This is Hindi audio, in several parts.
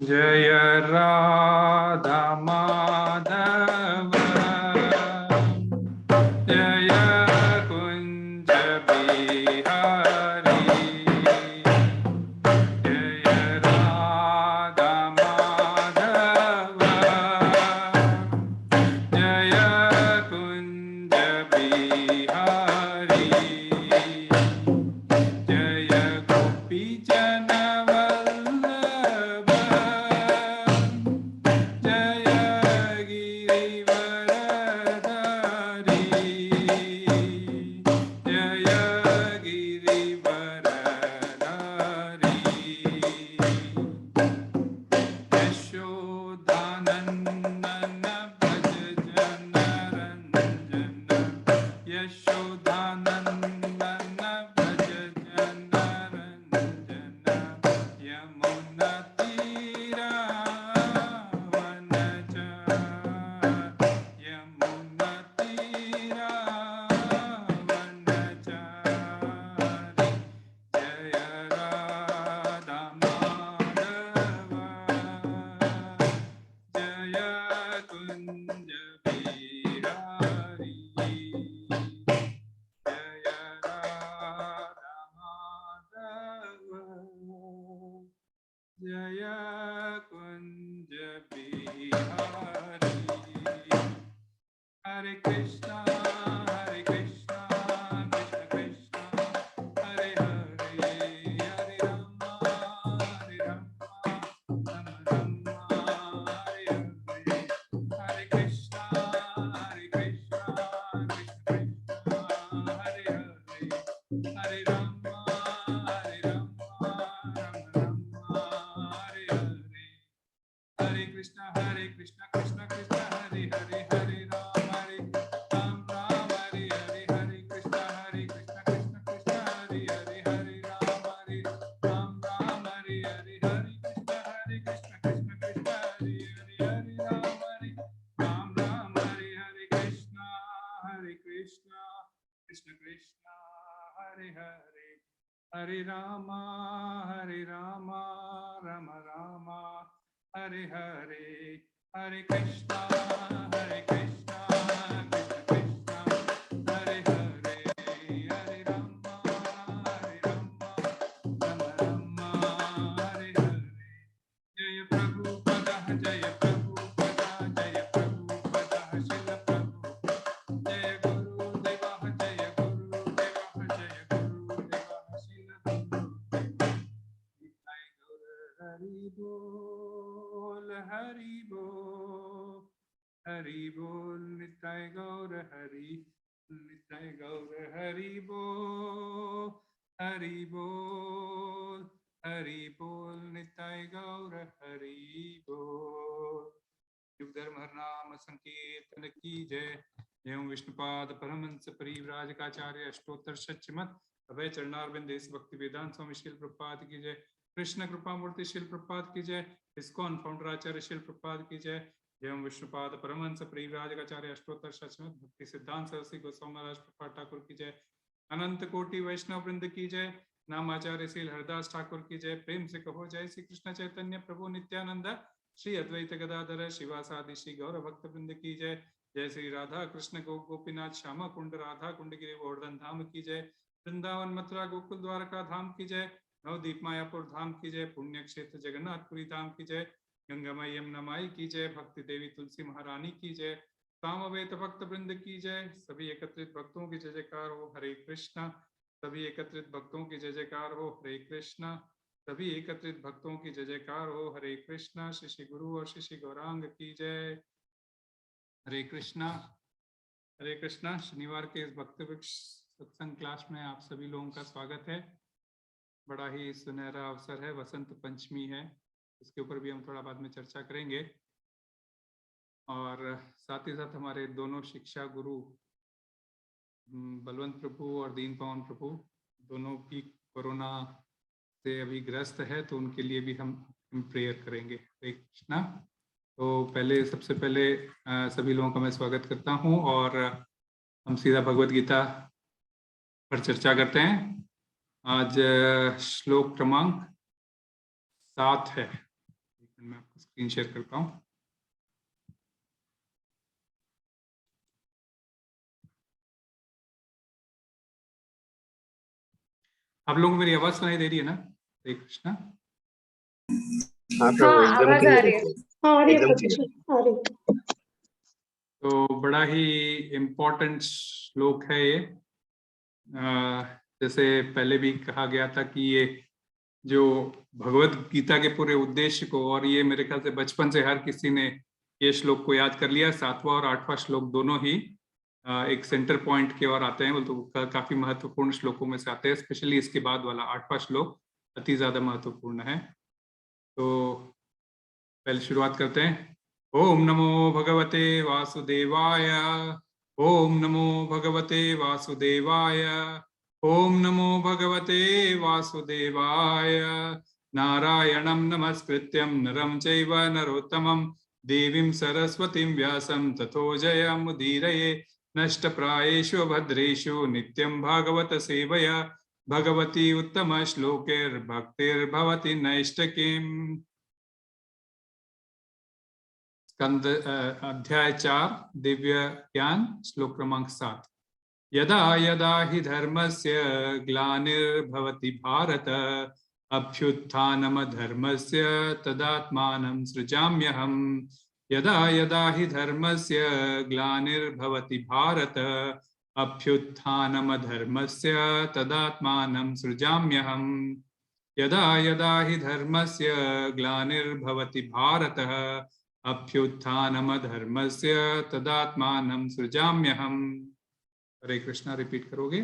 जय राधा माधव जय कुंज बिहारी जय राधा माधव जय कुंज बिहारी जय गोपी जन वल्लभ जय गिरिवरधारी जय गिरिवरधारी यशोदानंदन भज जन रंजन यशोदानंदन भज जन रंजन यमुना तीरा वनचारि यमुना तीरा वनचारि जय राधा माधव जय कुंज बिहारी जय राधा माधव जय कुंज बिहारी हरे कृष्णा कृष्ण कृष्ण हरे हरे हरे राम राम राम हरे हरे हरे कृष्णा कृष्ण कृष्ण हरे हरे हरे राम राम राम हरे हरे हरे कृष्णा कृष्ण कृष्ण हरे हरे हरे राम राम हरे हरे हरे कृष्णा कृष्ण कृष्ण हरे हरे हरे राम राम हरे हरे हरे कृष्णा कृष्ण कृष्ण हरे हरे हरे राम राम हरे हरे कृष्ण कृष्ण कृष्ण हरे हरे हरे राम राम राम हरे हरे हरे कृष्णा कृष्ण कृष्ण हरे हरे हरे राम राम राम हरे हरे जय प्रभुपद जय प्रभुपद जय प्रभुपद शिल प्रभुपद जय गुरुदेव जय गुरुदेव जय गुरुदेव शिल हरि बोल हरि बोल हरि बोल निताय गौर हरि निताय गौर हरि बोल हरि बोल हरि बोल निताय गौर हरि बोल युग धर्म हर नाम संकीर्तन की जय एवं विष्णुपाद परमहंस परिव्राजकाचार्य अष्टोत्तर सच्चिमत अभय चरणारविंदेश भक्ति वेदांत स्वामी श्रील प्रपाद की जय कृष्ण कृपा मूर्ति शिल प्रपाद की जय इस्कॉन फाउंडर आचार्य शिल प्रपाद की जय एवं विष्णुपाद परमहंस परिव्राजकाचार्य अष्टोत्तर सचमत भक्ति सिद्धांत सरस्वती गोस्वामी महाराज प्रपाद ठाकुर की जय अनंत कोटि वैष्णव वृंद की जय नामाचार्य श्री हरदास ठाकुर की जय प्रेम से कहो जय श्री कृष्ण चैतन्य प्रभु नित्यानंद श्री अद्वैत गदाधर शिवासादि श्री गौर भक्त वृंद की जय जय श्री राधा कृष्ण गोपीनाथ श्यामा कुंड राधा कुंड गिरि गोवर्धन धाम की जय वृंदावन मथुरा गोकुल द्वारका धाम की जय नवदीप मायापुर धाम की जय पुण्य क्षेत्र जगन्नाथपुरी धाम की जय गंगा मई यमुना माई की जय भक्ति देवी तुलसी महारानी की जय सामवेद भक्त वृंद की जय सभी एकत्रित भक्तों की जय जयकार हो हरे कृष्णा सभी एकत्रित भक्तों की जय जयकार हो हरे कृष्णा सभी एकत्रित भक्तों की जय जयकार हो हरे कृष्णा श्री गुरु और श्री गौरांग की जय हरे कृष्णा शनिवार के इस भक्त वृक्ष सत्संग क्लास में आप सभी लोगों का स्वागत है। बड़ा ही सुनहरा अवसर है, वसंत पंचमी है, इसके ऊपर भी हम थोड़ा बाद में चर्चा करेंगे। और साथ ही साथ हमारे दोनों शिक्षा गुरु बलवंत प्रभु और दीन पवन प्रभु दोनों भी कोरोना से अभी ग्रस्त है, तो उनके लिए भी हम प्रेयर करेंगे। हरे कृष्णा। तो पहले सबसे पहले सभी लोगों का मैं स्वागत करता हूं और हम सीधा भगवत गीता पर चर्चा करते हैं। आज श्लोक क्रमांक 7 है। मैं आपको स्क्रीन शेयर करता हूँ। आप लोगों को मेरी आवाज सुनाई दे रही है ना? हरे कृष्णा। हाँ प्रभु, एकदम आवाज आ रही है। एकदम क्लियर। तो बड़ा ही इम्पोर्टेंट श्लोक है ये। जैसे पहले भी कहा गया था कि ये जो भगवत गीता के पूरे उद्देश्य को, और ये मेरे ख्याल से बचपन से हर किसी ने ये श्लोक को याद कर लिया। 7वां और 8वां श्लोक दोनों ही एक सेंटर पॉइंट की ओर आते हैं, तो काफी महत्वपूर्ण श्लोकों में से आते हैं। स्पेशली इसके बाद वाला 8वां श्लोक अति ज्यादा महत्वपूर्ण है। तो पहले शुरुआत करते हैं। ओम नमो भगवते वासुदेवाय। ओम नमो भगवते वासुदेवाय। ओम नमो भगवते वासुदेवाय। नारायणं नमस्कृत्यं नरं चैव नरोत्तमं देवीं सरस्वतीं व्यासं ततो जयमुदीरये। नष्टप्रायेषु भद्रेषु नित्यं भागवत सेवया भगवती उत्तम श्लोकैर्भक्तिर्भवति नैष्टकीम्। स्कंद अध्याय 4 दिव्य ज्ञान श्लोक क्रमांक 7। यदा यदा हि धर्मस्य ग्लानिर्भवति भारत अभ्युत्थानमधर्मस्य तदात्मानं सृजाम्यहम्। यदा यदा हि धर्मस्य ग्लानिर्भवति भारत अभ्युत्थानमधर्मस्य तदात्मानं सृजाम्यहम्। यदा यदा हि धर्मस्य ग्लानिर्भवति भारतः अभ्युत्थानमधर्मस्य तदात्मानं सृजाम्यहम्। हरे कृष्णा। रिपीट करोगे?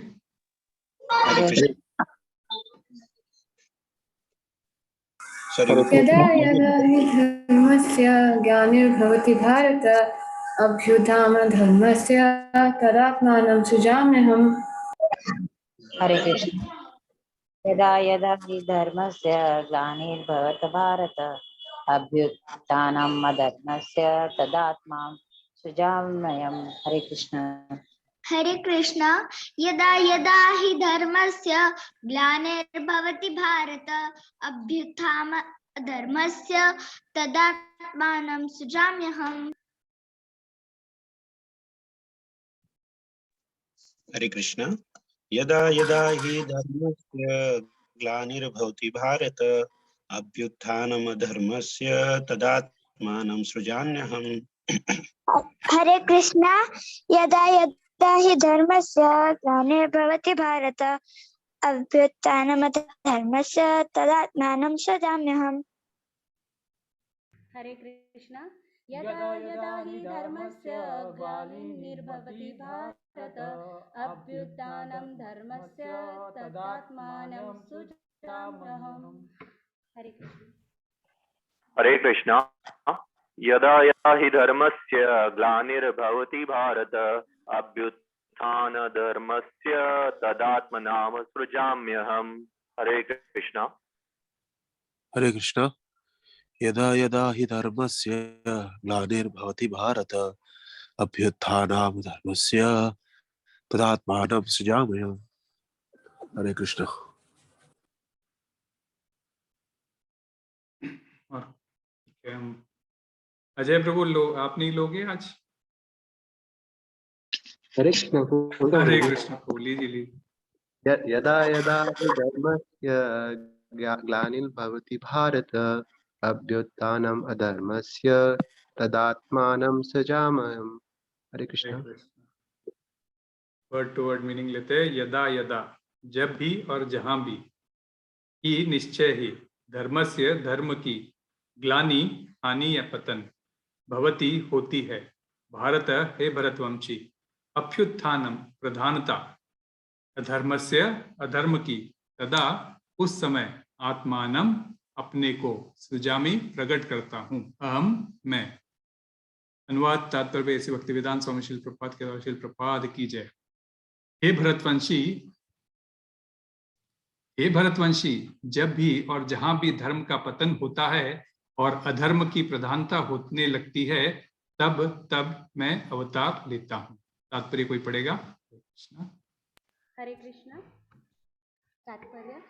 यदा यदा हि धर्मस्य ग्लानिर्भवति भारत अभ्युत्थानमधर्मस्य तदात्मानं सृजाम्यहम्। हरे कृष्ण। यदा यदा हि धर्मस्य ग्लानिर्भवति भारत अभ्युत्थानम् अधर्मस्य तदात्मानं सृजाम्यहम्। हरे कृष्ण। हरे कृष्ण। यदा यदा हि धर्मस्य ग्लानिर्भवति भारत अभ्युत्थानम् अधर्मस्य तदात्मानं सृजाम्यहम्। हरे कृष्ण। यदा यदा हि धर्मस्य ग्लानिर्भवति भारत अभ्युत्थानमधर्मस्य तदात्मानं सृजाम्यहम्। हरे कृष्ण। यदा यदा हि धर्मस्य ग्लानिर्भवति भारत अभ्युत्थानमधर्मस्य तदात्मानं सृजाम्यहम्। हरे कृष्ण। यदा यदा हि धर्मस्य ग्लानिर्भवति भारत अभ्युत्थानं धर्मस्य तदात्मानं सृजाम्यहम्। हरे कृष्ण। हरे कृष्ण। यदा यदा हि धर्मस्य ग्लानिर्भवति भारत अभ्युत्थानधर्मस्य तदात्मानं सृजाम्यहम्। हरे कृष्ण। हरे कृष्ण। यदा यदा हि धर्मस्य ग्लानिर्भवति भारत अभ्युत्थानमधर्मस्य तदात्मानं सृजाम्यहम्। हरे कृष्ण। अजय प्रभु आप नहीं लोगे आज? हरे कृष्ण। हरे कृष्ण प्रभु, लीजिए। यदा यदा हि धर्मस्य ग्लानिर्भवति भारत अभ्युत्थानम् अधर्मस्य तदात्मानं सृजाम्यहम्। Hare Krishna. Word to word meaning लेते हैं। यदा यदा जब भी और जहां भी, ही निश्चय ही, धर्मस्य धर्म की, ग्लानि हानि या पतन, भवती होती है, भारत हे भरतवंशी, अभ्युत्थानम प्रधानता, अधर्मस्य अधर्म की, तदा उस समय, आत्मानम अपने को, सृजामि प्रकट करता हूं, अहम मैं। अनुवाद तात्पर्य ऐसे भक्ति वेदांत स्वामी श्रील प्रपाद के द्वारा श्रील प्रपाद की जय। हे भरतवंशी, हे भरतवंशी, जब भी और जहां भी धर्म का पतन होता है और अधर्म की प्रधानता होने लगती है, तब तब मैं अवतार लेता हूं। तात्पर्य कोई पढ़ेगा? हरे कृष्ण। तात्पर्य,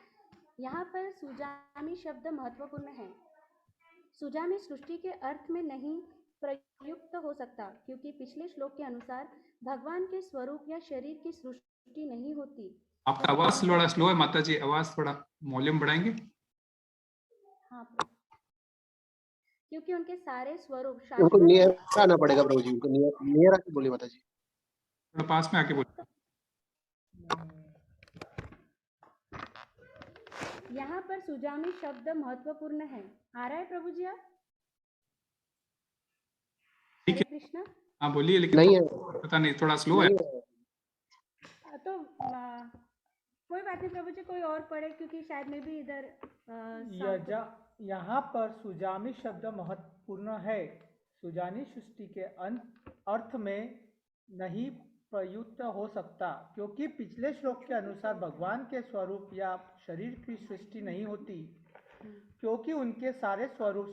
यहाँ पर सुजामि शब्द महत्वपूर्ण है। सुजा में सृष्टि के अर्थ में नहीं प्रयुक्त हो सकता, क्योंकि पिछले श्लोक के अनुसार भगवान के स्वरूप या शरीर की सृष्टि नहीं होती। आपका आवाज थोड़ा स्लो है माता जी, आवाज थोड़ा वॉल्यूम बढ़ाएंगे। हाँ प्रभु। क्योंकि उनके सारे स्वरूप उनको शाश्वत नियर आना पड़ेगा प्रभु जी, उनको नियर आके बोलिए माता जी। थोड़ा पास में आके बोलिए। यहाँ पर सुजामी शब्द महत्वपूर्ण है। आ रहा है प्रभु जी आप? ठीक हरे है, कृष्णा। हाँ बोलिए, लेकिन नहीं है, पता नहीं थोड़ा स्लो है। तो कोई बात नहीं प्रभु जी, कोई और पढ़े, क्योंकि शायद मैं भी इधर यहाँ पर सुजामी शब्द महत्वपूर्ण है। सुजानी सृष्टि के अर्थ में नहीं प्रयुक्त हो सकता, क्योंकि पिछले श्लोक के अनुसार भगवान के स्वरूप या शरीर की सृष्टि नहीं होती, क्योंकि उनके सारे स्वरूप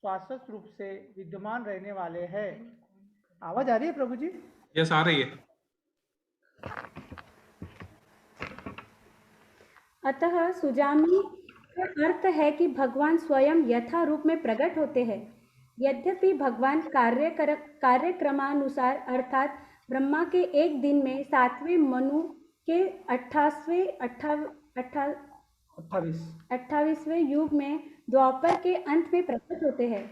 शाश्वत रूप से विद्यमान रहने वाले हैं। आवाज आ रही है प्रभु जी? यस, आ रही है। अतः सुजामी का अर्थ है कि भगवान स्वयं यथा रूप में प्रकट होते हैं। यद्यपि भगवान कार्यक्रमानुसार अर्थात ब्रह्मा के एक दिन में 7वें मनु के 28वें युग में द्वापर के अंत में प्रकट होते हैं,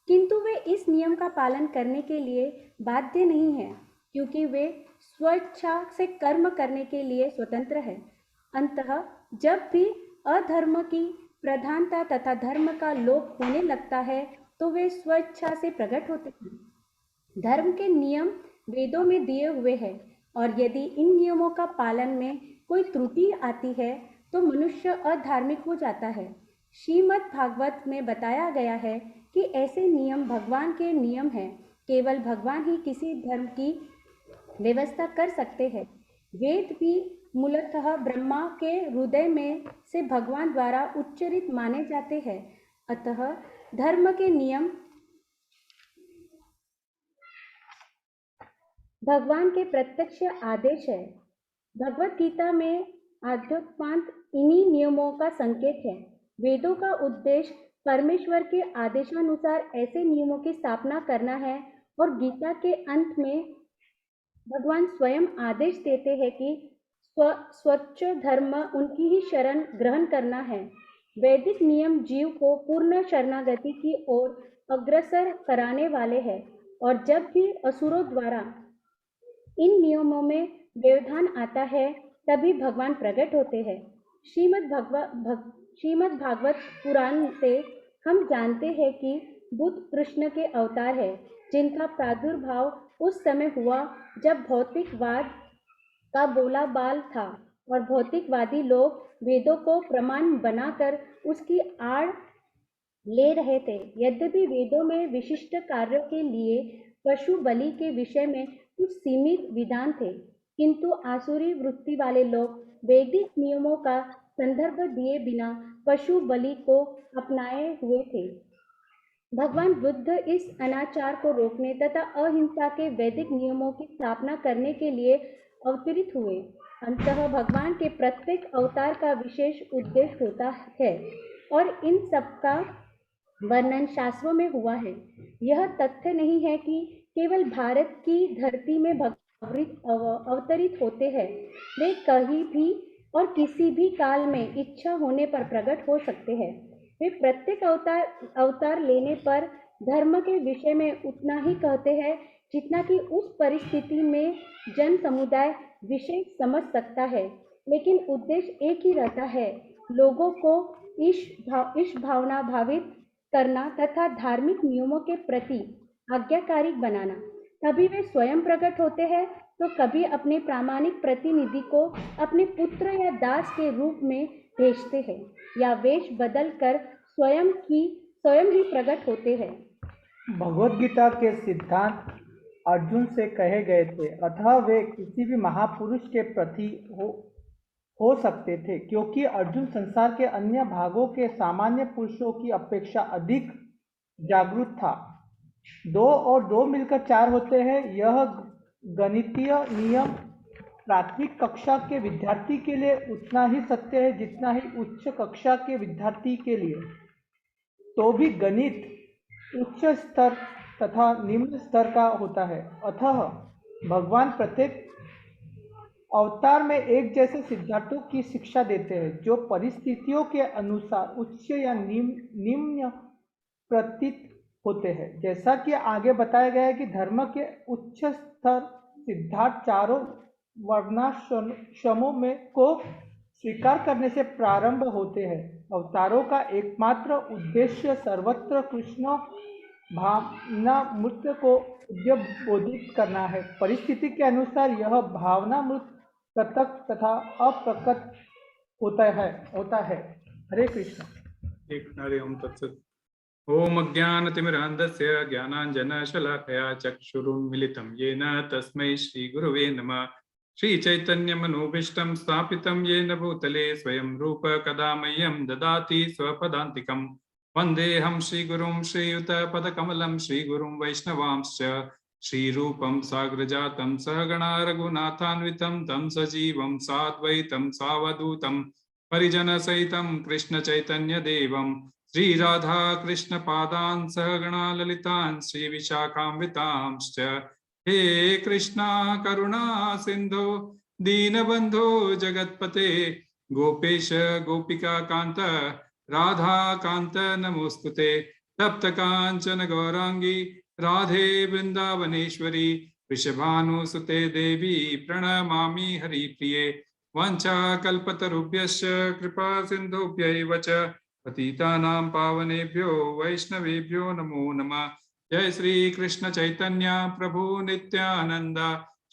किंतु वे इस नियम का पालन करने के लिए बाध्य नहीं हैं, क्योंकि वे स्वेच्छा से कर्म करने के लिए स्वतंत्र हैं। अंततः जब भी अधर्म की प्रधानता तथा धर्म का लोप होने लगता है तो वे स्वेच्छा से प्रकट होते हैं। धर्म के नियम वेदों में दिए हुए हैं, और यदि इन नियमों का पालन में कोई त्रुटि आती है तो मनुष्य अधार्मिक हो जाता है। श्रीमद् भागवत में बताया गया है कि ऐसे नियम भगवान के नियम हैं। केवल भगवान ही किसी धर्म की व्यवस्था कर सकते हैं। वेद भी मूलतः ब्रह्मा के हृदय में से भगवान द्वारा उच्चरित माने जाते हैं। अतः धर्म के नियम भगवान के प्रत्यक्ष आदेश है। भगवत गीता में आद्योपांत इन्हीं नियमों का संकेत है। वेदों का उद्देश्य परमेश्वर के आदेशानुसार ऐसे नियमों की स्थापना करना है, और गीता के अंत में भगवान स्वयं आदेश देते हैं कि स्वच्छ धर्म उनकी ही शरण ग्रहण करना है। वैदिक नियम जीव को पूर्ण शरणागति की ओर अग्रसर कराने वाले हैं, और जब भी असुरों द्वारा इन नियमों में व्यवधान आता है तभी भगवान प्रकट होते हैं। श्रीमद् भागवत पुराण से हम जानते हैं कि बुद्ध कृष्ण के अवतार है, जिनका प्रादुर्भाव उस समय हुआ जब भौतिकवाद का बोलाबाल था, और भौतिकवादी लोग वेदों को प्रमाण बनाकर उसकी आड़ ले रहे थे। यद्यपि वेदों में विशिष्ट कार्यों के लिए पशु बलि के विषय में कुछ सीमित विधान थे, किंतु आसुरी वृत्ति वाले लोग वैदिक नियमों का संदर्भ दिए बिना पशु बलि को अपनाए हुए थे। भगवान बुद्ध इस अनाचार को रोकने तथा अहिंसा के वैदिक नियमों की स्थापना करने के लिए अवतरित हुए। अंततः भगवान के प्रत्येक अवतार का विशेष उद्देश्य होता है, और इन सब का वर्णन शास्त्रों में हुआ है। यह तथ्य नहीं है कि केवल भारत की धरती में भगवान अवतरित होते हैं। वे कहीं भी और किसी भी काल में इच्छा होने पर प्रकट हो सकते हैं। वे प्रत्येक अवतार लेने पर धर्म के विषय में उतना ही कहते हैं जितना कि उस परिस्थिति में जन समुदाय विषय समझ सकता है, लेकिन उद्देश्य एक ही रहता है, लोगों को इस भावना भावित करना तथा धार्मिक नियमों के प्रति आज्ञाकारी बनाना। कभी वे स्वयं प्रकट होते हैं तो कभी अपने प्रामाणिक प्रतिनिधि को अपने पुत्र या दास के रूप में भेजते हैं, या वेश बदल कर स्वयं ही प्रकट होते हैं। भगवद गीता के सिद्धांत अर्जुन से कहे गए थे, अतः वे किसी भी महापुरुष के प्रति हो सकते थे, क्योंकि अर्जुन संसार के अन्य भागों के सामान्य पुरुषों की अपेक्षा अधिक जागरूक था। 2 और 2 मिलकर 4 होते हैं। यह गणितीय नियम प्राथमिक कक्षा के विद्यार्थी के लिए उतना ही सत्य है जितना ही उच्च कक्षा के विद्यार्थी के लिए। तो भी गणित उच्च स्तर तथा निम्न स्तर का होता है। अतः भगवान प्रत्येक अवतार में एक जैसे सिद्धांतों की शिक्षा देते हैं जो परिस्थितियों के अनुसार उच्च या निम्न प्रतीत होते हैं। जैसा कि आगे बताया गया है कि धर्म के उच्च स्तर सिद्धांत चारों वर्णाश्रमों में को स्वीकार करने से प्रारंभ होते हैं। अवतारों का एकमात्र उद्देश्य सर्वत्र कृष्ण भावनामृत को उद्बोधित करना है। परिस्थिति के अनुसार यह भावनामृत प्रकट तथा अप्रकट होता है। हरे कृष्ण। एक हरि ओम तत्सत्। ओम अज्ञानतिमिरान्धस्य ज्ञानाञ्जनशलाकया चक्षुरुन्मिलितं येन तस्मै श्रीगुरवे नमः। श्रीचैतन्यमनोभीष्टं स्थापितं येन भूतले स्वयं रूप कदा मह्यं ददाति स्वपदान्तिकं। वन्देऽहं श्रीगुरुं श्रीयुतपदकमलं श्रीगुरुं वैष्णवांश्च श्रीरूपं साग्रजातं सहगणा रघुनाथान्वितं तं सजीवं साद्वैतं सावधूतं परिजनसहितं कृष्णचैतन्यदेवं श्रीराधा कृष्ण पादान् सहगणा ललितान् श्रीविशाखान्वितांश्च। हे कृष्णा करुणा सिंधो दीनबंधो जगत्पते गोपेश गोपिका कांत राधा कांत नमोस्तुते। तप्त कांचन गौरांगी राधे वृंदावनेश्वरी वृषभानुसुते देवी प्रणमामि हरिप्रिये। वंशाकल्पतरुभ्यश्च कृपा सिन्धुभ्यैव च पतितानां पावनेभ्यो वैष्णवेभ्यो नमो नमः। जय श्री कृष्ण चैतन्य प्रभु नित्यानंद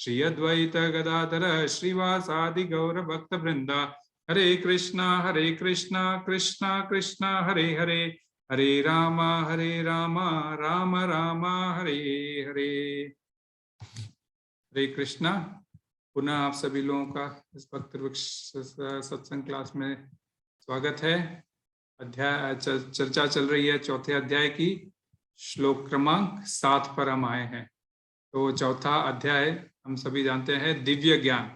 श्री अद्वैत गदाधर श्रीवासादि गौर भक्त वृंदा। हरे कृष्णा कृष्णा कृष्णा हरे हरे हरे राम राम राम हरे हरे। हरे कृष्णा। पुनः आप सभी लोगों का इस भक्त वृक्ष सत्संग क्लास में स्वागत है। अध्याय चर्चा चल रही है चौथे अध्याय की। श्लोक क्रमांक 7 पर हम आए हैं। तो चौथा अध्याय हम सभी जानते हैं दिव्य ज्ञान।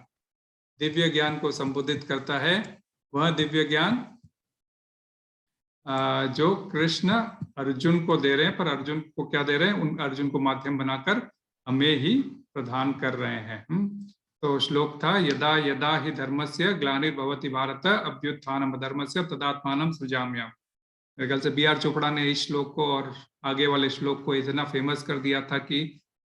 दिव्य ज्ञान को संबोधित करता है। वह दिव्य ज्ञान जो कृष्ण अर्जुन को दे रहे हैं, पर अर्जुन को क्या दे रहे हैं? उन अर्जुन को माध्यम बनाकर हमें ही प्रदान कर रहे हैं। तो श्लोक था यदा यदा हि धर्मस्य ग्लानिर्भवति भारत अभ्युत्थानम् अधर्मस्य तदात्मानं सृजाम्यहम्। मेरे ख्याल से B.R. चोपड़ा ने इस श्लोक को और आगे वाले श्लोक को इतना फेमस कर दिया था कि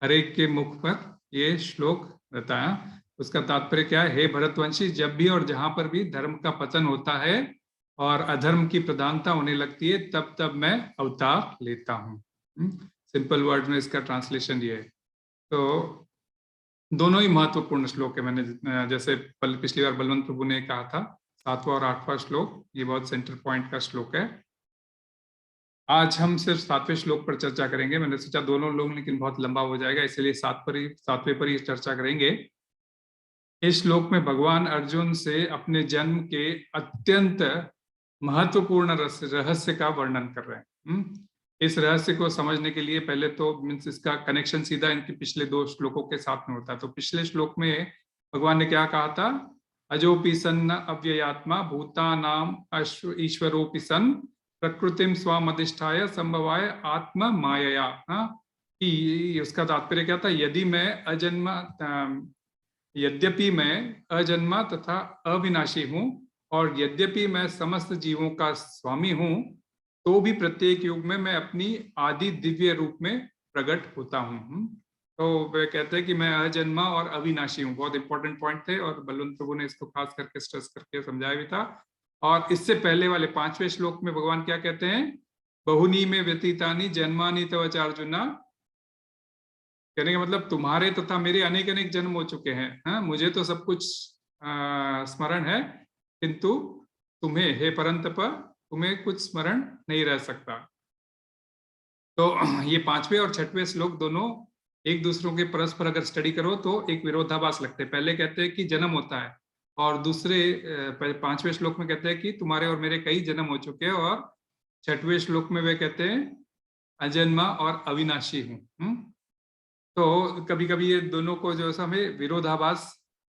हर एक के मुख पर ये श्लोक रहता है। उसका तात्पर्य क्या है? हे भरतवंशी, जब भी और जहां पर भी धर्म का पतन होता है और अधर्म की प्रधानता होने लगती है, तब तब मैं अवतार लेता हूँ। सिंपल वर्ड में इसका ट्रांसलेशन ये है। तो दोनों ही महत्वपूर्ण श्लोक है। मैंने जैसे पिछली बार बलवंत प्रभु ने कहा था 7वां और 8वां श्लोक, ये बहुत सेंटर पॉइंट का श्लोक है। आज हम सिर्फ 7वें श्लोक पर चर्चा करेंगे। मैंने सोचा दोनों लोग लेकिन बहुत लंबा हो जाएगा, इसलिए 7वें पर ही चर्चा करेंगे। इस श्लोक में भगवान अर्जुन से अपने जन्म के अत्यंत महत्वपूर्ण रहस्य का वर्णन कर रहे हैं। इस रहस्य को समझने के लिए पहले तो मीन्स इसका कनेक्शन सीधा इनके पिछले 2 श्लोकों के साथ में होता है। तो पिछले श्लोक में भगवान ने क्या कहा था? अजोपि सन्न अव्ययात्मा भूतानाम ईश्वरोपि सन प्रकृतिम स्वामधिष्ठाय संभवाय आत्म मायया। कि उसका तात्पर्य क्या था? यद्यपि मैं अजन्मा तथा अविनाशी हूँ और यद्यपि मैं समस्त जीवों का स्वामी हूँ, तो भी प्रत्येक युग में मैं अपनी आदि दिव्य रूप में प्रकट होता हूँ। तो वे कहते हैं कि मैं अजन्मा और अविनाशी हूँ। बहुत इंपॉर्टेंट पॉइंट थे और बलवंत प्रभु ने इसको खास करके स्ट्रेस करके समझाया भी था। और इससे पहले वाले 5वें श्लोक में भगवान क्या कहते हैं? बहुनी में व्यतीतानि जन्मानि तव चार्जुना। कहने का मतलब तुम्हारे तथा मेरे अनेक अनेक जन्म हो चुके हैं। मुझे तो सब कुछ स्मरण है, किंतु तुम्हें हे परंतप तुम्हें कुछ स्मरण नहीं रह सकता। तो ये 5वें और 6वें श्लोक दोनों एक दूसरों के परस्पर अगर स्टडी करो तो एक विरोधाभास लगते हैं। पहले कहते हैं कि जन्म होता है और दूसरे 5वें श्लोक में कहते हैं कि तुम्हारे और मेरे कई जन्म हो चुके हैं, और 6वें श्लोक में वे कहते हैं अजन्मा और अविनाशी हूँ। तो कभी कभी ये दोनों को जो हमें विरोधाभास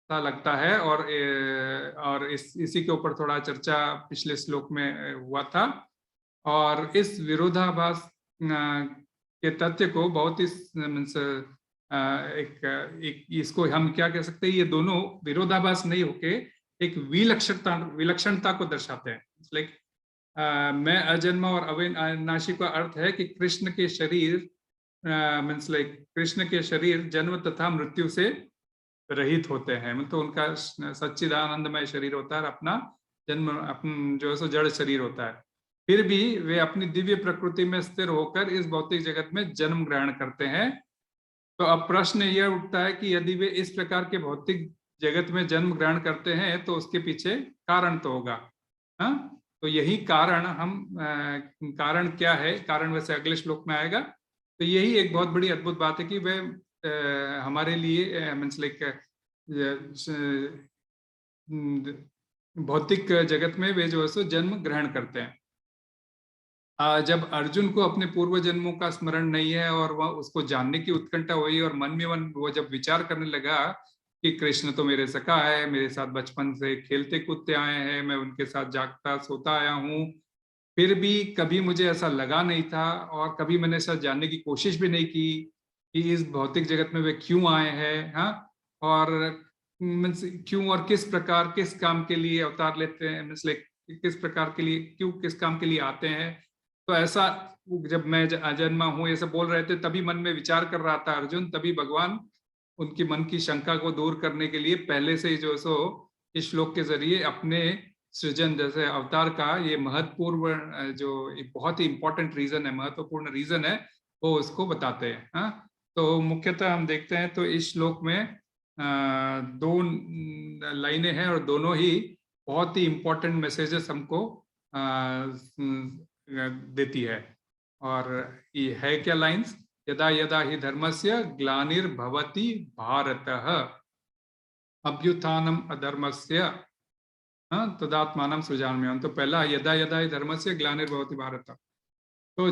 सा लगता है और इसी के ऊपर थोड़ा चर्चा पिछले श्लोक में हुआ था। और इस विरोधाभास के तथ्य को बहुत ही एक इसको हम क्या कह सकते हैं, ये दोनों विरोधाभास नहीं होके एक विलक्षणता को दर्शाते हैं। लाइक मैं अजन्मा और अविनाशी का अर्थ है कि कृष्ण के शरीर मीन्स लाइक कृष्ण के शरीर जन्म तथा मृत्यु से रहित होते हैं, मतलब उनका सच्चिदानंदमय शरीर होता है, अपना जन्म अपन जो है सो जड़ शरीर होता है। फिर भी वे अपनी दिव्य प्रकृति में स्थिर होकर इस भौतिक जगत में जन्म ग्रहण करते हैं। तो अब प्रश्न यह उठता है कि यदि वे इस प्रकार के भौतिक जगत में जन्म ग्रहण करते हैं तो उसके पीछे कारण तो होगा। हाँ, तो यही कारण कारण क्या है, कारण वैसे अगले श्लोक में आएगा। तो यही एक बहुत बड़ी अद्भुत बात है कि वे हमारे लिए मीन्स लाइक भौतिक जगत में वे जो है सो जन्म ग्रहण करते हैं। जब अर्जुन को अपने पूर्व जन्मों का स्मरण नहीं है और वह उसको जानने की उत्कंठा हुई और मन में मन वो जब विचार करने लगा कि कृष्ण तो मेरे सखा है, मेरे साथ बचपन से खेलते कूदते आए हैं, मैं उनके साथ जागता सोता आया हूँ, फिर भी कभी मुझे ऐसा लगा नहीं था और कभी मैंने ऐसा जानने की कोशिश भी नहीं की कि इस भौतिक जगत में वे क्यों आए हैं, हाँ, और क्यों और किस प्रकार किस काम के लिए अवतार लेते हैं, मीन्स लाइक किस प्रकार के लिए क्यों किस काम के लिए आते हैं। तो ऐसा जब मैं अजन्मा हूँ ये सब बोल रहे थे तभी मन में विचार कर रहा था अर्जुन, तभी भगवान उनकी मन की शंका को दूर करने के लिए पहले से ही जो सो इस श्लोक के जरिए अपने सृजन जैसे अवतार का ये महत्वपूर्ण जो बहुत ही इंपॉर्टेंट रीजन है, महत्वपूर्ण रीजन है, वो उसको बताते हैं। हाँ, तो मुख्यतः हम देखते हैं तो इस श्लोक में दो लाइनें हैं और दोनों ही बहुत ही इंपॉर्टेंट मैसेजेस हमको देती है। और ये है क्या लाइंस, यदा यदा हि धर्मस्य ग्लानिर्भवति भारतः अभ्युत्थानम अधर्मस्य तदात्मानं सृजाम्यहम्। तो पहला यदा यदा हि धर्मस्य ग्लानिर्भवति भारतः, तो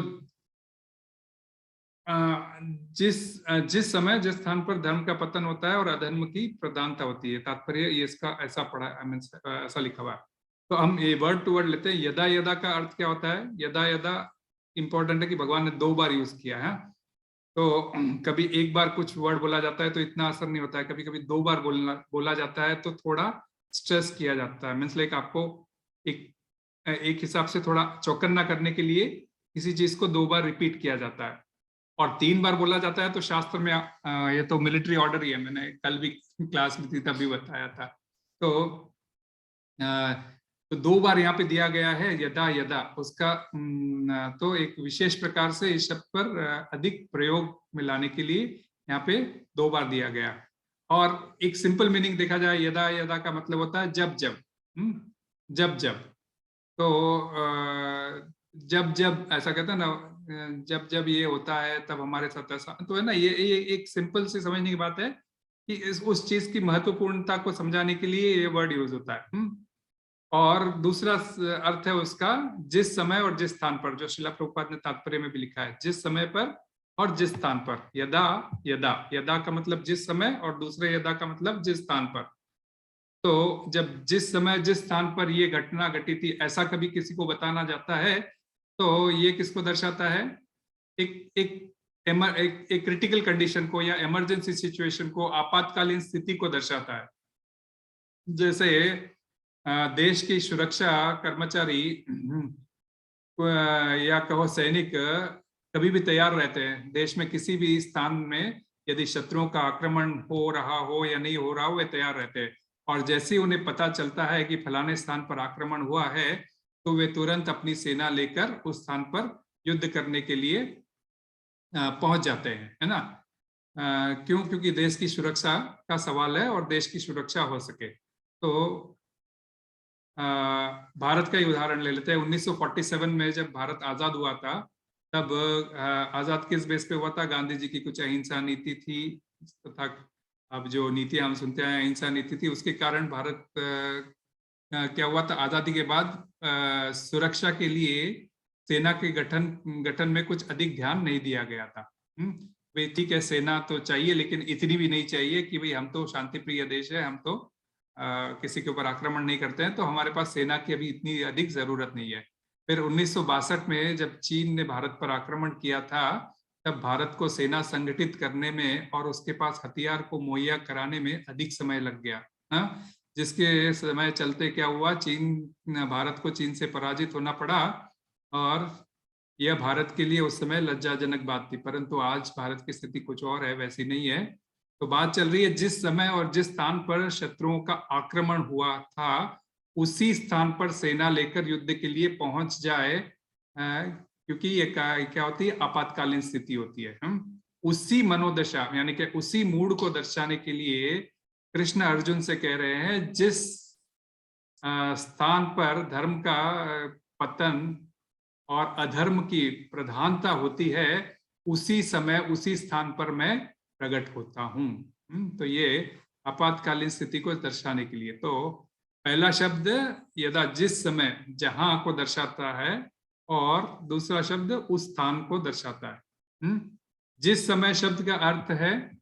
जिस समय जिस स्थान पर धर्म का पतन होता है और अधर्म की प्रधानता होती है, तात्पर्य ये इसका ऐसा पढ़ा ऐसा लिखा हुआ है। तो हम ये वर्ड टू वर्ड लेते हैं। यदा यदा का अर्थ क्या होता है, यदा यदा इंपॉर्टेंट है कि भगवान ने 2 बार यूज किया है। तो कभी एक बार कुछ वर्ड बोला जाता है तो इतना असर नहीं होता है, कभी कभी 2 बार बोला जाता है तो थोड़ा स्ट्रेस किया जाता है। मीन्स लाइक आपको एक हिसाब से थोड़ा चौकन्ना करने के लिए किसी चीज को 2 बार रिपीट किया जाता है। और 3 बार बोला जाता है तो शास्त्र में ये तो मिलिट्री ऑर्डर ही है, मैंने कल भी क्लास में थी तभी बताया था। तो 2 बार यहाँ पे दिया गया है यदा यदा, उसका तो एक विशेष प्रकार से इस शब्द पर अधिक प्रयोग में लाने के लिए यहाँ पे 2 बार दिया गया। और एक सिंपल मीनिंग देखा जाए, यदा यदा का मतलब होता है जब जब, जब जब। तो जब जब ऐसा कहता है ना, जब जब ये होता है तब हमारे साथ ऐसा, तो है ना, ये एक सिंपल से समझने की बात है कि उस चीज की महत्वपूर्णता को समझाने के लिए ये वर्ड यूज होता है। और दूसरा अर्थ है उसका जिस समय और जिस स्थान पर, जो श्रील प्रभुपाद ने तात्पर्य में भी लिखा है, जिस समय पर और जिस स्थान पर। यदा यदा, यदा का मतलब जिस समय और दूसरे यदा का मतलब जिस स्थान पर। तो जब जिस समय जिस स्थान पर ये घटना घटी थी ऐसा कभी किसी को बताना जाता है तो ये किसको दर्शाता है, एक क्रिटिकल कंडीशन को या इमरजेंसी सिचुएशन को, आपातकालीन स्थिति को दर्शाता है। जैसे देश की सुरक्षा कर्मचारी या कहो सैनिक कभी भी तैयार रहते हैं। देश में किसी भी स्थान में यदि शत्रुओं का आक्रमण हो रहा हो या नहीं हो रहा हो, वे तैयार रहते हैं। और जैसे ही उन्हें पता चलता है कि फलाने स्थान पर आक्रमण हुआ है तो वे तुरंत अपनी सेना लेकर उस स्थान पर युद्ध करने के लिए पहुंच जाते हैं, है ना। क्यों? क्योंकि देश की सुरक्षा का सवाल है और देश की सुरक्षा हो सके। तो भारत का ही उदाहरण ले लेते हैं। 1947 में जब भारत आजाद हुआ था तब आजाद किस बेस पे हुआ था? गांधी जी की कुछ अहिंसा नीति थी तथा अब जो नीति हम सुनते हैं अहिंसा नीति थी। उसके कारण भारत क्या हुआ था, आजादी के बाद सुरक्षा के लिए सेना के गठन में कुछ अधिक ध्यान नहीं दिया गया था। वे ठीक है, सेना तो चाहिए लेकिन इतनी भी नहीं चाहिए कि भाई हम तो शांति प्रिय देश है, हम तो किसी के ऊपर आक्रमण नहीं करते हैं, तो हमारे पास सेना की अभी इतनी अधिक जरूरत नहीं है। फिर 1962 में जब चीन ने भारत पर आक्रमण किया था तब भारत को सेना संगठित करने में और उसके पास हथियार को मुहैया कराने में अधिक समय लग गया। हाँ, जिसके समय चलते क्या हुआ, भारत को चीन से पराजित होना पड़ा और यह भारत के लिए उस समय लज्जाजनक बात थी। परंतु आज भारत की स्थिति कुछ और है, वैसी नहीं है। तो बात चल रही है जिस समय और जिस स्थान पर शत्रुओं का आक्रमण हुआ था उसी स्थान पर सेना लेकर युद्ध के लिए पहुंच जाए, क्योंकि ये क्या होती है, आपातकालीन स्थिति होती है। हम उसी मनोदशा यानी कि उसी मूड को दर्शाने के लिए कृष्ण अर्जुन से कह रहे हैं जिस स्थान पर धर्म का पतन और अधर्म की प्रधानता होती है उसी समय उसी स्थान पर मैं प्रकट होता हूं। तो ये आपातकालीन स्थिति को दर्शाने के लिए। तो पहला शब्द यदा जिस समय जहां को दर्शाता है और दूसरा शब्द उस स्थान को दर्शाता है। जिस समय शब्द का अर्थ है,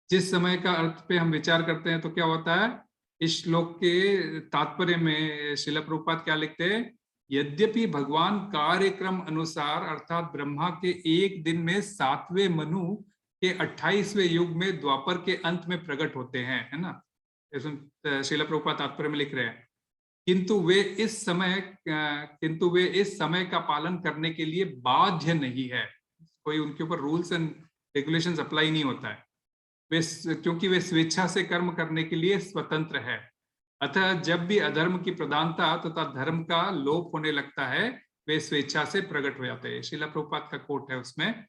जिस समय का अर्थ पे हम विचार करते हैं तो क्या होता है, इस श्लोक के तात्पर्य में श्रील प्रभुपाद क्या लिखते हैं, यद्यपि भगवान कार्यक्रम अनुसार अर्थात ब्रह्मा के एक दिन में 7वें मनु के 28वें युग में द्वापर के अंत में प्रकट होते हैं, है ना, श्रील प्रभुपाद तात्पर्य में लिख रहे हैं, किंतु वे इस समय का पालन करने के लिए बाध्य नहीं है। कोई उनके ऊपर रूल्स एंड रेगुलेशंस अप्लाई नहीं होता है, क्योंकि वे स्वेच्छा से कर्म करने के लिए स्वतंत्र है। अतः जब भी अधर्म की प्रधानता तथा धर्म का लोप होने लगता है वे स्वेच्छा से प्रकट हो जाते हैं। श्रील प्रभुपाद का कोट है उसमें।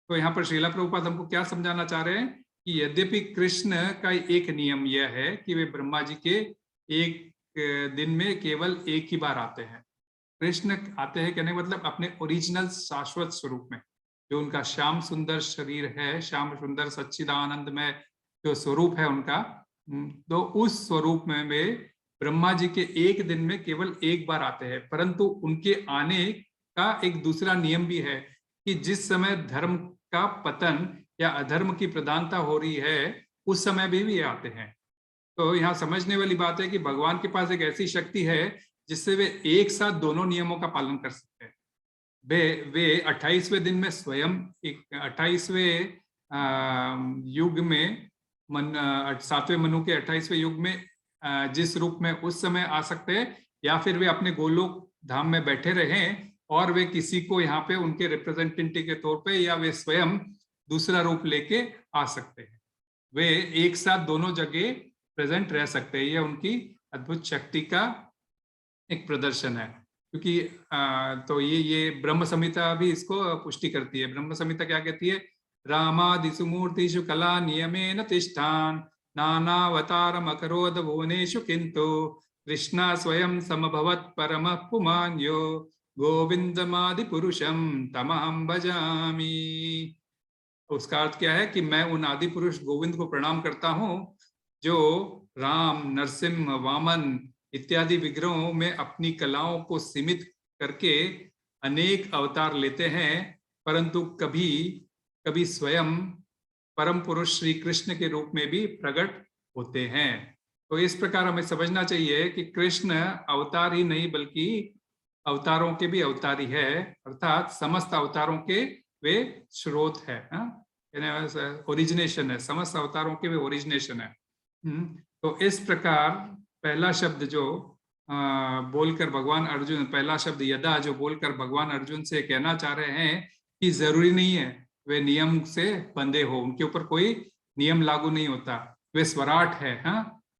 तो यहाँ पर श्रील प्रभुपाद हमको क्या समझाना चाह रहे हैं कि यद्यपि कृष्ण का एक नियम यह है कि वे ब्रह्मा जी के एक दिन में केवल एक ही बार आते हैं। कृष्ण आते हैं कहने का मतलब अपने ओरिजिनल शाश्वत स्वरूप में, जो उनका श्याम सुंदर शरीर है, श्याम सुंदर सच्चिदानंद में जो स्वरूप है उनका, तो उस स्वरूप में वे ब्रह्मा जी के एक दिन में केवल एक बार आते हैं। परंतु उनके आने का एक दूसरा नियम भी है कि जिस समय धर्म का पतन या अधर्म की प्रधानता हो रही है उस समय भी ये आते हैं। तो यहाँ समझने वाली बात है कि भगवान के पास एक ऐसी शक्ति है जिससे वे एक साथ दोनों नियमों का पालन कर सकते हैं। वे 28वें दिन में स्वयं 28वें युग में 7वें मनु के 28वें युग में जिस रूप में उस समय आ सकते हैं, या फिर वे अपने गोलोक धाम में बैठे रहें और वे किसी को यहाँ पे उनके रिप्रेजेंटेटिव के तौर पे या वे स्वयं दूसरा रूप लेके आ सकते हैं। वे एक साथ दोनों जगह प्रेजेंट रह सकते हैं। यह उनकी अद्भुत शक्ति का एक प्रदर्शन है। क्योंकि तो ये ब्रह्म संहिता भी इसको पुष्टि करती है। ब्रह्म संहिता क्या कहती है, रामादिषु मूर्तिषु कला नियमेन तिष्ठान नानावतारम अकरोद भुवनेषु किंतु कृष्णा स्वयं समभवत् परमः पुमान्यो गोविंदमादि पुरुषम तमहं भजामि। उसका अर्थ क्या है कि मैं उन आदि पुरुष गोविंद को प्रणाम करता हूँ जो राम, नरसिंह, वामन इत्यादि विग्रहों में अपनी कलाओं को सीमित करके अनेक अवतार लेते हैं, परंतु कभी कभी स्वयं परम पुरुष श्री कृष्ण के रूप में भी प्रकट होते हैं। तो इस प्रकार हमें समझना चाहिए कि कृष्ण अवतार ही नहीं बल्कि अवतारों के भी अवतारी है, अर्थात समस्त अवतारों के वे स्रोत है, ओरिजिनेशन है, समस्त अवतारों के वे ओरिजिनेशन है। तो इस प्रकार पहला शब्द जो बोलकर भगवान अर्जुन, पहला शब्द यदा जो बोलकर भगवान अर्जुन से कहना चाह रहे हैं कि जरूरी नहीं है वे नियम से बंधे हो, उनके ऊपर कोई नियम लागू नहीं होता, वे स्वराट है।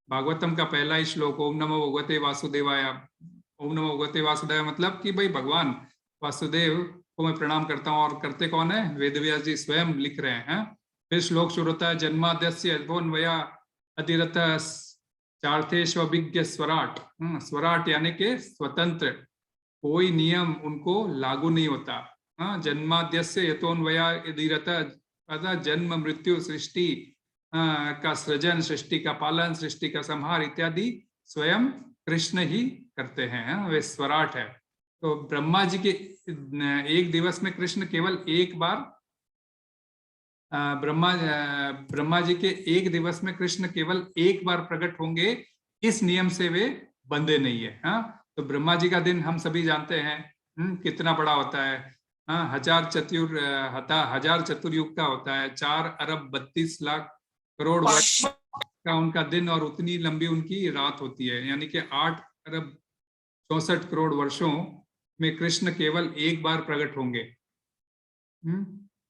भागवतम का पहला ही श्लोक, ओम नमो भगवते वासुदेवाय। ओम नमो भगवते वासुदेवाय मतलब कि भाई भगवान वासुदेव को मैं प्रणाम करता हूँ। और करते कौन है, वेदव्यास जी स्वयं लिख रहे हैं। फिर श्लोक शुरू होता है, जन्माद्यस्य यद्भुवन्वया अधिरतः चार्थेष्वभिज्ञ स्वराट। स्वराट यानी के स्वतंत्र, कोई नियम उनको लागू नहीं होता। जन्माद्यस्य यतोन्वया यदिरतः जन्म मृत्यु सृष्टि का सृजन, सृष्टि का पालन, सृष्टि का संहार इत्यादि स्वयं कृष्ण ही करते हैं। वे स्वराट है। तो ब्रह्मा जी के एक दिवस में कृष्ण केवल एक बार, ब्रह्मा जी के एक दिवस में कृष्ण केवल एक बार प्रकट होंगे, इस नियम से वे बंधे नहीं है। तो ब्रह्मा जी का दिन हम सभी जानते हैं कितना बड़ा होता है। हाँ, 1000 चतुर्युग का होता है, 4 अरब 32 लाख करोड़ वर्ष का उनका दिन और उतनी लंबी उनकी रात होती है, यानी कि 8 अरब 64 करोड़ वर्षों में कृष्ण केवल एक बार प्रकट होंगे।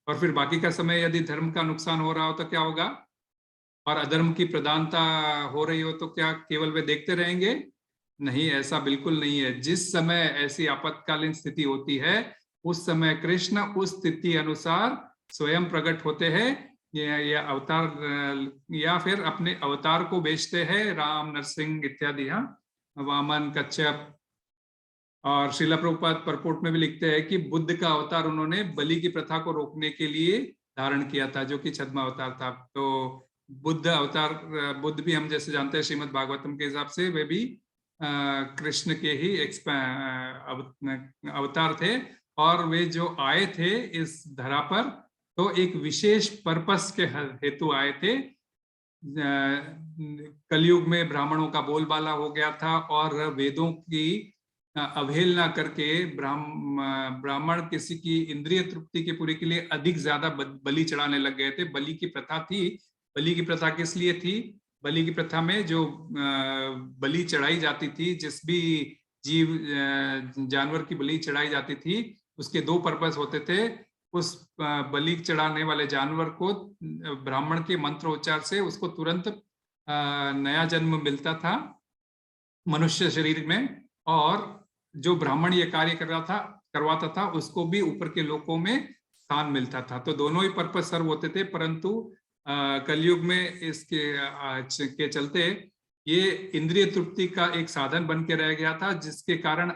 और फिर बाकी का समय यदि धर्म का नुकसान हो रहा हो तो क्या होगा, और अधर्म की प्रधानता हो रही हो तो क्या केवल वे देखते रहेंगे? नहीं, ऐसा बिल्कुल नहीं है। जिस समय ऐसी आपातकालीन स्थिति होती है उस समय कृष्ण उस स्थिति अनुसार स्वयं प्रकट होते हैं, या अवतार, या फिर अपने अवतार को बेचते हैं, राम, नरसिंह इत्यादि, वामन, कच्छप। और श्रीला प्रभुपाद परपोर्ट में भी लिखते हैं कि बुद्ध का अवतार उन्होंने बलि की प्रथा को रोकने के लिए धारण किया था, जो कि छद्म अवतार था। तो बुद्ध अवतार, बुद्ध भी हम जैसे जानते हैं श्रीमद् भागवतम के हिसाब से वे भी कृष्ण के ही अवतार थे, और वे जो आए थे इस धरा पर तो एक विशेष पर्पस के हेतु आए थे। कलयुग में ब्राह्मणों का बोलबाला हो गया था और वेदों की अवहेलना करके ब्राह्मण किसी की इंद्रिय तृप्ति की पूरी के लिए अधिक ज्यादा बलि चढ़ाने लग गए थे। बलि की प्रथा थी। बलि की प्रथा किस लिए थी? बलि की प्रथा में जो बलि चढ़ाई जाती थी, जिस भी जीव जानवर की बलि चढ़ाई जाती थी, उसके दो पर्पस होते थे। उस बलि चढ़ाने वाले जानवर को ब्राह्मण के मंत्रोच्चार से उसको तुरंत नया जन्म मिलता था मनुष्य शरीर में, और जो ब्राह्मण ये कार्य करवाता था उसको भी ऊपर के लोकों में स्थान मिलता था। तो दोनों ही पर्पस सर्व होते थे, परंतु कलयुग में इसके चलते ये इंद्रिय तृप्ति का एक साधन बन के रह गया था, जिसके कारण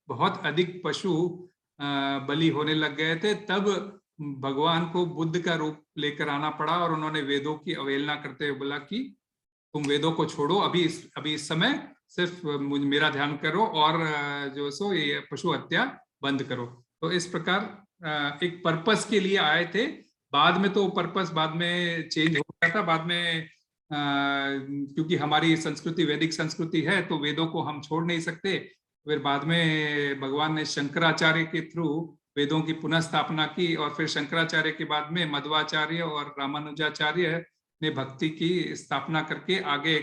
बहुत अधिक पशु बलि होने लग गए थे। तब भगवान को बुद्ध का रूप लेकर आना पड़ा और उन्होंने वेदों की अवहेलना करते हुए बोला कि तुम वेदों को छोड़ो, अभी इस समय सिर्फ मेरा ध्यान करो और जो सो ये पशु हत्या बंद करो। तो इस प्रकार एक पर्पस के लिए आए थे। बाद में तो पर्पस बाद में चेंज हो गया था। बाद में क्योंकि हमारी संस्कृति वैदिक संस्कृति है तो वेदों को हम छोड़ नहीं सकते। फिर बाद में भगवान ने शंकराचार्य के थ्रू वेदों की पुनः स्थापना की, और फिर शंकराचार्य के बाद में मध्वाचार्य और रामानुजाचार्य ने भक्ति की स्थापना करके आगे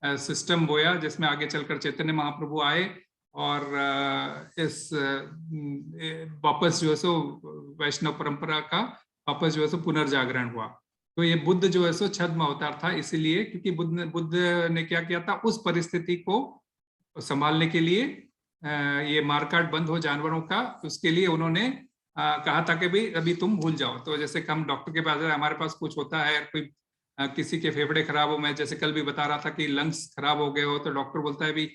सिस्टम बोया, जिसमें आगे चलकर चैतन्य महाप्रभु आए और इस वापस जो है सो वैष्णव परंपरा का वापस जो है सो पुनर्जागरण हुआ। तो ये बुद्ध जो है सो छद्म अवतार था, इसीलिए क्योंकि बुद्ध ने क्या किया था, उस परिस्थिति को संभालने के लिए ये मारकाट बंद हो जानवरों का, उसके लिए उन्होंने कहा था कि भाई अभी तुम भूल जाओ। तो जैसे हम डॉक्टर के पास हमारे पास कुछ होता है, कोई किसी के फेफड़े खराब हो, मैं जैसे कल भी बता रहा था कि लंग्स खराब हो गए हो, तो डॉक्टर बोलता है भाई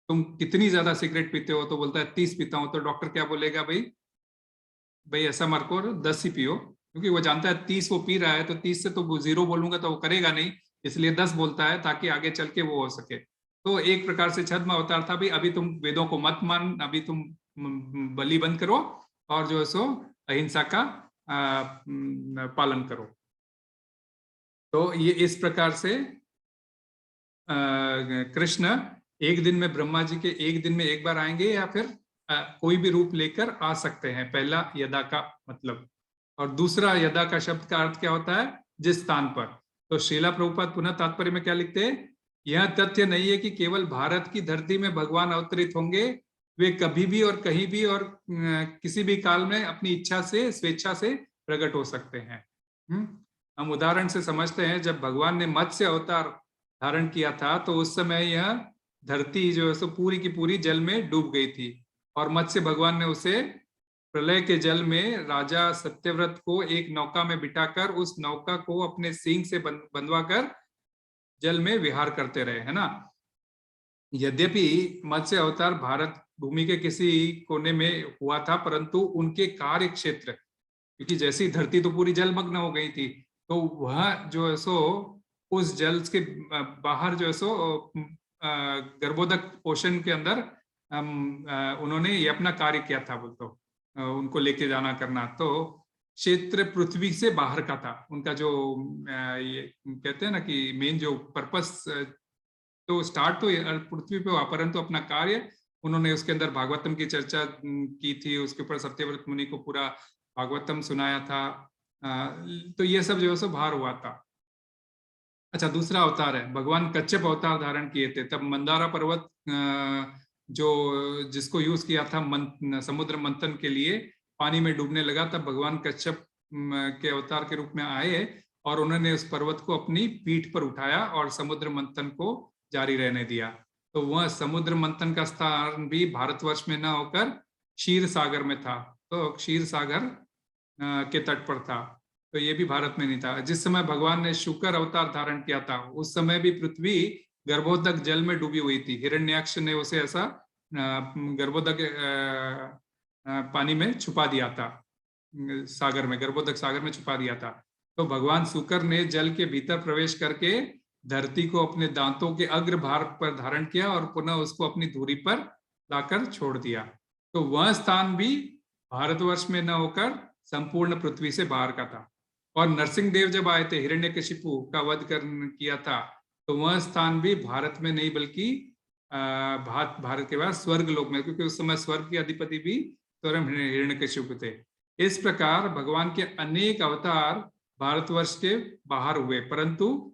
तुम कितनी ज्यादा सिगरेट पीते हो, तो बोलता है 30 पीता हूं। तो डॉक्टर क्या बोलेगा, भाई ऐसा मत करो 10 ही पियो, क्योंकि वो जानता है 30 वो पी रहा है, तो 30 से तो 0 बोलूंगा तो वो करेगा नहीं, इसलिए 10 बोलता है ताकि आगे चल के वो हो सके। तो एक प्रकार से छद्म अवतार था, भाई अभी तुम वेदों को मत मान, अभी तुम बलि बंद करो और जो है सो अहिंसा का पालन करो। तो ये इस प्रकार से कृष्ण एक दिन में ब्रह्मा जी के एक दिन में एक बार आएंगे, या फिर कोई भी रूप लेकर आ सकते हैं। पहला यदा का मतलब, और दूसरा यदा का शब्द का अर्थ क्या होता है, जिस स्थान पर। तो श्रीला प्रभुपाद पुनः तात्पर्य में क्या लिखते हैं, यह तथ्य नहीं है कि केवल भारत की धरती में भगवान अवतरित होंगे, वे कभी भी और कहीं भी और किसी भी काल में अपनी इच्छा से स्वेच्छा से प्रकट हो सकते हैं। हम उदाहरण से समझते हैं, जब भगवान ने मत्स्य अवतार धारण किया था तो उस समय यह धरती जो है सो पूरी की पूरी जल में डूब गई थी, और मत्स्य भगवान ने उसे प्रलय के जल में राजा सत्यव्रत को एक नौका में बिठाकर उस नौका को अपने सींग से बंधवाकर जल में विहार करते रहे, है ना। यद्यपि मत्स्य अवतार भारत भूमि के किसी कोने में हुआ था, परंतु उनके कार्य क्षेत्र, क्योंकि जैसी धरती तो पूरी जलमग्न हो गई थी, तो वह जो है सो उस जल के बाहर जो है सो गर्भोदक पोषण के अंदर उन्होंने ये अपना कार्य किया था, बोल तो उनको लेके जाना करना। तो क्षेत्र पृथ्वी से बाहर का था उनका, जो ये कहते हैं ना कि मेन जो पर्पस तो स्टार्ट तो पृथ्वी पे हुआ, परंतु अपना कार्य उन्होंने उसके अंदर भागवतम की चर्चा की थी, उसके ऊपर सत्यव्रत मुनि को पूरा भागवतम सुनाया था। तो ये सब जो है सो बाहर हुआ था। अच्छा, दूसरा अवतार है, भगवान कच्छप अवतार धारण किए थे। तब मंदारा पर्वत जो जिसको यूज किया था समुद्र मंथन के लिए, पानी में डूबने लगा, तब भगवान कच्छप के अवतार के रूप में आए और उन्होंने उस पर्वत को अपनी पीठ पर उठाया और समुद्र मंथन को जारी रहने दिया। तो वह समुद्र मंथन का स्थान भी भारतवर्ष में न होकर क्षीर सागर में था। तो क्षीर सागर के तट पर था, तो ये भी भारत में नहीं था। जिस समय भगवान ने शुकर अवतार धारण किया था, उस समय भी पृथ्वी गर्भोदक जल में डूबी हुई थी। हिरण्याक्ष ने उसे ऐसा गर्भोदक पानी में छुपा दिया था, सागर में, गर्भोदक सागर में छुपा दिया था। तो भगवान शुकर ने जल के भीतर प्रवेश करके धरती को अपने दांतों के अग्रभाग पर धारण किया और पुनः उसको अपनी धुरी पर लाकर छोड़ दिया। तो वह स्थान भी भारतवर्ष में न होकर संपूर्ण पृथ्वी से बाहर का था। और नरसिंह देव जब आए थे, हिरण्यकशिपु का वध किया था, तो वह स्थान भी भारत में नहीं बल्कि भारत के बाद स्वर्ग लोक में, क्योंकि उस समय स्वर्ग के अधिपति भी स्वयं हिरण्यकशिपु थे। इस प्रकार भगवान के अनेक अवतार भारतवर्ष के बाहर हुए, परंतु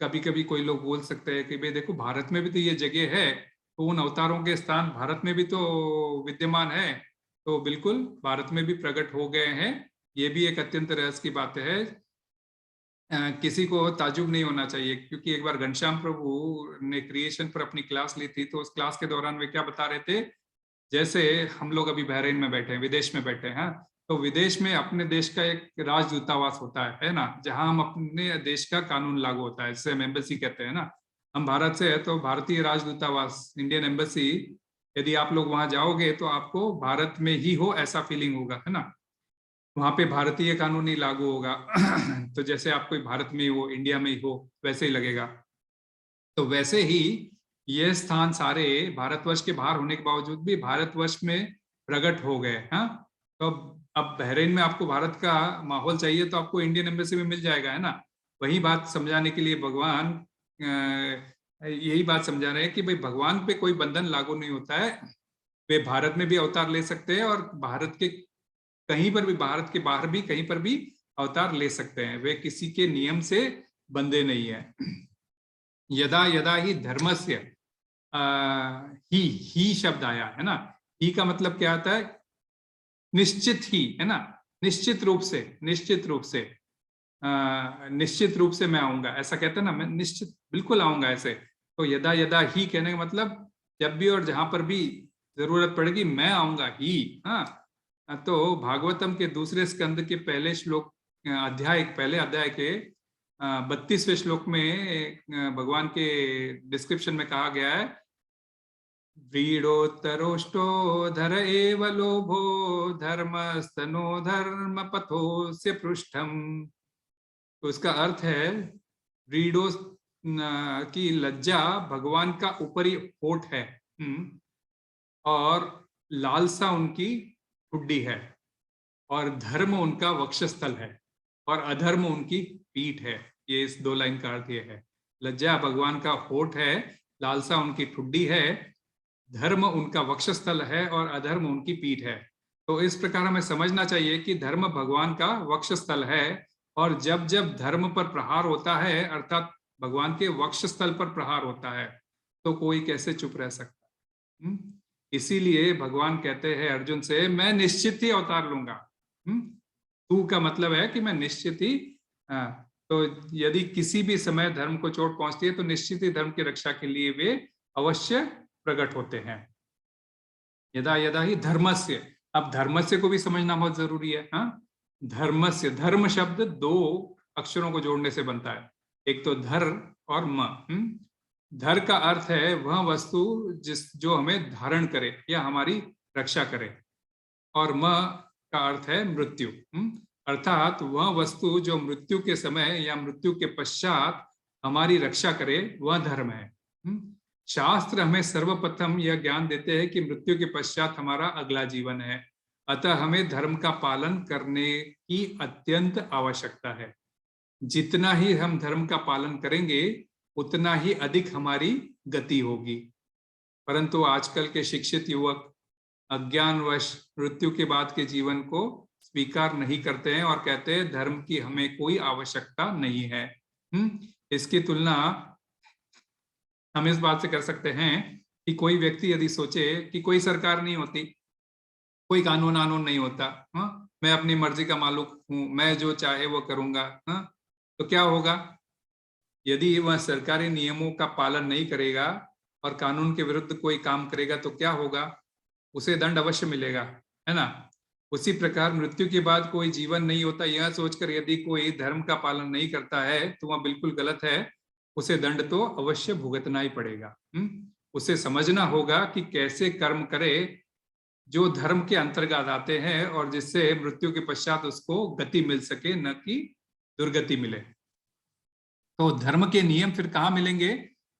कभी कभी कोई लोग बोल सकते हैं कि भाई देखो, भारत में भी तो ये जगह है, तो उन अवतारों के स्थान भारत में भी तो विद्यमान है। तो बिल्कुल भारत में भी प्रकट हो गए हैं। ये भी एक अत्यंत रहस्य की बात है। किसी को ताजुब नहीं होना चाहिए, क्योंकि एक बार घनश्याम प्रभु ने क्रिएशन पर अपनी क्लास ली थी, तो उस क्लास के दौरान वे क्या बता रहे थे, जैसे हम लोग अभी बहरीन में बैठे हैं, विदेश में बैठे हैं, तो विदेश में अपने देश का एक राजदूतावास होता है ना, जहां हम अपने देश का कानून लागू होता है, जिसे हम एम्बेसी कहते हैं ना। हम भारत से है तो भारतीय राजदूतावास, इंडियन एम्बेसी, यदि आप लोग वहां जाओगे तो आपको भारत में ही हो ऐसा फीलिंग होगा, है ना। वहां पे भारतीय कानून ही लागू होगा। तो जैसे आप कोई भारत में हो, इंडिया में ही हो, वैसे ही लगेगा। तो वैसे ही ये स्थान सारे भारतवर्ष के बाहर होने के बावजूद भी भारतवर्ष में प्रकट हो गए। हाँ, तो अब बहरीन में आपको भारत का माहौल चाहिए तो आपको इंडियन एम्बेसी में मिल जाएगा, है ना। वही बात समझाने के लिए भगवान यही बात समझा रहे हैं कि भाई भगवान पे कोई बंधन लागू नहीं होता है। वे भारत में भी अवतार ले सकते हैं और भारत के कहीं पर भी, भारत के बाहर भी कहीं पर भी अवतार ले सकते हैं। वे किसी के नियम से बंधे नहीं है। यदा यदा ही धर्मस्य ही शब्द आया है ना। ही का मतलब क्या आता है, निश्चित ही, है ना। निश्चित रूप से, निश्चित रूप से, निश्चित रूप से मैं आऊंगा, ऐसा कहते हैं ना, मैं निश्चित बिल्कुल आऊंगा ऐसे। तो यदा यदा ही कहने का मतलब जब भी और जहां पर भी जरूरत पड़ेगी मैं आऊंगा ही। हाँ, तो भागवतम के दूसरे स्कंद के पहले श्लोक पहले अध्याय के 32वें श्लोक में भगवान के डिस्क्रिप्शन में कहा गया है, व्रीडोत्तरोष्टो धर एव लोभो धर्मस्तनो धर्म पथोस्य पृष्ठम। तो इसका अर्थ है, व्रीडो की लज्जा भगवान का ऊपरी होठ है, और लालसा उनकी ठुड्डी है, और धर्म उनका वक्षस्थल है, और अधर्म उनकी पीठ है। ये इस 2 लाइन का अर्थ ये है। लज्जा भगवान का होठ है, लालसा उनकी ठुड्डी है, धर्म उनका वक्षस्थल है, और अधर्म उनकी पीठ है। तो इस प्रकार हमें समझना चाहिए कि धर्म भगवान का वक्षस्थल है, और जब जब धर्म पर प्रहार होता है, अर्थात भगवान के वक्षस्थल पर प्रहार होता है, तो कोई कैसे चुप रह सकता। इसीलिए भगवान कहते हैं अर्जुन से, मैं निश्चित ही अवतार लूंगा। तू का मतलब है कि मैं निश्चित ही। तो यदि किसी भी समय धर्म को चोट पहुंचती है तो निश्चित ही धर्म की रक्षा के लिए वे अवश्य प्रकट होते हैं। यदा यदा ही धर्मस्य, अब धर्मस्य को भी समझना बहुत जरूरी है। हाँ, धर्मस्य, धर्म शब्द 2 अक्षरों को जोड़ने से बनता है, एक तो धर और म। धर का अर्थ है वह वस्तु जो हमें धारण करे या हमारी रक्षा करे, और म का अर्थ है मृत्यु, अर्थात वह वस्तु जो मृत्यु के समय या मृत्यु के पश्चात हमारी रक्षा करे, वह धर्म है। शास्त्र हमें सर्वप्रथम यह ज्ञान देते हैं कि मृत्यु के पश्चात हमारा अगला जीवन है, अतः हमें धर्म का पालन करने की अत्यंत आवश्यकता है। जितना ही हम धर्म का पालन करेंगे उतना ही अधिक हमारी गति होगी। परंतु आजकल के शिक्षित युवक अज्ञानवश मृत्यु के बाद के जीवन को स्वीकार नहीं करते हैं और कहते हैं धर्म की हमें कोई आवश्यकता नहीं है। इसकी तुलना हम इस बात से कर सकते हैं कि कोई व्यक्ति यदि सोचे कि कोई सरकार नहीं होती, कोई कानून नहीं होता, मैं अपनी मर्जी का मालिक हूं, मैं जो चाहे वो करूंगा, तो क्या होगा? यदि वह सरकारी नियमों का पालन नहीं करेगा और कानून के विरुद्ध कोई काम करेगा तो क्या होगा? उसे दंड अवश्य मिलेगा, है ना। उसी प्रकार मृत्यु के बाद कोई जीवन नहीं होता, यह सोचकर यदि कोई धर्म का पालन नहीं करता है तो वह बिल्कुल गलत है, उसे दंड तो अवश्य भुगतना ही पड़ेगा। उसे समझना होगा कि कैसे कर्म करे जो धर्म के अंतर्गत आते हैं और जिससे मृत्यु के पश्चात उसको गति मिल सके, न कि दुर्गति मिले। तो धर्म के नियम फिर कहाँ मिलेंगे?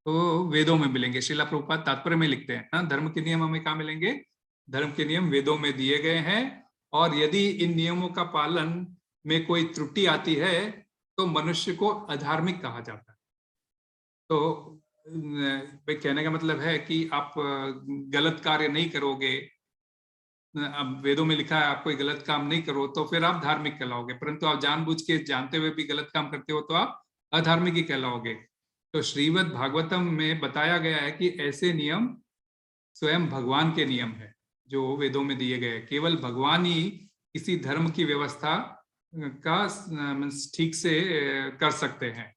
तो वेदों में मिलेंगे। श्रीला प्रभुपाद तात्पर्य में लिखते हैं, धर्म के नियम हमें कहाँ मिलेंगे? धर्म के नियम वेदों में दिए गए हैं, और यदि इन नियमों का पालन में कोई त्रुटि आती है तो मनुष्य को अधार्मिक कहा जाता है। तो कहने का मतलब है कि आप गलत कार्य नहीं करोगे, अब वेदों में लिखा है आप कोई गलत काम नहीं करो तो फिर आप धार्मिक कहलाओगे, परंतु आप जानबूझ के जानते हुए भी गलत काम करते हो तो आप अधार्मिक ही कहलाओगे। तो श्रीमद् भागवतम में बताया गया है कि ऐसे नियम स्वयं भगवान के नियम है जो वेदों में दिए गए। केवल भगवान ही किसी धर्म की व्यवस्था का ठीक से कर सकते हैं।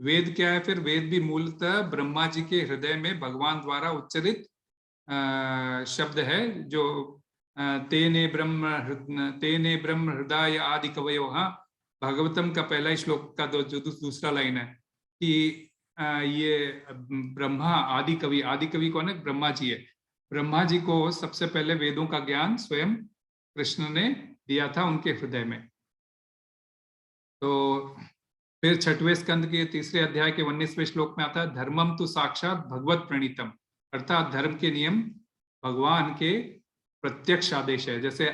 वेद क्या है फिर? वेद भी मूलतः ब्रह्मा जी के हृदय में भगवान द्वारा उच्चरित शब्द है, जो तेने ब्रह्म हृदय आदि कवयो। भागवतम का पहला ही श्लोक का जो दूसरा लाइन है कि ये ब्रह्मा आदि कवि कौन है? ब्रह्मा जी है। ब्रह्मा जी को सबसे पहले वेदों का ज्ञान स्वयं कृष्ण ने दिया था उनके हृदय में। तो फिर 6वें स्कंद के 3 अध्याय के 19वें श्लोक में आता है धर्मम तो साक्षात भगवत प्रणीतम, अर्थात धर्म के नियम भगवान के प्रत्यक्ष आदेश है। जैसे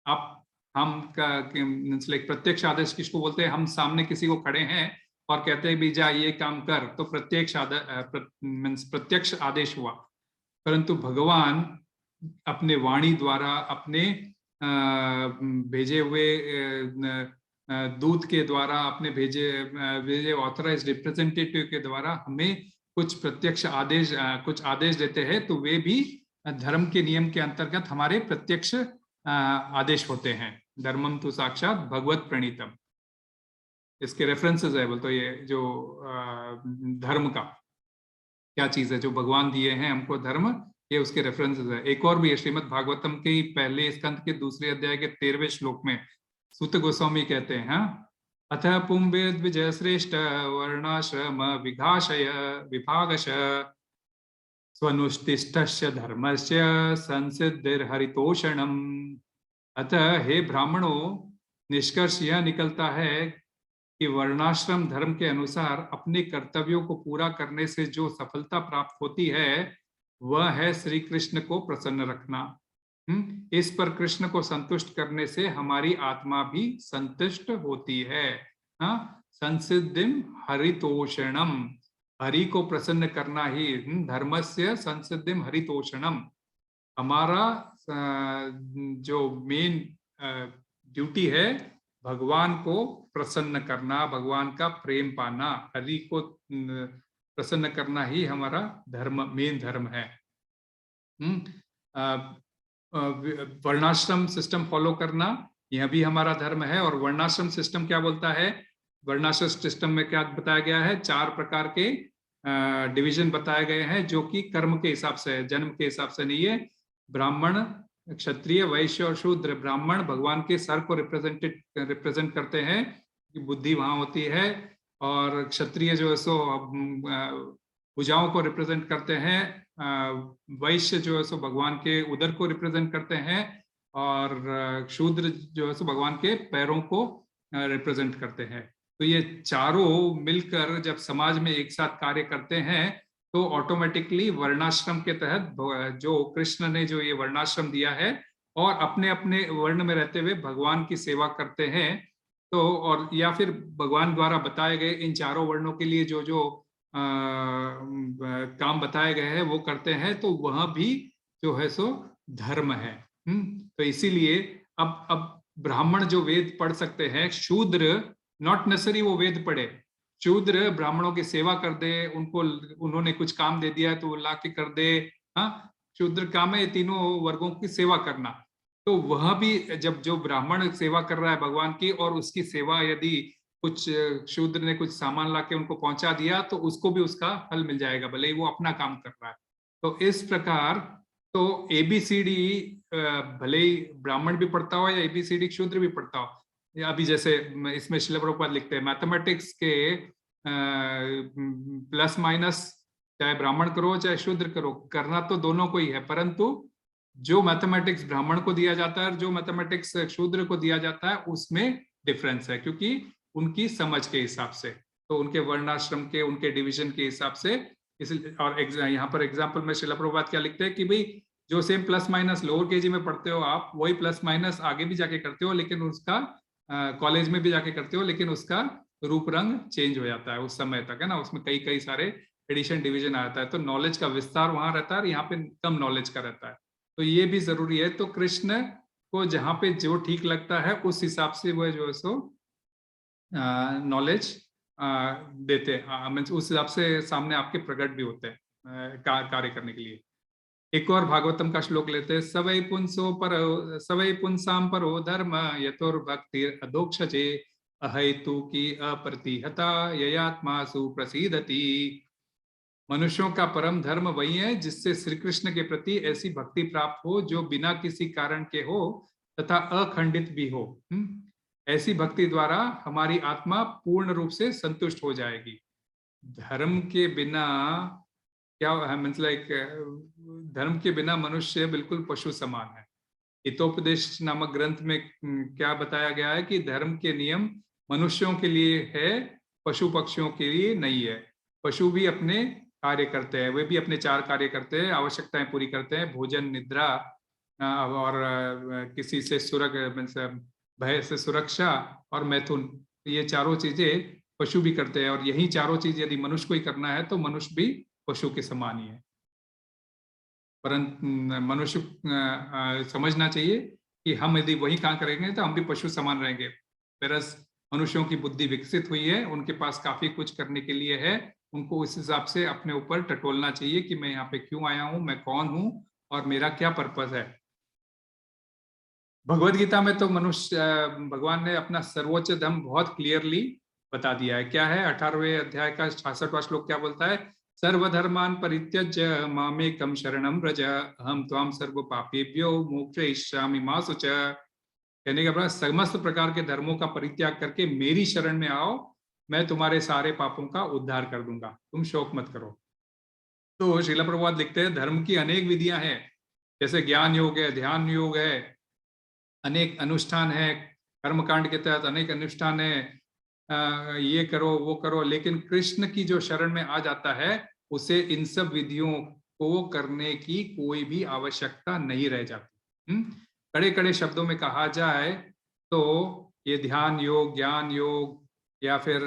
आप प्रत्यक्ष आदेश किसको बोलते हैं? हम सामने किसी को खड़े हैं और कहते हैं भी जा ये काम कर, तो प्रत्यक्ष आदेश हुआ। परंतु भगवान अपने वाणी द्वारा, अपने भेजे हुए दूत के द्वारा, अपने भेजे ऑथराइज्ड रिप्रेजेंटेटिव के द्वारा हमें कुछ प्रत्यक्ष आदेश देते हैं, तो वे भी धर्म के नियम के अंतर्गत हमारे प्रत्यक्ष आदेश होते हैं। धर्मम तो साक्षात भगवत प्रणीतम, इसके रेफरेंसेस है। बोल तो ये जो धर्म का क्या चीज है जो भगवान दिए हैं हमको धर्म, ये उसके रेफरेंसेस है। एक और भी है श्रीमद् भागवतम के पहले स्कंद के 2 अध्याय के 13वें श्लोक में सूत गोस्वामी कहते हैं, अथ पुंबेद विजय श्रेष्ठ वर्णाश्रम विभागश स्वनुष्टिष्ठस्य धर्मस्य संसिद्धिर्हरितोषणम। अतः हे ब्राह्मणों, निष्कर्ष यह निकलता है कि वर्णाश्रम धर्म के अनुसार अपने कर्तव्यों को पूरा करने से जो सफलता प्राप्त होती है वह है श्री कृष्ण को प्रसन्न रखना। इस पर कृष्ण को संतुष्ट करने से हमारी आत्मा भी संतुष्ट होती है। संसिद्धिम हरितोषणम, हरि को प्रसन्न करना ही धर्मस्य संसिद्धिम हरितोषणम। हमारा जो मेन ड्यूटी है भगवान को प्रसन्न करना, भगवान का प्रेम पाना, हरि को प्रसन्न करना ही हमारा धर्म, मेन धर्म है। वर्णाश्रम सिस्टम फॉलो करना यह भी हमारा धर्म है। और वर्णाश्रम सिस्टम क्या बोलता है? वर्णाश्रम सिस्टम में क्या बताया गया है? 4 प्रकार के डिवीजन बताए गए हैं जो कि कर्म के हिसाब से है, जन्म के हिसाब से नहीं है। ब्राह्मण, क्षत्रिय, वैश्य और शूद्र। ब्राह्मण भगवान के सर को रिप्रेजेंट करते हैं कि बुद्धि वहां होती है, और क्षत्रिय जो है सो भुजाओं को रिप्रेजेंट करते हैं, वैश्य जो है सो भगवान के उदर को रिप्रेजेंट करते हैं, और शूद्र जो है सो भगवान के पैरों को रिप्रेजेंट करते हैं। तो ये चारों मिलकर जब समाज में एक साथ कार्य करते हैं तो ऑटोमेटिकली वर्णाश्रम के तहत जो कृष्ण ने जो ये वर्णाश्रम दिया है और अपने अपने वर्ण में रहते हुए भगवान की सेवा करते हैं, तो और या फिर भगवान द्वारा बताए गए इन चारों वर्णों के लिए जो जो काम बताए गए हैं वो करते हैं, तो वह भी जो है सो धर्म है। तो इसीलिए अब ब्राह्मण जो वेद पढ़ सकते हैं, शूद्र नॉट नेसेसरी वो वेद पढ़े, शूद्र ब्राह्मणों की सेवा कर दे, उनको उन्होंने कुछ काम दे दिया तो वो ला के कर दे। हाँ, शूद्र काम है तीनों वर्गों की सेवा करना। तो वह भी जब जो ब्राह्मण सेवा कर रहा है भगवान की, और उसकी सेवा यदि कुछ शूद्र ने कुछ सामान लाके उनको पहुंचा दिया, तो उसको भी उसका फल मिल जाएगा, भले ही वो अपना काम कर रहा है। तो इस प्रकार तो ABCD भले ही ब्राह्मण भी पढ़ता हो या ABCD शूद्र भी पढ़ता हो, अभी जैसे इसमें श्रील प्रभुपाद लिखते हैं मैथमेटिक्स के प्लस माइनस चाहे ब्राह्मण करो चाहे शूद्र करो, करना तो दोनों को ही है, परंतु जो मैथमेटिक्स ब्राह्मण को दिया जाता है, जो मैथमेटिक्स शूद्र को दिया जाता है, उसमें डिफरेंस है, क्योंकि उनकी समझ के हिसाब से, तो उनके वर्णाश्रम के, उनके डिवीजन के हिसाब से। इसलिए और यहाँ पर एग्जाम्पल में श्रील प्रभुपाद क्या लिखते हैं कि भाई जो same plus minus lower KG में पढ़ते हो आप, वही प्लस माइनस आगे भी जाके करते हो, लेकिन उसका कॉलेज में भी जाके करते हो, लेकिन उसका रूप रंग चेंज हो जाता है उस समय तक, है ना। उसमें कई कई सारे एडिशन डिवीजन आता है, तो नॉलेज का विस्तार वहां रहता है, यहाँ पे कम नॉलेज का रहता है, तो ये भी जरूरी है। तो कृष्ण को जहाँ पे जो ठीक लगता है उस हिसाब से वह जो है सो नॉलेज देते हैं, उस हिसाब से सामने आपके प्रकट भी होते हैं कार्य करने के लिए। एक और भागवतम का श्लोक लेते हैं, सवै पुंसो पर सवै पुंसाम परो धर्म यतोर्भक्ति अधोक्षजे अहेतु की अप्रतिहता ययात्मा सुप्रसीदति। मनुष्यों का परम धर्म वही है जिससे श्री कृष्ण के प्रति ऐसी भक्ति प्राप्त हो जो बिना किसी कारण के हो तथा अखंडित भी हो। ऐसी भक्ति द्वारा हमारी आत्मा पूर्ण रूप से संतुष्ट हो जाएगी। धर्म के बिना क्या है, मतलब धर्म के बिना मनुष्य बिल्कुल पशु समान है। हितोपदेश नामक ग्रंथ में क्या बताया गया है कि धर्म के नियम मनुष्यों के लिए है, पशु पक्षियों के लिए नहीं है। पशु भी अपने कार्य करते हैं, वे भी अपने 4 कार्य करते हैं, आवश्यकताएं पूरी करते हैं, भोजन, निद्रा और किसी से भय से सुरक्षा और मैथुन, ये चारों चीजें पशु भी करते हैं। और यही चारों चीज यदि मनुष्य को ही करना है तो मनुष्य भी पशु के समान ही है। परंतु मनुष्य समझना चाहिए कि हम यदि वही काम करेंगे तो हम भी पशु समान रहेंगे। परस मनुष्यों की बुद्धि विकसित हुई है, उनके पास काफी कुछ करने के लिए है, उनको उस हिसाब से अपने ऊपर टटोलना चाहिए कि मैं यहाँ पे क्यों आया हूँ, मैं कौन हूँ और मेरा क्या पर्पस है। भगवद गीता में तो मनुष्य भगवान ने अपना सर्वोच्च धर्म बहुत क्लियरली बता दिया है। क्या है? 18वें अध्याय का 66वां श्लोक क्या बोलता है? सर्वधर्मान परित्यज्य मामेकं शरणं व्रज अहम त्वां सर्व पापेभ्यो मोक्षयिष्यामि मा शुच। कहने का समस्त प्रकार के धर्मों का परित्याग करके मेरी शरण में आओ, मैं तुम्हारे सारे पापों का उद्धार कर दूंगा, तुम शोक मत करो। तो श्रील प्रभुपाद लिखते हैं धर्म की अनेक विधियां हैं, जैसे ज्ञान योग है, ध्यान योग है, अनेक अनुष्ठान है, कर्मकांड के तहत अनेक अनुष्ठान है, ये करो वो करो, लेकिन कृष्ण की जो शरण में आ जाता है उसे इन सब विधियों को करने की कोई भी आवश्यकता नहीं रह जाती। कड़े कड़े शब्दों में कहा जाए तो ये ध्यान योग, ज्ञान योग या फिर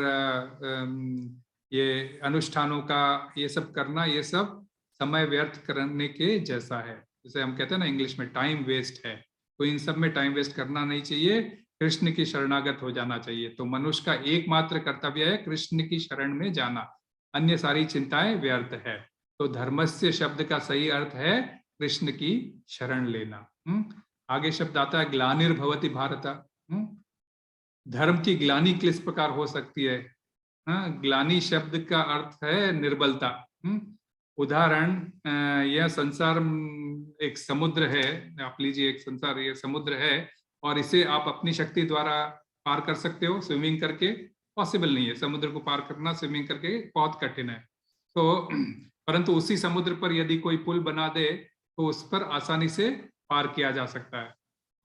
ये अनुष्ठानों का ये सब करना, ये सब समय व्यर्थ करने के जैसा है। जैसे हम कहते हैं ना इंग्लिश में टाइम वेस्ट है, तो इन सब में टाइम वेस्ट करना नहीं चाहिए, कृष्ण की शरणागत हो जाना चाहिए। तो मनुष्य का एकमात्र कर्तव्य है कृष्ण की शरण में जाना, अन्य सारी चिंताएं व्यर्थ है। तो धर्मस्य शब्द का सही अर्थ है कृष्ण की शरण लेना। आगे शब्द आता है ग्लानिर्भवति भारत। धर्म की ग्लानि किस प्रकार हो सकती है? ग्लानि शब्द का अर्थ है निर्बलता। उदाहरण, यह संसार एक समुद्र है, आप लीजिए एक संसार, ये समुद्र है और इसे आप अपनी शक्ति द्वारा पार कर सकते हो स्विमिंग करके? पॉसिबल नहीं है, समुद्र को पार करना स्विमिंग करके बहुत कठिन है। तो परंतु उसी समुद्र पर यदि कोई पुल बना दे तो उस पर आसानी से पार किया जा सकता है।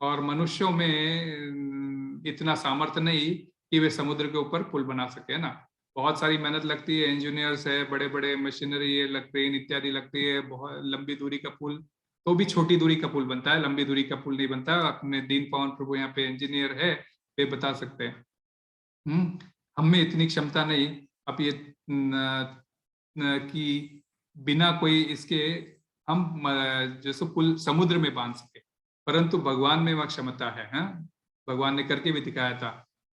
और मनुष्यों में इतना सामर्थ्य नहीं कि वे समुद्र के ऊपर पुल बना सके, है ना। बहुत सारी मेहनत लगती है, इंजीनियर्स है, बड़े बड़े मशीनरी है, ट्रेन इत्यादि लगती है, बहुत लंबी दूरी का पुल, तो भी छोटी दूरी का पुल बनता है, लंबी दूरी का पुल नहीं बनता। अपने दीन पवन प्रभु यहाँ पे इंजीनियर है, वे बता सकते हैं। हम में इतनी क्षमता नहीं। अब ये कि बिना कोई इसके हम जैसे पुल समुद्र में बांध सके, परंतु भगवान में वह क्षमता है। भगवान ने करके भी दिखाया था।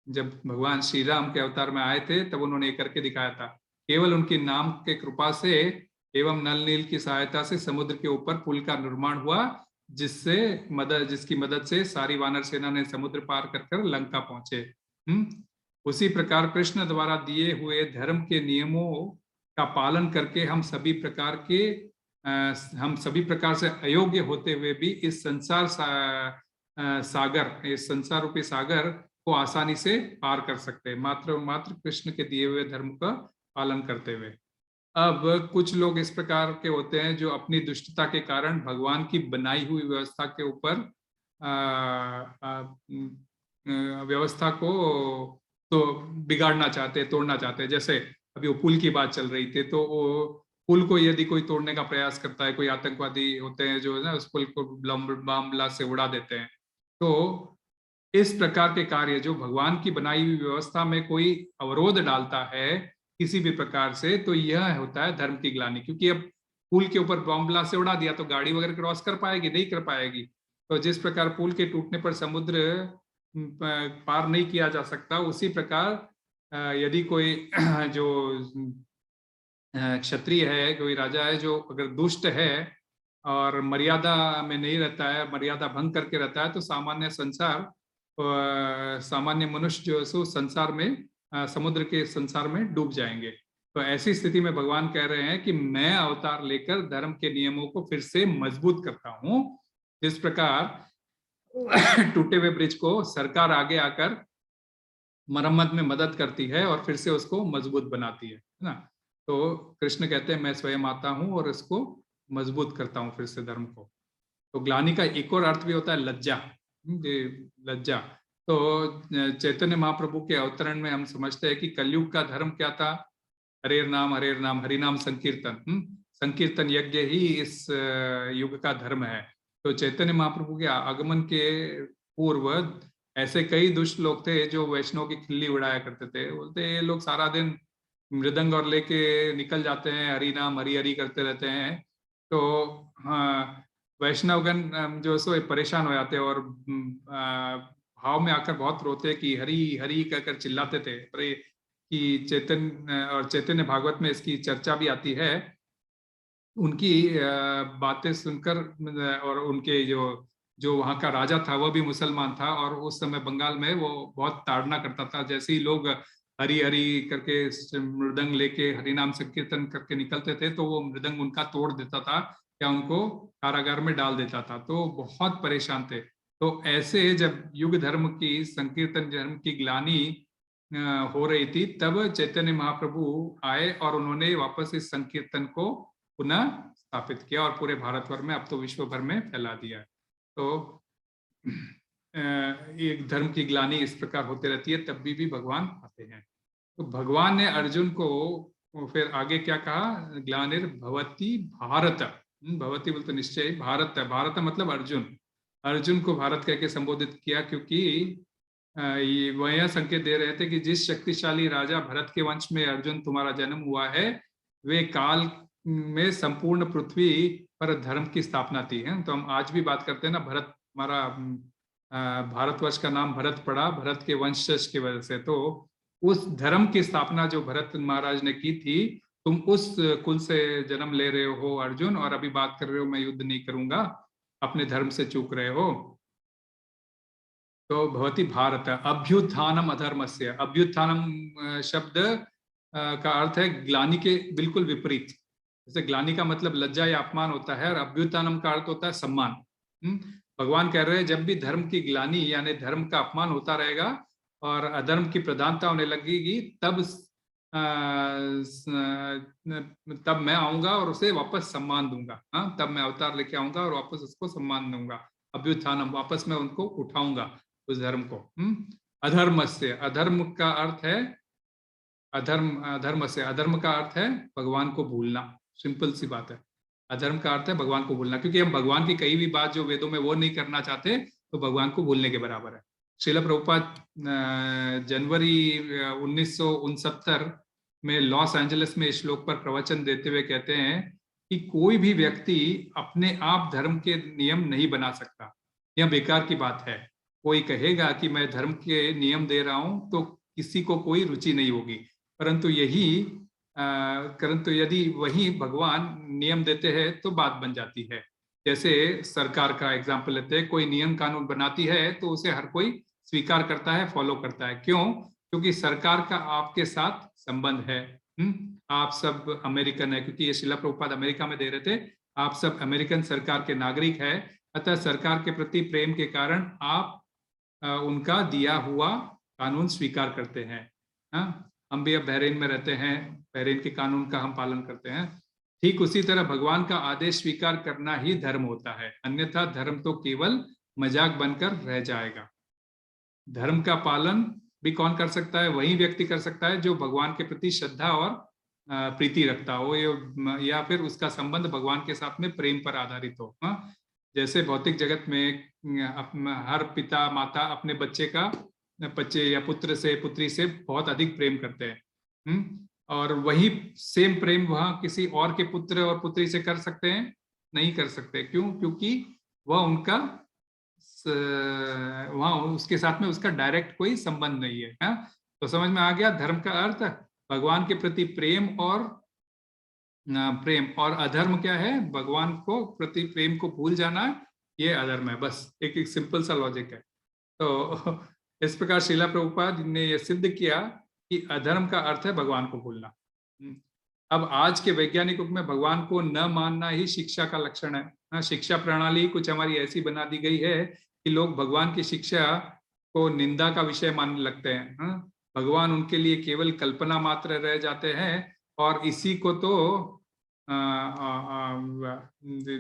जब भगवान श्री राम के अवतार में आए थे तब उन्होंने करके दिखाया था। केवल उनके नाम के कृपा से एवं नल नील की सहायता से समुद्र के ऊपर पुल का निर्माण हुआ, जिसकी मदद से सारी वानर सेना ने समुद्र पार कर लंका पहुंचे। उसी प्रकार कृष्ण द्वारा दिए हुए धर्म के नियमों का पालन करके हम सभी प्रकार से अयोग्य होते हुए भी इस संसार रूपी सागर को आसानी से पार कर सकते हैं, मात्र कृष्ण के दिए हुए धर्म का पालन करते हुए। अब कुछ लोग इस प्रकार के होते हैं जो अपनी दुष्टता के कारण भगवान की बनाई हुई व्यवस्था के ऊपर व्यवस्था को तो बिगाड़ना चाहते हैं, तोड़ना चाहते हैं। जैसे अभी वो पुल की बात चल रही थी, तो वो पुल को यदि कोई तोड़ने का प्रयास करता है, कोई आतंकवादी होते हैं जो है ना उस पुल को बम ब्लास्ट से उड़ा देते हैं। तो इस प्रकार के कार्य जो भगवान की बनाई हुई व्यवस्था में कोई अवरोध डालता है किसी भी प्रकार से, तो यह होता है धर्म की ग्लानि। क्योंकि अब पुल के ऊपर बम ब्लास्ट से उड़ा दिया तो गाड़ी वगैरह क्रॉस कर पाएगी? नहीं कर पाएगी। तो जिस प्रकार पुल के टूटने पर समुद्र पार नहीं किया जा सकता, उसी प्रकार यदि कोई जो क्षत्रिय है, कोई राजा है जो अगर दुष्ट है और मर्यादा में नहीं रहता है, मर्यादा भंग करके रहता है, तो सामान्य मनुष्य जो है सो संसार में समुद्र के संसार में डूब जाएंगे। तो ऐसी स्थिति में भगवान कह रहे हैं कि मैं अवतार लेकर धर्म के नियमों को फिर से मजबूत करता हूं। जिस प्रकार टूटे हुए ब्रिज को सरकार आगे आकर मरम्मत में मदद करती है और फिर से उसको मजबूत बनाती है ना। तो कृष्ण कहते हैं मैं स्वयं आता हूं और इसको मजबूत करता हूं फिर से धर्म को। तो ग्लानि का एक और अर्थ भी होता है लज्जा। लज्जा तो चैतन्य महाप्रभु के अवतरण में हम समझते हैं कि कलयुग का धर्म क्या था? हरे नाम हरि नाम संकीर्तन। संकीर्तन यज्ञ ही इस युग का धर्म है। तो चैतन्य महाप्रभु के आगमन के पूर्व ऐसे कई दुष्ट लोग थे जो वैष्णव की खिल्ली उड़ाया करते थे। बोलते ये लोग सारा दिन मृदंग और लेके निकल जाते हैं, हरि नाम हरि हरि करते रहते हैं। तो वैष्णवगण जो सो परेशान हो जाते हैं और भाव में आकर बहुत रोते कि हरि हरि कहकर चिल्लाते थे। पर कि चैतन्य भागवत में इसकी चर्चा भी आती है। उनकी बातें सुनकर और उनके जो वहाँ का राजा था वह भी मुसलमान था और उस समय बंगाल में वो बहुत ताड़ना करता था। जैसे ही लोग हरि हरि करके मृदंग लेके हरि नाम संकीर्तन करके निकलते थे तो वो मृदंग उनका तोड़ देता था या उनको कारागार में डाल देता था। तो बहुत परेशान थे। तो ऐसे जब युग धर्म की संकीर्तन धर्म की ग्लानि हो रही थी तब चैतन्य महाप्रभु आए और उन्होंने वापस इस संकीर्तन को पुनः स्थापित किया और पूरे भारतवर्ष में, अब तो विश्व भर में फैला दिया। तो एक धर्म की ग्लानि इस प्रकार होते रहती है, तब भी भगवान आते हैं। तो भगवान ने अर्जुन को फिर आगे क्या कहा? ग्लानिर्भवति भारत। भवती बोलते निश्चय, भारत है, भारत मतलब अर्जुन को भारत कह के संबोधित किया क्योंकि वह यह संकेत दे रहे थे कि जिस शक्तिशाली राजा भरत के वंश में अर्जुन तुम्हारा जन्म हुआ है, वे काल में संपूर्ण पृथ्वी पर धर्म की स्थापना थी है। तो हम आज भी बात करते हैं ना, भरत, हमारा भारतवर्ष का नाम भरत पड़ा भरत के वंशज की वजह से। तो उस धर्म की स्थापना जो भरत महाराज ने की थी, तुम उस कुल से जन्म ले रहे हो अर्जुन, और अभी बात कर रहे हो मैं युद्ध नहीं करूंगा, अपने धर्म से चूक रहे हो। तो भवति भारत अभ्युत्थानम अधर्मस्य। अभ्युत्थानम शब्द का अर्थ है ग्लानि के बिल्कुल विपरीत। जैसे ग्लानि का मतलब लज्जा या अपमान होता है और अभ्युत्थानम का अर्थ होता है सम्मान। भगवान कह रहे हैं जब भी धर्म की ग्लानि यानी धर्म का अपमान होता रहेगा और अधर्म की प्रधानता होने लगेगी, तब मैं आऊंगा और उसे वापस सम्मान दूंगा। तब मैं अवतार लेके आऊंगा और वापस उसको सम्मान दूंगा। अभ्युत्थानम, वापस मैं उनको उठाऊंगा उस धर्म को। अधर्म से, अधर्म का अर्थ है अधर्म से, अधर्म का अर्थ है भगवान को भूलना। सिंपल सी बात है, अधर्म का अर्थ है भगवान को भूलना, क्योंकि हम भगवान की कई भी बात जो वेदों में वो नहीं करना चाहते तो भगवान को भूलने के बराबर है। श्रील प्रभुपाद जनवरी 1969 में लॉस एंजलिस में इस श्लोक पर प्रवचन देते हुए कहते हैं कि कोई भी व्यक्ति अपने आप धर्म के नियम नहीं बना सकता। यह बेकार की बात है। कोई कहेगा कि मैं धर्म के नियम दे रहा हूं तो किसी को कोई रुचि नहीं होगी, परंतु यदि वही भगवान नियम देते हैं तो बात बन जाती है। जैसे सरकार का एग्जाम्पल लेते हैं, कोई नियम कानून बनाती है तो उसे हर कोई स्वीकार करता है, फॉलो करता है। क्यों? क्योंकि सरकार का आपके साथ संबंध है। आप सब अमेरिकन है, क्योंकि ये शिला प्रभुपाद अमेरिका में दे रहे थे, आप सब अमेरिकन सरकार के नागरिक है। अतः सरकार के प्रति प्रेम के कारण आप उनका दिया हुआ कानून स्वीकार करते हैं। हम भी अब बहरीन में रहते हैं, बहरीन के कानून का हम पालन करते हैं। ठीक उसी तरह भगवान का आदेश स्वीकार करना ही धर्म होता है, अन्यथा धर्म तो केवल मजाक बनकर रह जाएगा। धर्म का पालन भी कौन कर सकता है? वही व्यक्ति कर सकता है जो भगवान के प्रति श्रद्धा और प्रीति रखता हो, या फिर उसका संबंध भगवान के साथ में प्रेम पर आधारित हो। जैसे भौतिक जगत में हर पिता माता अपने बच्चे या पुत्र से पुत्री से बहुत अधिक प्रेम करते हैं, और वही सेम प्रेम वहां किसी और के पुत्र और पुत्री से कर सकते हैं? नहीं कर सकते। क्यों? क्योंकि वहां उसके साथ में उसका डायरेक्ट कोई संबंध नहीं है। तो समझ में आ गया धर्म का अर्थ? भगवान के प्रति प्रेम और अधर्म क्या है? भगवान को प्रति प्रेम को भूल जाना, ये अधर्म है। बस एक सिंपल सा लॉजिक है। तो इस प्रकार श्रीला प्रभुपाद ने यह सिद्ध किया कि अधर्म का अर्थ है भगवान को भूलना। अब आज के वैज्ञानिक युग में भगवान को न मानना ही शिक्षा का लक्षण है। शिक्षा प्रणाली कुछ हमारी ऐसी बना दी गई है कि लोग भगवान की शिक्षा को निंदा का विषय मानने लगते हैं। भगवान उनके लिए केवल कल्पना मात्र रह जाते हैं, और इसी को तो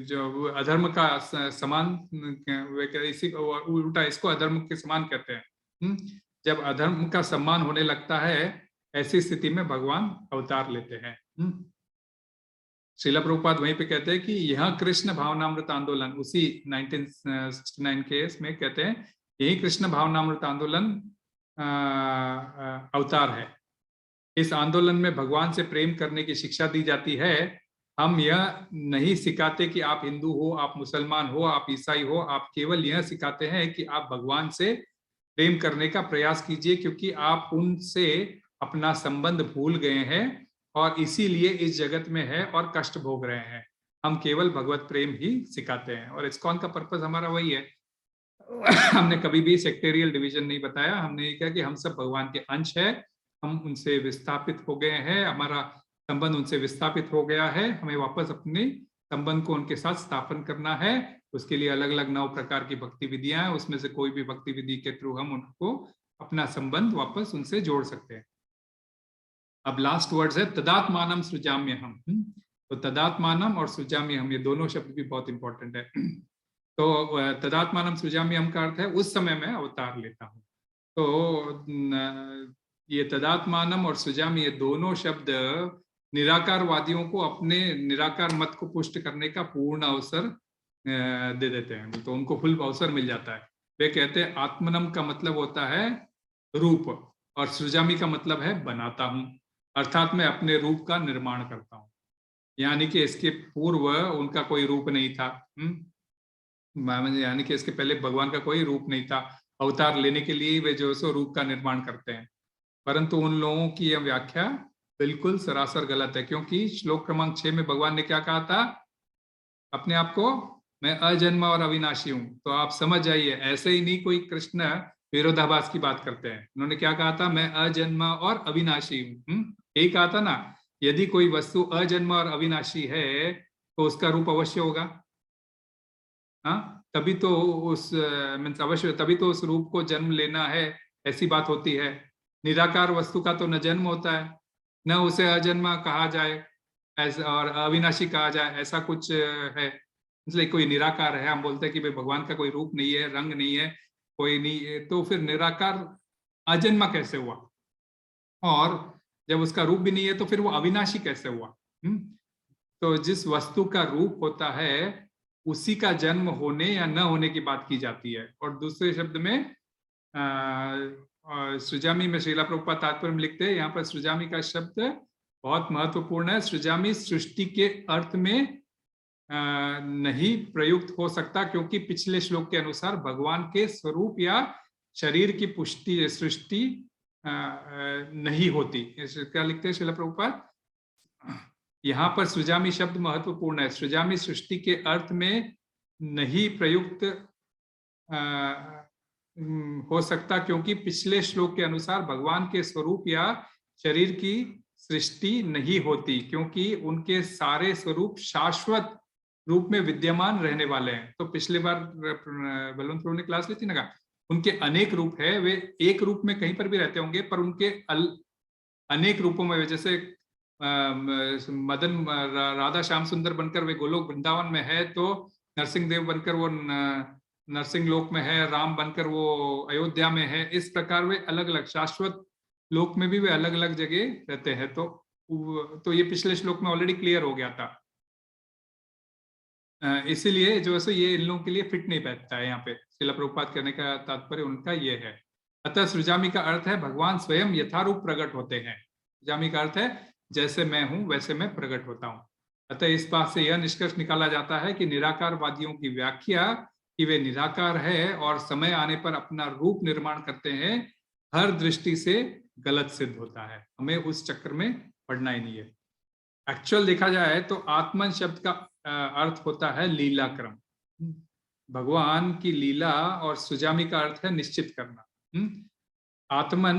जो अधर्म का समान, इसी उल्टा इसको अधर्म के समान कहते हैं। जब अधर्म का सम्मान होने लगता है, ऐसी स्थिति में भगवान अवतार लेते हैं। श्रीला प्रभुपाद वहीं पे कहते हैं कि यह कृष्ण भावनामृत आंदोलन, उसी 1969 केस में कहते हैं, यही कृष्ण भावनामृत आंदोलन अवतार है। इस आंदोलन में भगवान से प्रेम करने की शिक्षा दी जाती है। हम यह नहीं सिखाते कि आप हिंदू हो, आप मुसलमान हो, आप ईसाई हो। आप केवल यह सिखाते हैं कि आप भगवान से प्रेम करने का प्रयास कीजिए, क्योंकि आप उनसे अपना संबंध भूल गए हैं और इसीलिए इस जगत में है और कष्ट भोग रहे हैं। हम केवल भगवत प्रेम ही सिखाते हैं, और इस्कॉन का पर्पस हमारा वही है। हमने कभी भी सेक्टेरियल डिवीजन नहीं बताया। हमने ये कहा कि हम सब भगवान के अंश है, हम उनसे विस्थापित हो गए हैं, हमारा संबंध उनसे विस्थापित हो गया है, हमें वापस अपने संबंध को उनके साथ स्थापन करना है। उसके लिए अलग अलग 9 प्रकार की भक्ति विधियां हैं, उसमें से कोई भी भक्ति विधि के थ्रू हम उनको अपना संबंध वापस उनसे जोड़ सकते हैं। अब लास्ट वर्ड्स है तदात्मानम सृजाम्यहम। तो तदात्मानम और सृजाम्यहम, ये दोनों शब्द भी बहुत इंपॉर्टेंट है। तो तदात्मानम सृजाम्यहम का अर्थ है उस समय मैं अवतार लेता हूँ। तो ये तदात्मानम और सृजामी, ये दोनों शब्द निराकारवादियों को अपने निराकार मत को पुष्ट करने का पूर्ण अवसर दे देते हैं। तो उनको फुल अवसर मिल जाता है। वे कहते हैं आत्मनम का मतलब होता है रूप, और सृजामी का मतलब है बनाता हूं, अर्थात मैं अपने रूप का निर्माण करता हूं। यानी कि इसके पूर्व उनका कोई रूप नहीं था। यानी कि इसके पहले भगवान का कोई रूप नहीं था। अवतार लेने के लिए वे जो सो रूप का निर्माण करते हैं। परंतु उन लोगों की यह व्याख्या बिल्कुल सरासर गलत है, क्योंकि श्लोक क्रमांक 6 में भगवान ने क्या कहा था? अपने आप को मैं अजन्मा और अविनाशी हूं। तो आप समझ जाइए, ऐसे ही नहीं कोई कृष्ण विरोधाभास की बात करते हैं। उन्होंने क्या कहा था? मैं अजन्मा और अविनाशी हूं। यही कहा था ना, यदि कोई वस्तु अजन्मा और अविनाशी है तो उसका रूप अवश्य होगा। तभी तो उस मीन्स अवश्य, तभी तो उस रूप को जन्म लेना है, ऐसी बात होती है। निराकार वस्तु का तो न जन्म होता है, न उसे अजन्मा कहा जाए ऐसा और अविनाशी कहा जाए, ऐसा कुछ है। इसलिए कोई निराकार है, हम बोलते हैं कि भाई भगवान का कोई रूप नहीं है, रंग नहीं है, कोई नहीं है, तो फिर निराकार अजन्मा कैसे हुआ? और जब उसका रूप भी नहीं है तो फिर वो अविनाशी कैसे हुआ? तो जिस वस्तु का रूप होता है उसी का जन्म होने या न होने की बात की जाती है। और दूसरे शब्द में सृजामी में श्रीला प्रभुपाद तात्पर्य में लिखते हैं, यहाँ पर सृजामी का शब्द बहुत महत्वपूर्ण है। सृजामि सृष्टि के अर्थ में नहीं प्रयुक्त हो सकता, क्योंकि पिछले श्लोक के अनुसार भगवान के स्वरूप या शरीर की पुष्टि सृष्टि नहीं होती। क्या लिखते हैं श्रील प्रभुपाद? यहाँ पर सृजामि शब्द महत्वपूर्ण है। सृजामि सृष्टि के अर्थ में नहीं प्रयुक्त हो सकता, क्योंकि पिछले श्लोक के अनुसार भगवान के स्वरूप या शरीर की सृष्टि नहीं होती, क्योंकि उनके सारे स्वरूप शाश्वत रूप में विद्यमान रहने वाले हैं। तो पिछले बार बलवंत प्रभु ने क्लास ली थी ना, उनके अनेक रूप है, वे एक रूप में कहीं पर भी रहते होंगे, पर उनके अनेक रूपों में, जैसे मदन राधा श्याम सुंदर बनकर वे गोलोक वृंदावन में है, तो नरसिंह देव बनकर वो नरसिंह लोक में है, राम बनकर वो अयोध्या में है। इस प्रकार वे अलग अलग शाश्वत लोक में भी वे अलग अलग जगह रहते हैं। तो ये पिछले श्लोक में ऑलरेडी क्लियर हो गया था। इसीलिए जो है ये इन लोगों के लिए फिट नहीं बैठता है। यहाँ पे श्रील प्रभुपाद करने का तात्पर्य उनका ये है। अतः सृजामि का अर्थ है भगवान स्वयं यथारूप प्रकट होते हैं। सृजामि का अर्थ है जैसे मैं हूं वैसे मैं प्रकट होता हूं। अतः इस बात से यह निष्कर्ष निकाला जाता है कि निराकारवादियों की व्याख्या कि वे निराकार है और समय आने पर अपना रूप निर्माण करते हैं, हर दृष्टि से गलत सिद्ध होता है। हमें उस चक्कर में पड़ना ही नहीं है। एक्चुअल देखा जाए तो आत्मन शब्द का अर्थ होता है लीला क्रम, भगवान की लीला, और सृजामि का अर्थ है निश्चित करना। आत्मन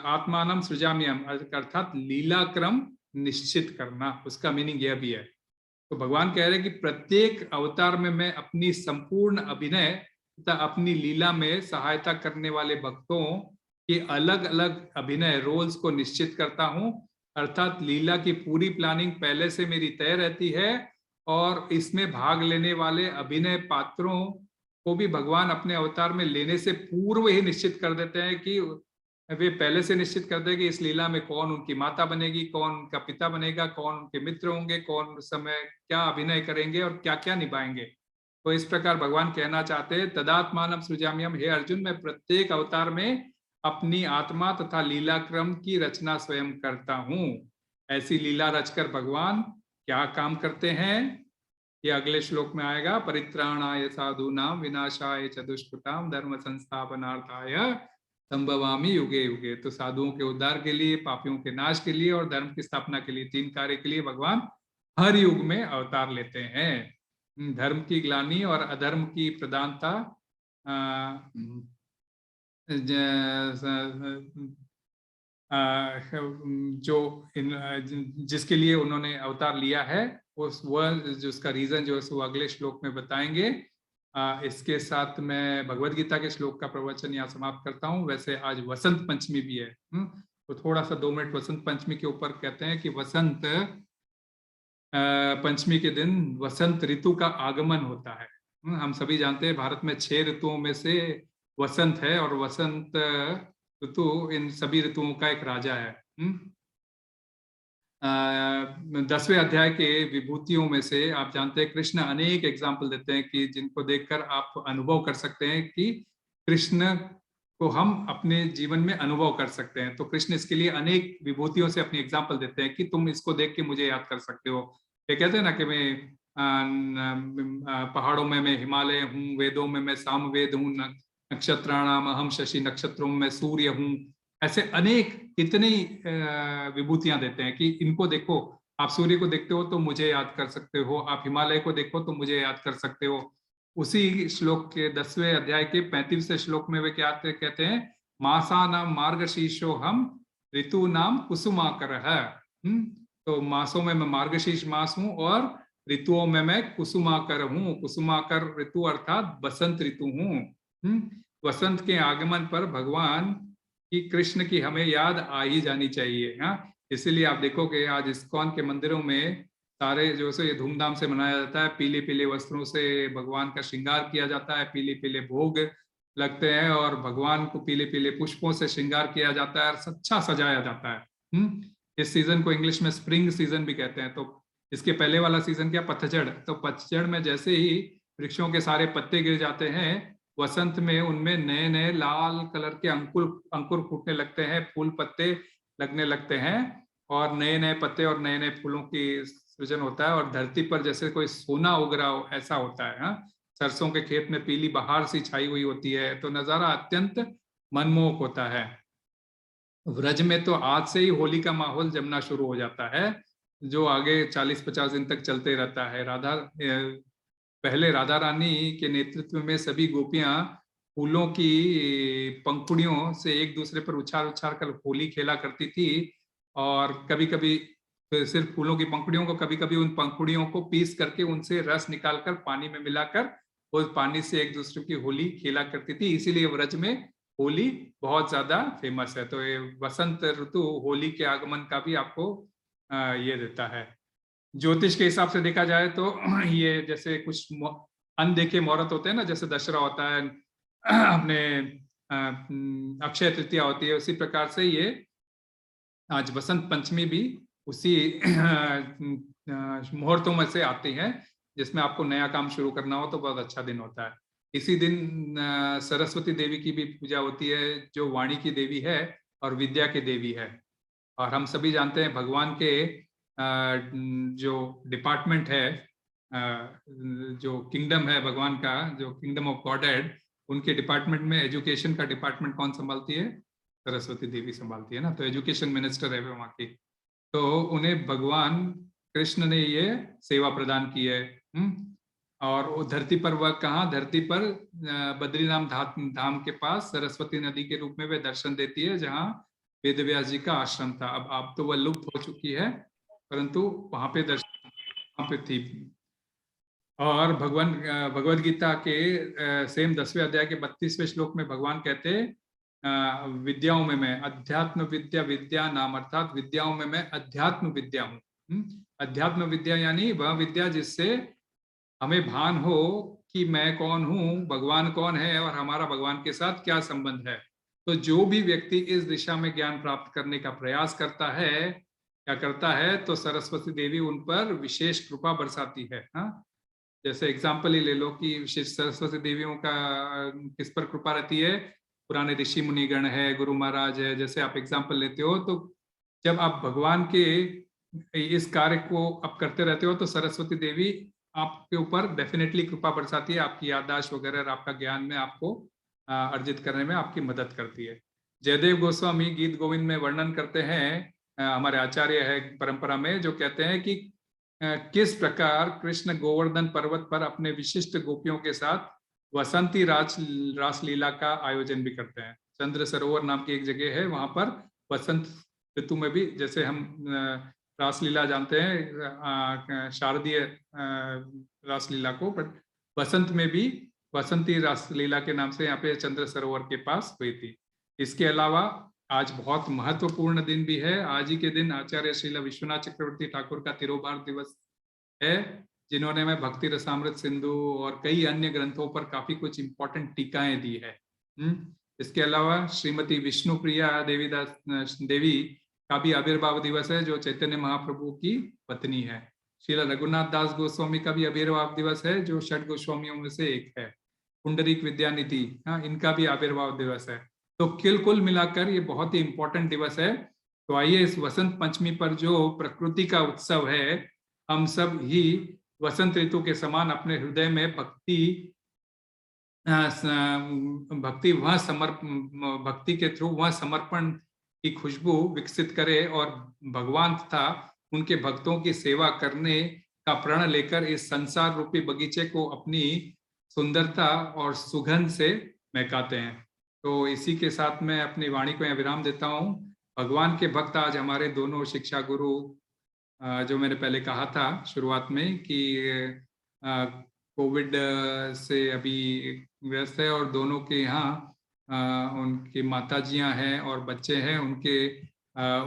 आत्मानम सृजाम्यम अर्थात लीला क्रम निश्चित करना, उसका मीनिंग यह भी है। तो भगवान कह रहे हैं कि प्रत्येक अवतार में मैं अपनी संपूर्ण अभिनय तथा अपनी लीला में सहायता करने वाले भक्तों के अलग अलग अभिनय रोल्स को निश्चित करता हूं। अर्थात लीला की पूरी प्लानिंग पहले से मेरी तय रहती है, और इसमें भाग लेने वाले अभिनय पात्रों को भी भगवान अपने अवतार में लेने से पूर्व ही निश्चित कर देते हैं कि वे पहले से निश्चित कर दें कि इस लीला में कौन उनकी माता बनेगी, कौन उनका पिता बनेगा, कौन उनके मित्र होंगे, कौन उस समय क्या अभिनय करेंगे और क्या क्या निभाएंगे। तो इस प्रकार भगवान कहना चाहते हैं तदात्मानम सृजाम्यहम्, हे अर्जुन मैं प्रत्येक अवतार में अपनी आत्मा तथा लीला क्रम की रचना स्वयं करता हूं। ऐसी लीला रचकर भगवान क्या काम करते हैं ये अगले श्लोक में आएगा। परित्राणाय साधूनां विनाशाय च दुष्कृतां धर्म संस्थापनार्थाय संभवामि युगे युगे। तो साधुओं के उद्धार के लिए, पापियों के नाश के लिए और धर्म की स्थापना के लिए, तीन कार्य के लिए भगवान हर युग में अवतार लेते हैं। धर्म की ग्लानि और अधर्म की प्रधानता जो जिसके लिए उन्होंने अवतार लिया है, उस वह जिसका रीजन जो है वो अगले श्लोक में बताएंगे। इसके साथ मैं भगवद गीता के श्लोक का प्रवचन यहाँ समाप्त करता हूँ। वैसे आज वसंत पंचमी भी है, तो थोड़ा सा 2 मिनट वसंत पंचमी के ऊपर कहते हैं कि वसंत पंचमी के दिन वसंत ऋतु का आगमन होता है। हम सभी जानते हैं भारत में 6 ऋतुओं में से वसंत है, और वसंत ऋतु इन सभी ऋतुओं का एक राजा है। 10वें अध्याय के विभूतियों में से आप जानते हैं कृष्ण अनेक एग्जाम्पल देते हैं कि जिनको देखकर आप अनुभव कर सकते हैं कि कृष्ण को हम अपने जीवन में अनुभव कर सकते हैं। तो कृष्ण इसके लिए अनेक विभूतियों से अपनी एग्जाम्पल देते हैं कि तुम इसको देख के मुझे याद कर सकते हो। ये कहते हैं ना कि मैं पहाड़ों में मैं हिमालय हूँ, वेदों में मैं सामवेद हूँ, नक्षत्राणाम अहम शशि, नक्षत्रों में सूर्य हूँ। ऐसे अनेक कितनी विभूतियां देते हैं कि इनको देखो, आप सूर्य को देखते हो तो मुझे याद कर सकते हो, आप हिमालय को देखो तो मुझे याद कर सकते हो। उसी श्लोक के 10वें अध्याय के 35वें श्लोक में वे क्या कहते हैं, मासा नाम मार्गशीर्षो हम ऋतु नाम कुसुमाकर है। तो मासों में मैं मार्गशीर्ष मास हूँ और ऋतुओं में मैं कुसुमाकर हूँ। कुसुमाकर ऋतु अर्थात बसंत ऋतु हूँ। वसंत के आगमन पर भगवान की, कृष्ण की हमें याद आ ही जानी चाहिए। हाँ, इसीलिए आप देखोगे आज इस्कॉन के मंदिरों में सारे जो है ये धूमधाम से मनाया जाता है। पीले पीले वस्त्रों से भगवान का श्रृंगार किया जाता है, पीले पीले भोग लगते हैं और भगवान को पीले पीले पुष्पों से श्रृंगार किया जाता है और अच्छा सजाया जाता है। इस सीजन को इंग्लिश में स्प्रिंग सीजन भी कहते हैं। तो इसके पहले वाला सीजन क्या, पतझड़। तो पतझड़ में जैसे ही वृक्षों के सारे पत्ते गिर जाते हैं, वसंत में उनमें नए नए लाल कलर के अंकुर फूटने लगते हैं, फूल पत्ते लगने लगते हैं। और नए नए पत्ते और नए नए फूलों की सृजन होता है, और धरती पर जैसे कोई सोना उग रहा हो ऐसा होता है। हाँ, सरसों के खेत में पीली बहार सी छाई हुई होती है, तो नजारा अत्यंत मनमोहक होता है। व्रज में तो आज से ही होली का माहौल जमना शुरू हो जाता है, जो आगे 40-50 दिन तक चलते रहता है। पहले राधा रानी के नेतृत्व में सभी गोपियां फूलों की पंखुड़ियों से एक दूसरे पर उछाल उछाल कर होली खेला करती थी, और कभी कभी सिर्फ फूलों की पंखुड़ियों को, कभी कभी उन पंखुड़ियों को पीस करके उनसे रस निकालकर पानी में मिलाकर उस पानी से एक दूसरे की होली खेला करती थी। इसीलिए व्रज में होली बहुत ज्यादा फेमस है। तो ये वसंत ऋतु होली के आगमन का भी आपको ये देता है। ज्योतिष के हिसाब से देखा जाए तो ये जैसे कुछ अनदेखे मुहूर्त होते हैं ना, जैसे दशहरा होता है, अपने अक्षय तृतीया होती है, उसी प्रकार से ये आज बसंत पंचमी भी उसी मुहूर्तों में से आती है, जिसमें आपको नया काम शुरू करना हो तो बहुत अच्छा दिन होता है। इसी दिन सरस्वती देवी की भी पूजा होती है, जो वाणी की देवी है और विद्या की देवी है। और हम सभी जानते हैं भगवान के जो डिपार्टमेंट है, जो किंगडम है भगवान का, जो किंगडम ऑफ गॉडहेड, उनके डिपार्टमेंट में एजुकेशन का डिपार्टमेंट कौन संभालती है? सरस्वती देवी संभालती है ना, तो एजुकेशन मिनिस्टर है वहाँ की। तो उन्हें भगवान कृष्ण ने ये सेवा प्रदान की है। और वो धरती पर, वह कहाँ? धरती पर बद्रीनाथ धाम के पास सरस्वती नदी के रूप में वे दर्शन देती है, जहाँ वेदव्यास जी का आश्रम था। अब तो वह लुप्त हो चुकी है, परंतु वहां पे दर्शन वहां पे थी। और भगवद गीता के सेम 10वें अध्याय के 32वें श्लोक में भगवान कहते हैं, विद्याओं में मैं अध्यात्म विद्या नाम, अर्थात विद्याओं में मैं अध्यात्म विद्या हूँ। अध्यात्म विद्या यानी वह विद्या जिससे हमें भान हो कि मैं कौन हूँ, भगवान कौन है और हमारा भगवान के साथ क्या संबंध है। तो जो भी व्यक्ति इस दिशा में ज्ञान प्राप्त करने का प्रयास करता है, क्या करता है, तो सरस्वती देवी उन पर विशेष कृपा बरसाती है। हाँ, जैसे एग्जाम्पल ही ले लो कि विशेष सरस्वती देवियों का किस पर कृपा रहती है? पुराने ऋषि मुनिगण है, गुरु महाराज है, जैसे आप एग्जाम्पल लेते हो। तो जब आप भगवान के इस कार्य को आप करते रहते हो, तो सरस्वती देवी आपके ऊपर डेफिनेटली कृपा बरसाती है, आपकी याददाश्त वगैरह, आपका ज्ञान में आपको अर्जित करने में आपकी मदद करती है। जयदेव गोस्वामी गीत गोविंद में वर्णन करते हैं, हमारे आचार्य है परंपरा में, जो कहते हैं कि किस प्रकार कृष्ण गोवर्धन पर्वत पर अपने विशिष्ट गोपियों के साथ वसंती रासलीला का आयोजन भी करते हैं। चंद्र सरोवर नाम की एक जगह है, वहां पर वसंत ऋतु में भी, जैसे हम रासलीला जानते हैं शारदीय रासलीला को, बट वसंत में भी वसंती रासलीला के नाम से यहाँ पे चंद्र सरोवर के पास हुई थी। इसके अलावा आज बहुत महत्वपूर्ण दिन भी है। आज ही के दिन आचार्य श्रील विश्वनाथ चक्रवर्ती ठाकुर का तिरुभार दिवस है, जिन्होंने में भक्ति रसामृत सिंधु और कई अन्य ग्रंथों पर काफी कुछ इंपॉर्टेंट टीकाएं दी है। इसके अलावा श्रीमती विष्णुप्रिया देवी का भी आविर्भाव दिवस है, जो चैतन्य महाप्रभु की पत्नी है। श्रील रघुनाथ दास गोस्वामी का भी आविर्भाव दिवस है, जो 6 गोस्वामियों में से एक है। पुंडरीक विद्यानिधि, हाँ, इनका भी आविर्भाव दिवस है। तो कुल मिलाकर ये बहुत ही इंपॉर्टेंट दिवस है। तो आइए इस वसंत पंचमी पर, जो प्रकृति का उत्सव है, हम सब ही वसंत ऋतु के समान अपने हृदय में भक्ति के थ्रू वह समर्पण की खुशबू विकसित करे, और भगवान तथा उनके भक्तों की सेवा करने का प्रण लेकर इस संसार रूपी बगीचे को अपनी सुंदरता और सुगंध से महकाते हैं। तो इसी के साथ मैं अपनी वाणी को यहाँ विराम देता हूँ। भगवान के भक्त आज हमारे दोनों शिक्षा गुरु, जो मैंने पहले कहा था शुरुआत में कि कोविड से अभी व्यस्त है, और दोनों के यहाँ उनकी माताजियाँ हैं और बच्चे हैं,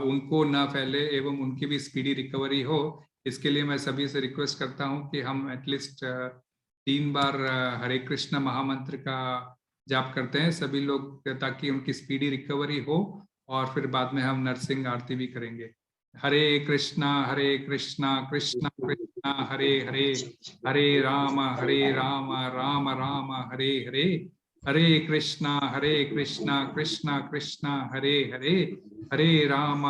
उनको ना फैले एवं उनकी भी स्पीडी रिकवरी हो। इसके लिए मैं सभी से रिक्वेस्ट करता हूँ कि हम एटलीस्ट 3 बार हरे कृष्ण महामंत्र का जाप करते हैं सभी लोग, ताकि उनकी स्पीडी रिकवरी हो, और फिर बाद में हम नरसिंह आरती भी करेंगे। हरे कृष्णा कृष्णा कृष्णा हरे हरे, हरे राम राम राम हरे हरे, हरे कृष्णा कृष्णा कृष्णा हरे हरे, हरे राम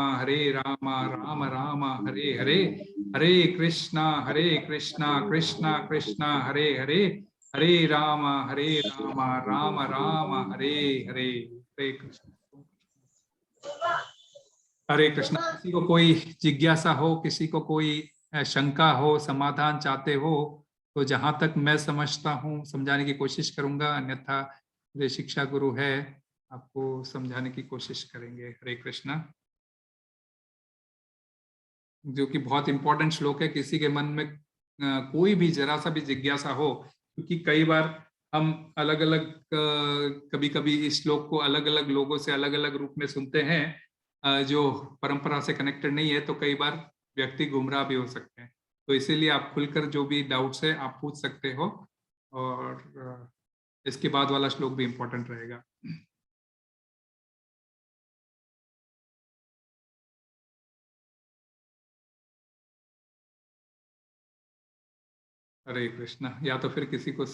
राम राम हरे हरे, हरे कृष्णा कृष्णा कृष्णा हरे हरे, हरे राम राम राम हरे हरे। हरे कृष्ण हरे कृष्णा। किसी को कोई जिज्ञासा हो, किसी को कोई शंका हो, समाधान चाहते हो तो जहां तक मैं समझता हूँ समझाने की कोशिश करूंगा, अन्यथा मेरे शिक्षा गुरु है, आपको समझाने की कोशिश करेंगे। हरे कृष्णा। जो कि बहुत इंपॉर्टेंट श्लोक है, किसी के मन में कोई भी जरा सा भी जिज्ञासा हो, क्योंकि कई बार हम अलग अलग कभी कभी इस श्लोक को अलग अलग लोगों से अलग अलग रूप में सुनते हैं, जो परंपरा से कनेक्टेड नहीं है, तो कई बार व्यक्ति गुमराह भी हो सकते हैं। तो इसीलिए आप खुलकर जो भी डाउट्स है आप पूछ सकते हो, और इसके बाद वाला श्लोक भी इंपॉर्टेंट रहेगा। हरे कृष्णा। या तो फिर किसी को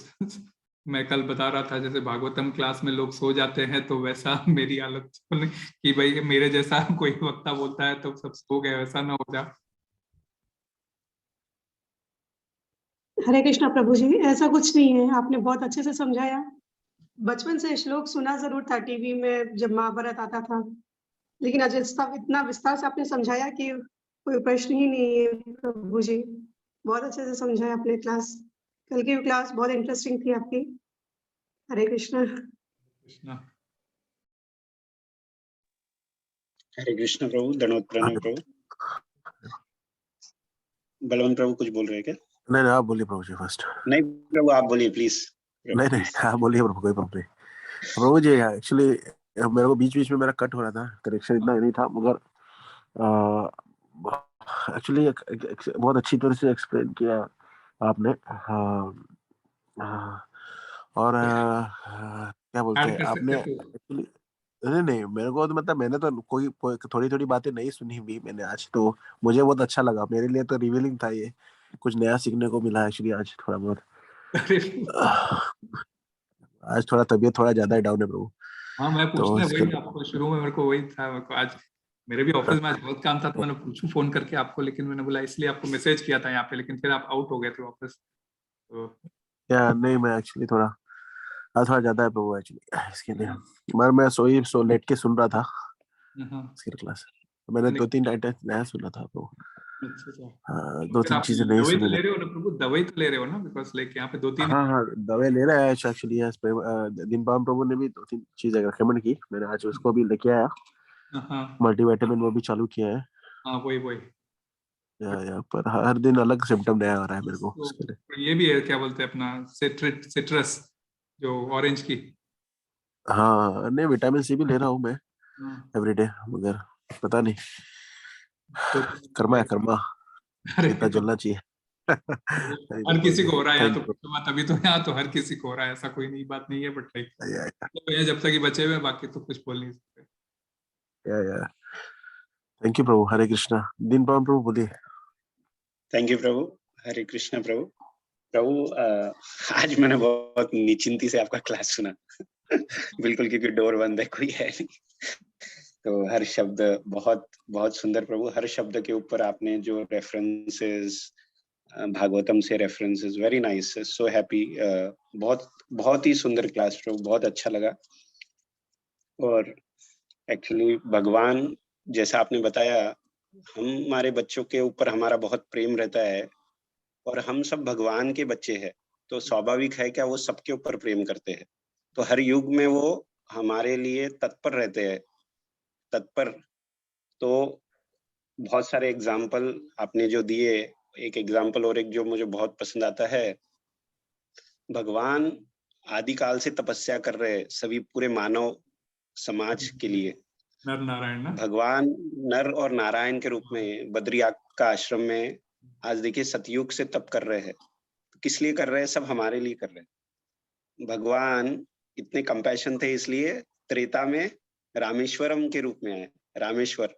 मैं कल बता रहा था, जैसे भागवतम क्लास में लोग सो जाते हैं, तो वैसा मेरी हालत कि भाई मेरे जैसा कोई वक्ता बोलता है तो सब सो गए, वैसा ना हो जा। हरे कृष्णा प्रभु जी, ऐसा कुछ नहीं है, आपने बहुत अच्छे से समझाया। बचपन से श्लोक सुना जरूर था टीवी में जब महाभारत आता था, लेकिन आज इतना विस्तार से आपने समझाया कि कोई प्रश्न ही नहीं है प्रभु जी। बहुत अच्छे से समझाया आपने क्लास। कल की क्लास बहुत इंटरेस्टिंग थी आपकी। हरे कृष्णा। कृष्णा। हरे कृष्ण प्रभु, दंडवत प्रणाम प्रभु। बलवंत प्रभु कुछ बोल रहे हैं क्या? नहीं नहीं, आप बोलिए प्रभु जी फर्स्ट। नहीं प्रभु, आप बोलिए प्लीज। नहीं नहीं, आप बोलिए प्रभु, कोई प्रॉब्लम नहीं। प्रभु जी एक्चुअली मेरे को बीच बीच में मेरा कट हो रहा था, कनेक्शन इतना नहीं था, मगर एक्चुअली बहुत अच्छी तरह से एक्सप्लेन किया आपने। और क्या बोलते हैं आपने एक्चुअली, नहीं नहीं, मेरे को तो मतलब मैंने तो कोई थोड़ी थोड़ी बातें नहीं सुनी भी मैंने आज, तो मुझे बहुत अच्छा लगा, मेरे लिए तो रिवीलिंग था, ये कुछ नया सीखने को मिला एक्चुअली आज थोड़ा बहुत। आज थोड़ा तबीयत थोड़ा ज्यादा ही डाउन है प्रभु। हाँ, मैं तो पूछने इसके वही आपको शुरू में, मेरे को वही था, मेरे को आज मेरे भी ऑफिस में आज बहुत काम था, तो मैंने पूछूं फोन करके आपको, लेकिन मैंने बोला इसलिए आपको मैसेज किया था यहाँ पे, लेकिन फिर आप आउट हो गए थे वापस। तो या नहीं, मैं एक्चुअली आज थोड़ा ज्यादा है प्रभु एक्चुअली इसके लिए, मगर मैं सो लेट के सुन रहा था इसकी क्लास, मैंने 2-3 आइटम नया सुना था प्रभु। हाँ, तो फिर 2-3 आप चीजें नहीं दवाई तो सुनी ले मैं। रहे हो ना प्रभु, दवाई तो ले रहे हो ना, बिकॉज लाइक यहाँ पे 2-3। हाँ दवाई ले रहा है एक्चुअली, दिनपाल प्रभु ने भी 2-3 चीजें रेकमेंड की, मैंने आज उसको भी लेके आया। मल्टीविटामिन वो भी चालू किया है। हाँ वही या पर हर दिन अलग सिम्टम नया आ रहा है मेरे को उसके लिए। तो ये भी है, क्या बोलते हैं अपना सिट्रस, जो ऑरेंज की। हाँ नहीं, विटामिन सी भी ले रहा हूँ मैं एवरीडे, मगर पता नहीं, कर्मा है कर्मा, इतना जलना चाहिए। हर किसी को हो रहा है, यहाँ थैंक तो यू। पूछो मत, अभी तो यहाँ तो हर किसी को हो रहा है, ऐसा कोई नई बात नहीं है, बट लाइक तो ये जब तक ये बचे हुए, बाकी तो कुछ बोल नहीं सकते। या थैंक यू प्रभु। हरे कृष्णा। दिन प्रभु बोलिए। थैंक यू प्रभु। हरे कृष्णा प्रभु। प्रभु आज मैंने बहुत निश्चिंती से आपका क्लास सुना बिल्कुल, क्योंकि डोर बंद है, कोई है नहीं, तो हर शब्द बहुत बहुत सुंदर प्रभु। हर शब्द के ऊपर आपने जो रेफरेंसेस, भागवतम से references, very nice, so happy. बहुत बहुत ही सुंदर क्लास प्रभु, बहुत अच्छा लगा। और एक्चुअली भगवान, जैसा आपने बताया, हमारे बच्चों के ऊपर हमारा बहुत प्रेम रहता है, और हम सब भगवान के बच्चे हैं, तो स्वाभाविक है क्या वो सबके ऊपर प्रेम करते हैं, तो हर युग में वो हमारे लिए तत्पर रहते हैं, तत्पर। तो बहुत सारे एग्जाम्पल आपने जो दिए, एक एग्जाम्पल और एक जो मुझे बहुत पसंद आता है, भगवान आदिकाल से तपस्या कर रहे हैं सभी पूरे मानव समाज के लिए। नर नारायण ना, भगवान नर और नारायण के रूप में बद्रियाग का आश्रम में आज देखिए सतयुग से तप कर रहे हैं। किस लिए कर रहे हैं? सब हमारे लिए कर रहे हैं। भगवान इतने कंपैशन थे, इसलिए त्रेता में रामेश्वरम के रूप में आए, रामेश्वर।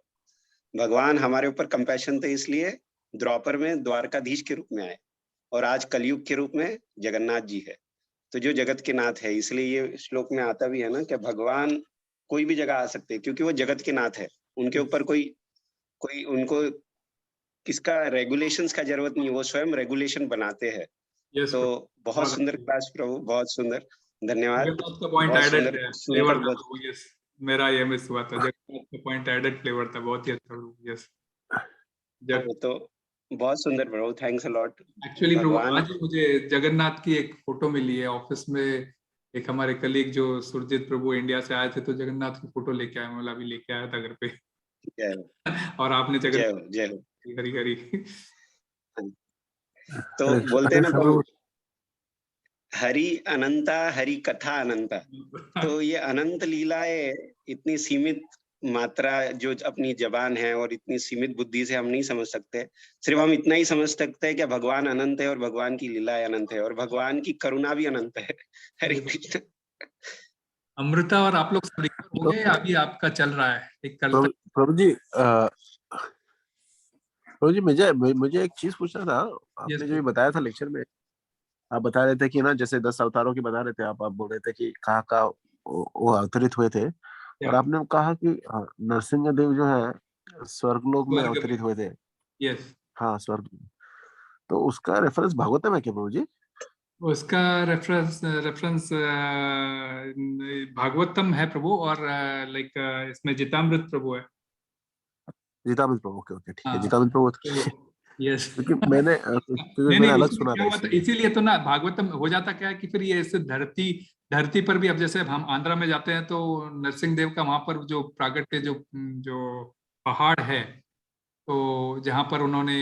भगवान हमारे ऊपर कंपैशन थे, इसलिए द्वापर में द्वारकाधीश के रूप में आए, और आज कलयुग के रूप में जगन्नाथ जी है। तो जो जगत के नाथ है, इसलिए ये श्लोक में आता भी है ना कि भगवान कोई भी जगह आ सकते हैं क्योंकि वो जगत के नाथ है, उनके ऊपर कोई कोई उनको किसका रेगुलेशंस का जरूरत नहीं है, वो स्वयं रेगुलेशन बनाते हैं। यस तो बहुत सुंदर क्लास प्रभु, बहुत सुंदर, धन्यवाद। जगन्नाथ का पॉइंट बहुत एडेड सुंदर है, सुनकर फ्लेवर था बहुत प्रभु, यस मेरा ये मिस हुआ था, जगन्नाथ का पॉइंट एडेड फ्लेवर था, बहुत ही अच्छा प्रभु, यस तो बहुत सुंदर प्रभु, थैंक्स अ लॉट। एक्चुअली प्रभु भगवान आज ही मुझे जगन्नाथ की एक फोटो मिली है ऑफिस में, एक हमारे कलीग जो सुरजीत प्रभु इंडिया से आए थे तो जगन्नाथ की फोटो लेके आए, मैं अभी लेके आया था घर पे। जय हो, और आपने जय जगन्नाथ हो, जय हो। हरी हरी। तो बोलते हैं ना प्रभु, हरि अनंता, हरि कथा अनंता। तो ये अनंत लीलाएं इतनी सीमित मात्रा जो अपनी जबान है और इतनी सीमित बुद्धि से हम नहीं समझ सकते। सिर्फ हम इतना ही समझ सकते हैं कि भगवान अनंत है और भगवान की लीलाएं अनंत है और भगवान की करुणा भी अनंत है। हरे कृष्ण। अमृता और आप लोग सब रिकवर हो गए या अभी आपका चल रहा है? एक कल तक प्रभु जी, प्रभु जी मुझे एक चीज पूछना था। आपने जो बताया था लेक्चर में, आप बता रहे थे कि ना जैसे 10 अवतारों की बता रहे थे, आप बोल रहे थे कि कहाँ कहाँ वो अवतरित हुए थे, और आपने कहा कि नरसिंह देव जो है स्वर्गलोक में अवतरित हुए थे। यस, हाँ स्वर्ग। तो उसका रेफरेंस भागवतम है क्या प्रभु जी? उसका रेफरेंस रेफरेंस भागवतम है प्रभु, और लाइक इसमें जितामृत प्रभु है। जितामृत प्रभु, ओके ओके, ठीक है, जितामृत प्रभु। यस, क्योंकि मैंने नहीं अलग उसमें सुना क्या था हुआ था, इसलिए। इसीलिए तो ना भागवतम हो जाता क्या है कि फिर ये इस धरती पर भी, अब जैसे हम आंध्रा में जाते हैं तो नरसिंह देव का वहां पर जो प्रागट्य जो जो पहाड़ है, तो जहां पर उन्होंने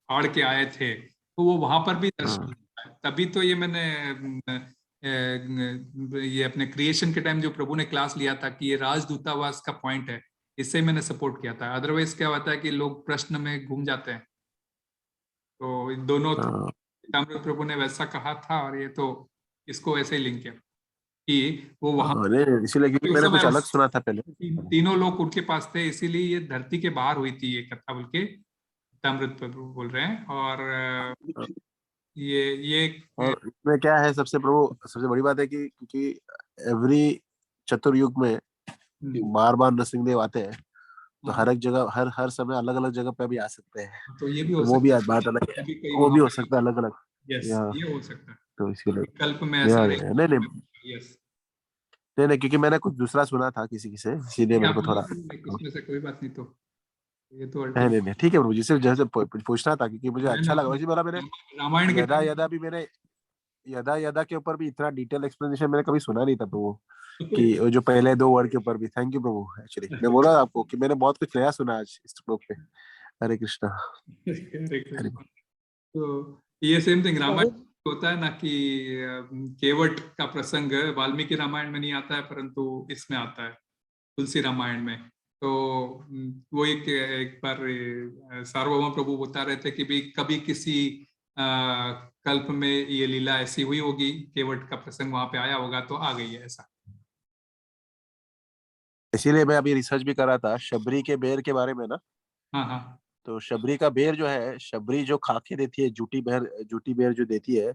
आड़ के आए थे, तो वो वहां पर भी दर्शन होता है। तभी तो ये मैंने ये अपने क्रिएशन के टाइम जो प्रभु ने क्लास लिया था कि ये राजदूतावास का पॉइंट है, इससे मैंने सपोर्ट किया था। अदरवाइज क्या होता है कि लोग प्रश्न में घूम जाते हैं। तो इन दोनों अमृत प्रभु ने वैसा कहा था और ये तो इसको ऐसे ही लिंक किया कि वो वहां इसीलिए क्योंकि मैंने कुछ अलग सुना था पहले। तीनों लोग उनके पास थे, इसीलिए ये धरती के बाहर हुई थी ये कथा, बोल के अमृत प्रभु बोल रहे हैं। और ये और इसमें क्या है, सबसे प्रभु सबसे बड़ी बात है कि क्योंकि एवरी चतुर्युग में बार बार नरसिंह देव आते हैं, तो हर एक जगह हर समय अलग अलग जगह पे भी आ सकते हैं। तो ये भी तो हो वो भी सकता बात अलग है, है, वो भी हो सकता है अलग अलग। यस ये हो सकता है, तो इसीलिए कल्प में ऐसा नहीं, यस क्योंकि मैंने कुछ दूसरा सुना था किसी से, इसीलिए मेरे को थोड़ा इसमें से कोई बात नहीं। तो ये तो नहीं ठीक है प्रभु जी, सिर्फ जैसे पूछना था क्योंकि मुझे अच्छा लगा। वैसे बोला मैंने रामायण यदा यदा भी मैंने यदा यदा के ऊपर भी इतना डिटेल एक्सप्लेनेशन मैंने कभी सुना नहीं था प्रभु, कि जो पहले 2 वर्ड के ऊपर भी। Thank you Prabhu. एक्चुअली मैं बोल रहा आपको कि मैंने बहुत कुछ नया सुना आज इस श्लोक पे। हरे कृष्णा। तो ये सेम थिंग रामायण होता है ना कि केवट का प्रसंग वाल्मीकि रामायण में नहीं आता है, परंतु इसमें आता है तुलसी रामायण में। तो वो एक बार सार्वभौम प्रभु बता रहे थे कि भी कभी किसी कल्प में ये लीला ऐसी हुई होगी, केवट का प्रसंग वहां पे आया होगा, तो आ गई है ऐसा। इसीलिए मैं अभी रिसर्च भी कर रहा था शबरी के बेर के बारे में ना। हाँ तो शबरी का बेर जो है, शबरी जो खाके देती है, जूटी बेर जो देती है,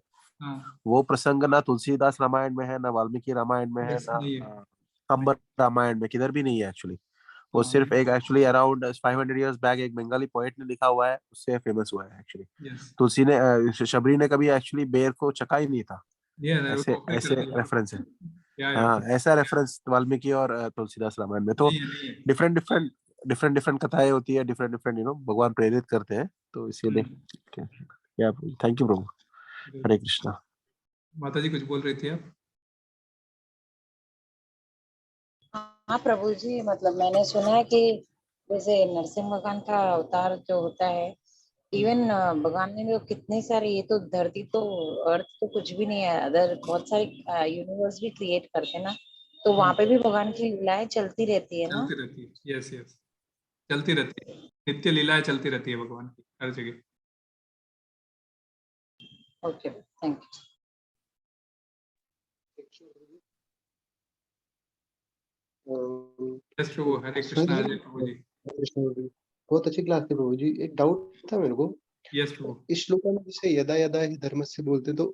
वो प्रसंग ना तुलसीदास रामायण में है, ना वाल्मीकि रामायण में है, ना कंब रामायण में, किधर भी नहीं है एक्चुअली। वो सिर्फ एक एक्चुअली अराउंड 500 इयर्स बैक एक बंगाली पोएट ने लिखा हुआ है, उससे फेमस हुआ है एक्चुअली। तुलसी ने शबरी ने कभी एक्चुअली बेर को चखा ही नहीं था। ऐसे रेफरेंस है। हाँ, ऐसा रेफरेंस वाल्मीकि और तुलसीदास रामायण में। तो डिफरेंट कथाएं होती है, डिफरेंट भगवान प्रेरित करते हैं, तो इसीलिए थैंक यू प्रभु। हरे कृष्णा। माता जी कुछ बोल रही थी आप? हाँ प्रभु जी, मतलब मैंने सुना है कि जैसे नरसिंह भगवान का अवतार जो होता है, इवन भगवान ने जो कितने सारे, ये तो धरती तो अर्थ तो कुछ भी नहीं है, अदर बहुत सारे यूनिवर्स भी क्रिएट करते हैं ना, तो वहां पे भी भगवान की लीलाएं चलती रहती है ना। चलती रहती है, यस चलती रहती है, नित्य लीलाएं चलती रहती है भगवान की हर जगह। Okay, thank you. Hare Krishna. प्रभु जी बहुत अच्छी क्लास थी प्रभु जी। एक डाउट था मेरे को। यस प्रभु। इस श्लोक में जैसे यदा यदा ही धर्म से बोलते, तो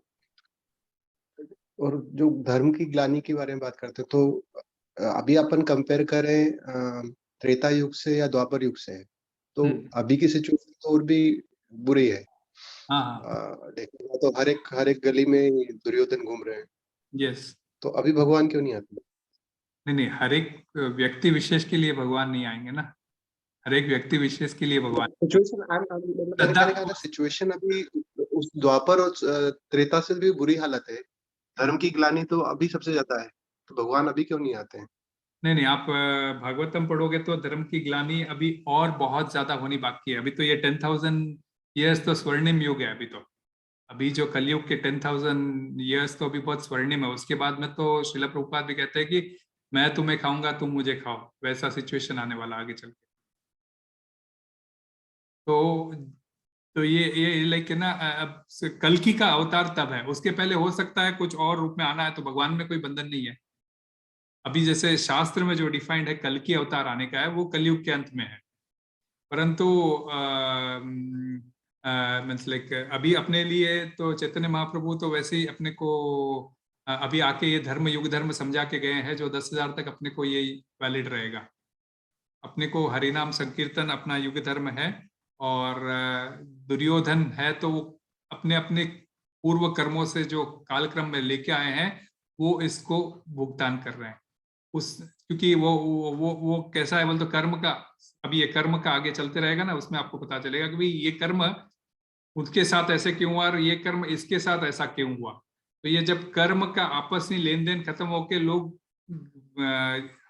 और जो धर्म की ग्लानि के बारे में बात करते हैं, तो अभी अपन कंपेयर करें त्रेता युग से या द्वापर युग से, तो अभी की सिचुएशन तो और भी बुरी है। हाँ देखिएगा तो हर एक गली में दुर्योधन घूम रहे हैं। यस। तो अभी भगवान क्यों नहीं आते? नहीं, हर एक व्यक्ति विशेष के लिए भगवान नहीं आएंगे ना, हर एक व्यक्ति विशेष के लिए भगवान। मेरे कहने का सिचुएशन अभी उस द्वापर और त्रेता से भी बुरी हालत है। धर्म की ग्लानि तो अभी सबसे ज्यादा है, तो भगवान अभी क्यों नहीं आते हैं? नहीं, आप भागवतम पढ़ोगे तो धर्म की ग्लानि अभी और बहुत ज्यादा होनी बाकी है। अभी तो ये 10,000 ईयर्स तो स्वर्णिम युग है। अभी जो कलयुग के 10,000 ईयर्स तो अभी बहुत स्वर्णिम है। उसके बाद में तो श्रील प्रभुपाद भी कहते हैं कि मैं तुम्हें खाऊंगा, तुम मुझे खाओ, वैसा सिचुएशन आने वाला आगे चल के। तो ये लाइक ना, अब कल्कि का अवतार तब है, उसके पहले हो सकता है कुछ और रूप में आना है, तो भगवान में कोई बंधन नहीं है। अभी जैसे शास्त्र में जो डिफाइंड है कल्कि अवतार आने का है, वो कलयुग के अंत में है। परंतु मीन्स लाइक अभी अपने लिए तो चैतन्य महाप्रभु तो वैसे ही अपने को अभी आके ये धर्म युग धर्म समझा के गए हैं, जो 10,000 तक अपने को यही वैलिड रहेगा। अपने को हरिनाम संकीर्तन अपना युग धर्म है, और दुर्योधन है तो वो अपने अपने पूर्व कर्मों से जो कालक्रम में लेके आए हैं, वो इसको भुगतान कर रहे हैं। क्योंकि वो कैसा है बोल तो कर्म का, अभी ये कर्म का आगे चलते रहेगा ना, उसमें आपको पता चलेगा कि भाई ये कर्म उनके साथ ऐसे क्यों हुआ और ये कर्म इसके साथ ऐसा क्यों हुआ। तो ये जब कर्म का आपस में लेन देन खत्म होके लोग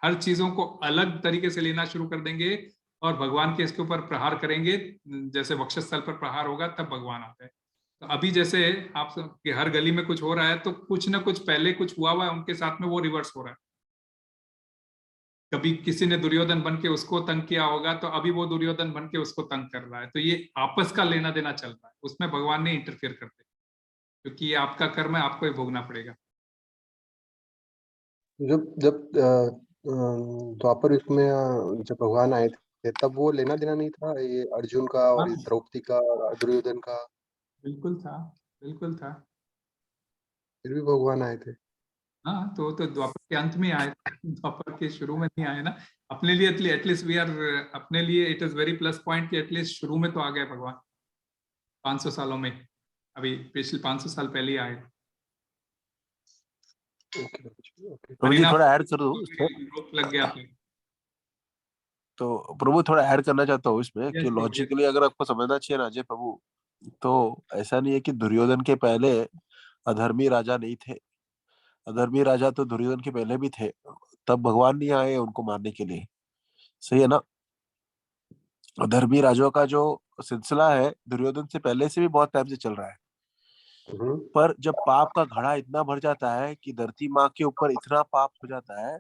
हर चीजों को अलग तरीके से लेना शुरू कर देंगे और भगवान के इसके ऊपर प्रहार करेंगे, जैसे वक्षस्थल पर प्रहार होगा तब भगवान आते हैं। तो अभी जैसे आप कि हर गली में कुछ हो रहा है, तो कुछ ना कुछ पहले कुछ हुआ है उनके साथ में, वो रिवर्स हो रहा है। कभी किसी ने दुर्योधन बन के उसको तंग किया होगा, तो अभी वो दुर्योधन बन के उसको तंग कर रहा है। तो ये आपस का लेना देना चल रहा है, उसमें भगवान ने इंटरफेयर कर दिया, क्योंकि ये आपका कर्म है, आपको ही भोगना पड़ेगा। जब जब द्वापर युग में जब भगवान आए थे, तब वो लेना देना नहीं था ये अर्जुन का और ये द्रौपदी का और दुर्योधन का? बिल्कुल था, बिल्कुल था। फिर भी भगवान आए थे। हाँ, तो द्वापर के अंत में आए, द्वापर के शुरू में नहीं आए ना। अपने लिए एटलीस्ट वी आर, अपने लिए it is very plus point कि एटलीस्ट शुरू में तो आ गए भगवान 500 सालों में। अभी पिछले 500 साल पहले ही आए। प्रभु जी थोड़ा ऐड कर दो इसमें। रोक लग गया तो प्रभु थोड़ा ऐड करना चाहता हूँ इसमें कि लॉजिकली अगर आपको समझना चाहिए ना अजय प्रभु, तो ऐसा नहीं है कि दुर्योधन के पहले अधर्मी राजा नहीं थे। अधर्मी राजा तो दुर्योधन के पहले भी थे, तब भगवान नहीं आए उनको मारने के लिए। सही है ना? अधर्मी राजाओं का जो सिलसिला है दुर्योधन से पहले से भी बहुत टाइम से चल रहा है। पर जब पाप का घड़ा इतना भर जाता है कि धरती माँ के ऊपर इतना पाप हो जाता है,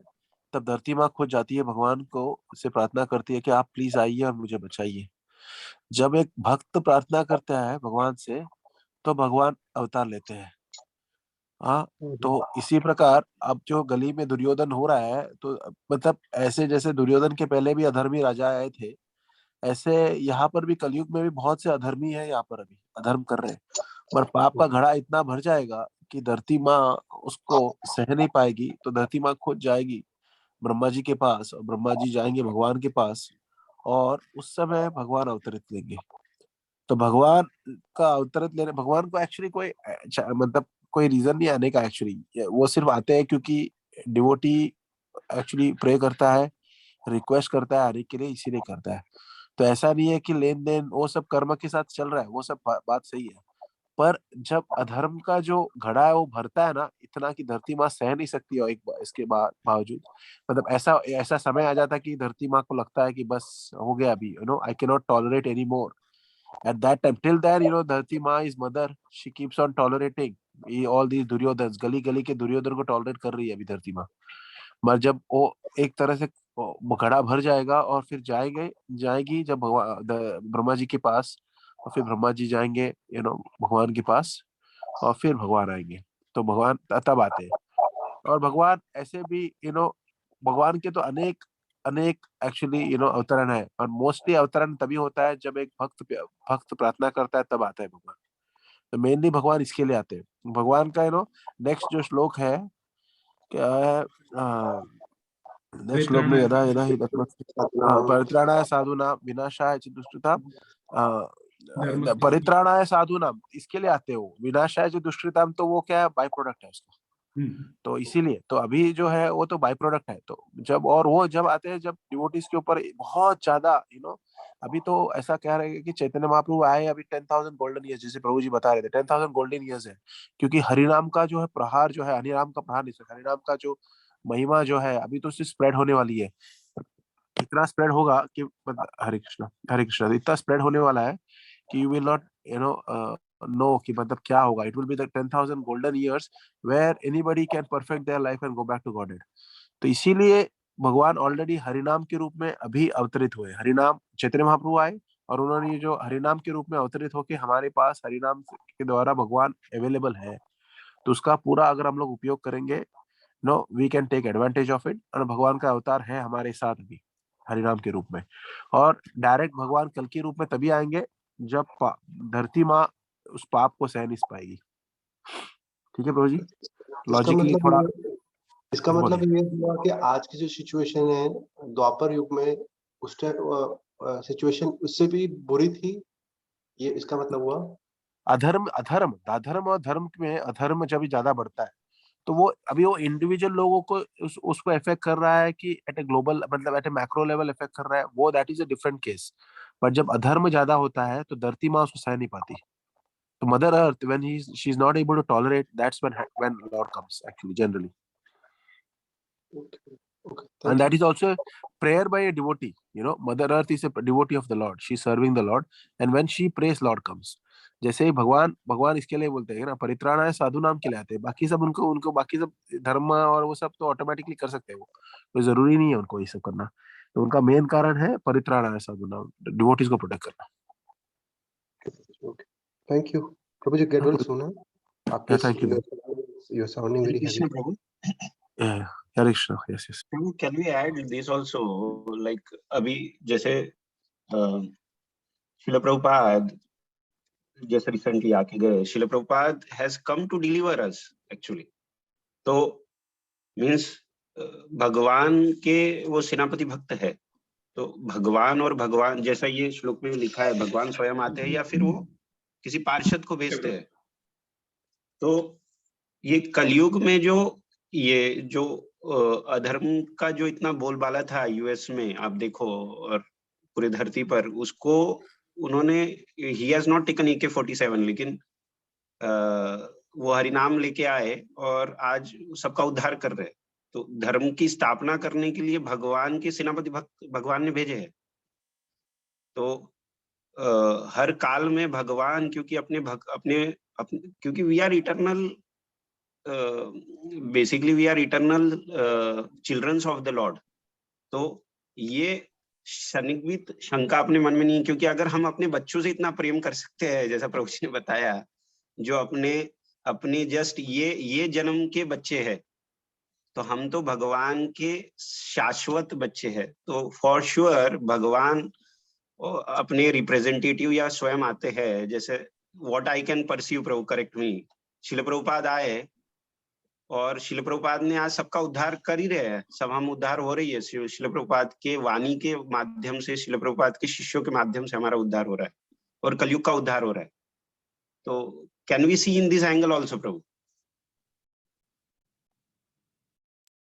तब धरती माँ खुद जाती है भगवान को से प्रार्थना करती है कि आप प्लीज आइए और मुझे बचाइए। जब एक भक्त प्रार्थना करता है भगवान से, तो भगवान अवतार लेते हैं। हाँ, तो इसी प्रकार अब जो गली में दुर्योधन हो रहा है, तो मतलब ऐसे जैसे दुर्योधन के पहले भी अधर्मी राजा आए थे, ऐसे यहाँ पर भी कलयुग में भी बहुत से अधर्मी है, यहाँ पर अभी अधर्म कर रहे हैं। पर पाप का घड़ा इतना भर जाएगा कि धरती माँ उसको सह नहीं पाएगी, तो धरती माँ खुद जाएगी ब्रह्मा जी के पास, और ब्रह्मा जी जाएंगे भगवान के पास, और उस समय भगवान अवतरित लेंगे। तो भगवान का अवतरित लेने, भगवान को एक्चुअली कोई मतलब कोई रीजन नहीं आने का एक्चुअली, वो सिर्फ आते हैं क्योंकि डिवोटी एक्चुअली प्रे करता है, रिक्वेस्ट करता है आने के लिए, इसीलिए करता है। तो ऐसा नहीं है कि लेन देन वो सब कर्म के साथ चल रहा है, वो सब बात सही है। पर जब अधर्म का जो घड़ा है वो भरता है ना इतना कि धरती माँ सह नहीं सकती, और इसके बावजूद मतलब ऐसा ऐसा समय आ जाता है कि धरती माँ को लगता है कि बस हो गया अभी, I can not tolerate any more. At that time, till then, धरती माँ is mother, she keeps on tolerating all these Duryodhan, गली गली के दुर्योधन को टॉलरेट कर रही है अभी धरती माँ। मगर जब वो एक तरह से घड़ा भर जाएगा और फिर जाएगी जब ब्रह्मा जी के पास, और फिर ब्रह्मा जी जाएंगे भगवान के पास, और फिर भगवान आएंगे, तो भगवान तब आते हैं। और भगवान ऐसे भी भगवान के तो अनेक अनेक एक्चुअली अवतरण है, और मोस्टली अवतरण तभी होता है जब एक भक्त प्रार्थना करता है, तब आता है भगवान। तो मेनली भगवान इसके लिए आते हैं। भगवान का नेक्स्ट जो श्लोक है क्या है, नेक्स्ट श्लोक में यदा यदा ही परित्राणाय साधूनाम विनाशाय च दुष्कृताम, परित्राणाय साधूनाम इसके लिए आते हो, विनाशाय च दुष्कृताम तो वो क्या है, बाय प्रोडक्ट है उसका। तो इसीलिए तो अभी जो है वो तो बाय प्रोडक्ट है। तो जब और वो जब आते हैं जब डिवोटीज के ऊपर बहुत ज्यादा अभी तो ऐसा कह रहे हैं कि चैतन्य महाप्रभु आए अभी 10,000 गोल्डन ईयर्स, जैसे प्रभु जी बता रहे थे 10,000 गोल्डन ईयर्स है, क्योंकि हरिनाम का जो है प्रहार जो है, हरिनाम का प्रहार नहीं, हरिनाम का जो महिमा जो है अभी तो उससे स्प्रेड होने वाली है। इतना स्प्रेड होगा कि हरे कृष्णा इतना स्प्रेड होने वाला है कि यू विल नॉट नो कि मतलब क्या होगा। It will be the 10,000 golden years where anybody can perfect their life and go back to godhead. तो इसीलिए भगवान ऑलरेडी हरिनाम के रूप में अभी अवतरित हुए। हरिनाम चैतन्य महाप्रभु आए और उन्होंने जो हरिनाम के रूप में अवतरित होके हमारे पास हरिनाम के द्वारा भगवान अवेलेबल है, तो उसका पूरा अगर हम लोग उपयोग करेंगे we can take advantage of it. और भगवान का अवतार है हमारे साथ अभी हरिनाम के रूप में, और डायरेक्ट भगवान कल के रूप में तभी आएंगे जब धरती माँ उस पाप को सह नहीं पाएगी। ठीक है प्रभु जी, लॉजिकली थोड़ा इसका मतलब ये हुआ कि आज की जो सिचुएशन है द्वापर युग में उस सिचुएशन उससे भी बुरी थी, ये इसका मतलब हुआ। अधर्म और धर्म में अधर्म जब ज्यादा बढ़ता है तो वो अभी वो इंडिविजुअल लोगों को उसको इफेक्ट कर रहा है कि एट ए ग्लोबल मतलब एट ए मैक्रो लेवल इफेक्ट कर रहा है, वो that is a different case. But जब अधर्म ज्यादा होता है तो धरती माँ उसको सह नहीं पाती। तो mother earth when she is not able to tolerate, that's when lord comes actually generally. And that is also a prayer by a devotee. Mother Earth is a devotee of the Lord. She is serving the Lord, and when she prays, Lord comes. जैसे ही भगवान इसके लिए बोलते हैं ना, परित्राणाय साधु नाम के लिए आते हैं। बाकी सब उनको बाकी सब धर्म और वो सब तो ऑटोमेटिकली कर सकते हैं, वो तो जरूरी नहीं है उनको ये सब करना। तो उनका मेन कारण है परित्राणाय साधु नाम, डिवोटीज को प्रोटेक्ट करना। थैंक यू प्रभु जी, get well soon. Thank you, you are sounding very happy. Hare Krishna, yes. Can we add this also, like अभी जैसे शिला प्रभुपाद जैसे रिसेंटली आके गए, Srila Prabhupada has come to deliver us actually. तो मीन्स भगवान के वो सेनापति भक्त है, तो भगवान और भगवान जैसा ये श्लोक में लिखा है, भगवान स्वयं आते हैं या फिर वो किसी पार्षद को भेजते हैं। तो ये कलयुग में जो अधर्म का जो इतना बोलबाला था यूएस में, आप देखो, और पूरी धरती पर, उसको उन्होंने he has not taken AK-47, लेकिन वो हरिनाम लेके आए और आज सबका उद्धार कर रहे हैं। तो धर्म की स्थापना करने के लिए भगवान के सेनापति भक्त भगवान ने भेजे हैं। तो हर काल में भगवान, क्योंकि क्योंकि we are eternal, basically we are eternal childrens of the lord. तो ये क्षणिक शंका अपने मन में नहीं है, क्योंकि अगर हम अपने बच्चों से इतना प्रेम कर सकते हैं, जैसा प्रभु जी ने बताया, जो अपने जस्ट ये जन्म के बच्चे हैं, तो हम तो भगवान के शाश्वत बच्चे हैं। तो फॉर श्योर भगवान अपने रिप्रेजेंटेटिव या स्वयं आते हैं। जैसे what I can perceive, Prabhu correct मी, शिल प्रभुपाद आए और शिल प्रभुपाद ने आज सबका उद्धार कर ही रहे हैं। सब हम उद्धार हो रही है शिल प्रभुपाद के वाणी के माध्यम से, शिल प्रभुपाद के शिष्यों के माध्यम से हमारा उद्धार हो रहा है और कलयुग का उद्धार हो रहा है। तो can we see in this angle also प्रभु?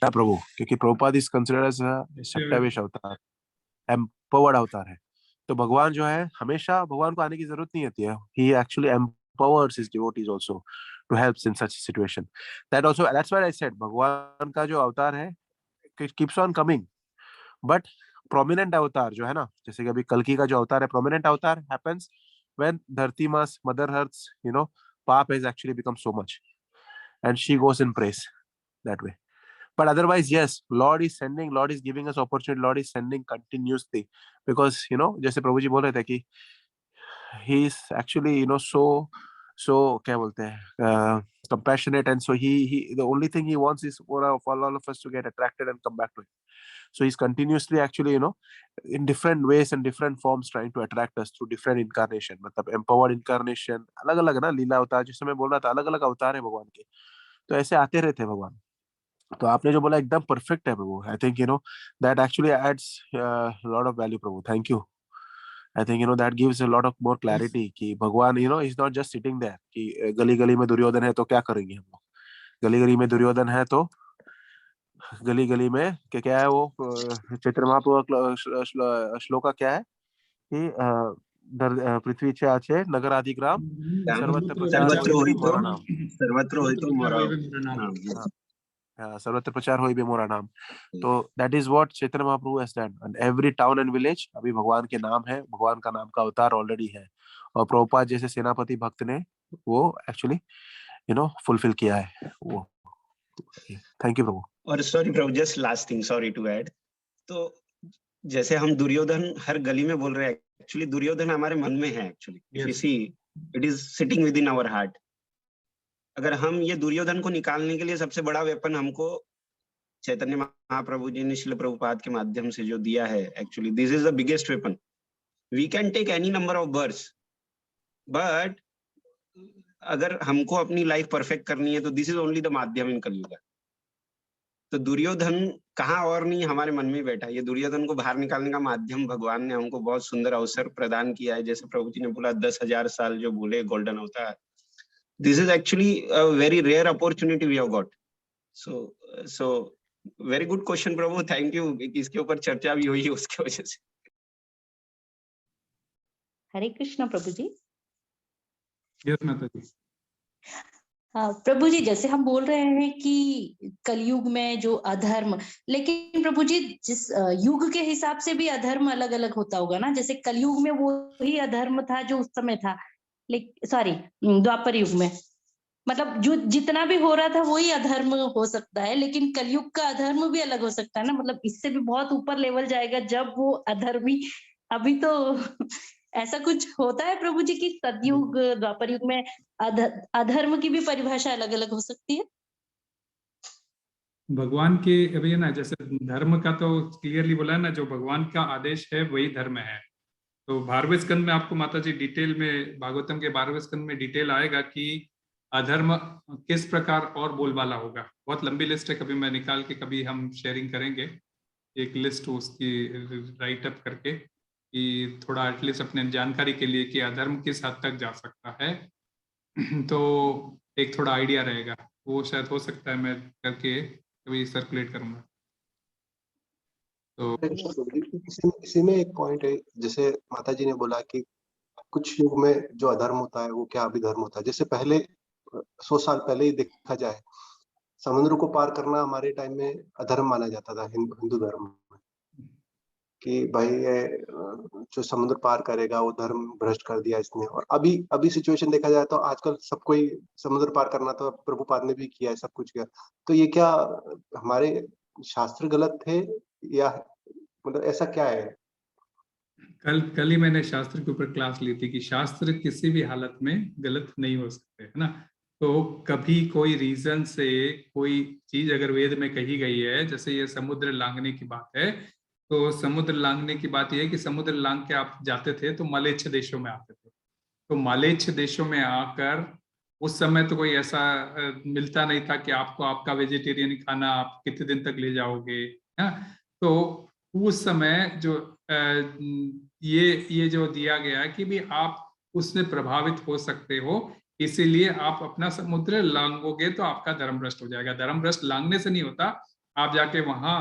प्रभु, क्योंकि प्रभुपाद इज कंसिडर्ड एज सत्यावेश अवतार, एम्पावर्ड अवतार है। तो भगवान जो है, हमेशा भगवान को आने की जरूरत नहीं होती है। ही actually empowers his devotees also to help in such situation. That's why I said भगवान का जो अवतार है keeps on coming, but prominent अवतार जो है ना, जैसे कि अभी कल्कि का जो अवतार है, prominent अवतार happens when Dharti Ma's Mother Earth's path has actually become so much and she goes in praise that way. But otherwise, yes, Lord is sending, Lord is giving us opportunity, Lord is sending continuously, because जैसे प्रभु जी बोल रहे थे कि he is actually so क्या बोलते हैं, compassionate, and so he the only thing he wants is for all of us to get attracted and come back to him. So he's continuously actually, in different ways and different forms trying to attract us through different incarnation. मतलब empowered incarnation, अलग अलग ना लीला अवतार, जिसमें मैं बोल रहा था अलग अलग अवतार है भगवान के, तो ऐसे आते रहते हैं भगवान। तो आपने जो बोला एकदम परफेक्ट है प्रभु। I think that actually adds a lot of value Prabhu, thank you. I think that gives a lot of more clarity कि भगवान is not just sitting there कि गली गली में दुर्योधन है तो क्या करेंगे हम लोग, गली गली में दुर्योधन है तो गली गली में क्या है वो चैतन्य महाप्रभु श्लोका क्या है कि पृथ्वीचे आचे नगर आदि ग्राम सर्वत्र प्रचार होई बे मोरा नाम। तो that is what Chaitanya Mahaprabhu has done, and every town and village अभी भगवान के नाम है, भगवान का नाम का अवतार ऑलरेडी है, और प्रभुपाद जैसे सेनापति भक्त ने वो एक्चुअली फुलफिल किया है वो। थैंक यू प्रभु। और सॉरी प्रभु, just last thing, sorry to add, तो जैसे हम दुर्योधन हर गली में बोल रहे हैं, एक्चुअली दुर्योधन हमारे मन में है। Actually if you see, it is sitting within our heart. अगर हम ये दुर्योधन को निकालने के लिए सबसे बड़ा वेपन हमको चैतन्य महाप्रभु जी ने श्रील प्रभुपाद के माध्यम से जो दिया है, actually this is the biggest weapon. We can take any number of births, but अगर हमको अपनी लाइफ परफेक्ट करनी है तो दिस इज ओनली द माध्यम इन कलयुग। तो दुर्योधन कहाँ और नहीं, हमारे मन में बैठा। ये दुर्योधन को बाहर निकालने का माध्यम भगवान ने हमको बहुत सुंदर अवसर प्रदान किया है। जैसे प्रभु जी ने बोला 10,000 साल जो बोले गोल्डन अवतार, this is actually a very rare opportunity we have got. So very good question Prabhu, thank you। इसके ऊपर चर्चा भी हुई है उसके वजह से। हरे कृष्णा प्रभु जी। यस माता जी। हाँ प्रभु जी, जैसे हम बोल रहे हैं कि कलयुग में जो अधर्म, लेकिन प्रभु जी जिस युग के हिसाब से भी अधर्म अलग अलग होता होगा ना। जैसे कलयुग में वो ही अधर्म था जो उस समय था, सॉरी द्वापर युग में, मतलब जो जितना भी हो रहा था वही अधर्म हो सकता है, लेकिन कलयुग का अधर्म भी अलग हो सकता है ना। मतलब इससे भी बहुत ऊपर लेवल जाएगा जब वो अधर्मी, अभी तो ऐसा कुछ होता है प्रभु जी की सतयुग द्वापर युग में अधर्म की भी परिभाषा अलग अलग हो सकती है। भगवान के अभी ना, जैसे धर्म का तो क्लियरली बोला है ना, जो भगवान का आदेश है वही धर्म है। तो 12वें स्कंद में आपको माता जी डिटेल में, भागवतम के 12वें स्कंद में डिटेल आएगा कि अधर्म किस प्रकार और बोलबाला होगा। बहुत लंबी लिस्ट है, कभी मैं निकाल के कभी हम शेयरिंग करेंगे एक लिस्ट उसकी राइट अप करके, कि थोड़ा एटलीस्ट अपने जानकारी के लिए कि अधर्म किस हद तक जा सकता है तो एक थोड़ा आइडिया रहेगा। वो शायद हो सकता है मैं करके कभी सर्कुलेट करूंगा। तो इसी में एक पॉइंट है, जैसे माता जी ने बोला कि कुछ युग में जो अधर्म होता है वो क्या अभिधर्म होता है। जैसे पहले 100 साल पहले ही देखा जाए, समुद्र को पार करना हमारे टाइम में अधर्म माना जाता था हिंदू धर्म में, कि भाई ये जो समुद्र पार करेगा वो धर्म भ्रष्ट कर दिया इसने। और अभी सिचुएशन देखा जाए तो आजकल सबको ही समुद्र पार करना, तो प्रभुपाद ने भी किया है, सब कुछ किया। तो ये क्या हमारे शास्त्र गलत थे या मतलब ऐसा क्या है? कल ही मैंने शास्त्र के ऊपर क्लास ली थी कि शास्त्र किसी भी हालत में गलत नहीं हो सकते, है ना। तो कभी कोई रीजन से कोई चीज अगर वेद में कही गई है, जैसे ये समुद्र लांघने की बात है, तो समुद्र लांघने की बात यह है कि समुद्र लांघ के आप जाते थे तो मलेच्छ देशों में आते थे। तो मलेच्छ देशों में आकर उस समय तो कोई ऐसा मिलता नहीं था कि आपको आपका वेजिटेरियन खाना आप कितने दिन तक ले जाओगे, है। तो उस समय जो ये जो दिया गया है कि भी आप उससे प्रभावित हो सकते हो, इसीलिए आप अपना समुद्र लांघोगे तो आपका धर्म भ्रष्ट हो जाएगा। धर्म भ्रष्ट लांघने से नहीं होता, आप जाके वहां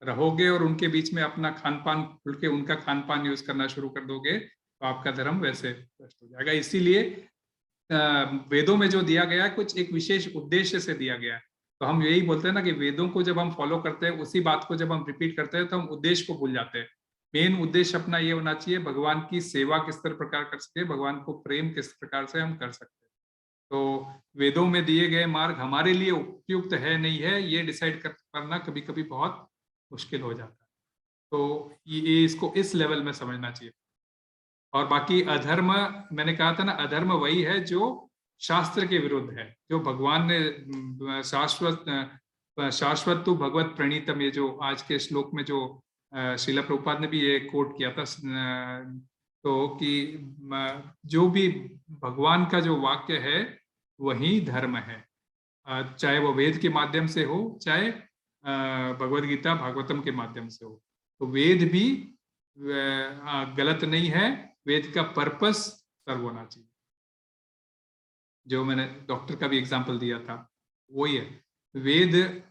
रहोगे और उनके बीच में अपना खान पान खुल के उनका खान पान यूज करना शुरू कर दोगे तो आपका धर्म वैसे भ्रष्ट हो जाएगा। इसीलिए वेदों में जो दिया गया है कुछ एक विशेष उद्देश्य से दिया गया है। तो हम यही बोलते हैं ना कि वेदों को जब हम फॉलो करते हैं, उसी बात को जब हम रिपीट करते हैं तो हम उद्देश्य को भूल जाते हैं। मेन उद्देश्य अपना ये होना चाहिए, भगवान की सेवा किस तरह प्रकार कर सके, भगवान को प्रेम किस प्रकार से हम कर सकते हैं। तो वेदों में दिए गए मार्ग हमारे लिए उपयुक्त है नहीं है, ये डिसाइड करना कभी कभी बहुत मुश्किल हो जाता है। तो ये इसको इस लेवल में समझना चाहिए। और बाकी अधर्म, मैंने कहा था ना, अधर्म वही है जो शास्त्र के विरुद्ध है, जो भगवान ने शाश्वत शाश्वत तो भगवत प्रणीतम, ये जो आज के श्लोक में जो श्रीला प्रभुपाद ने भी ये कोट किया था, तो कि जो भी भगवान का जो वाक्य है वही धर्म है, चाहे वो वेद के माध्यम से हो, चाहे भगवद गीता भागवतम के माध्यम से हो। तो वेद भी गलत नहीं है, वेद का पर्पस सर्व होना चाहिए। जो मैंने डॉक्टर का भी एग्जांपल दिया था वही है, वेद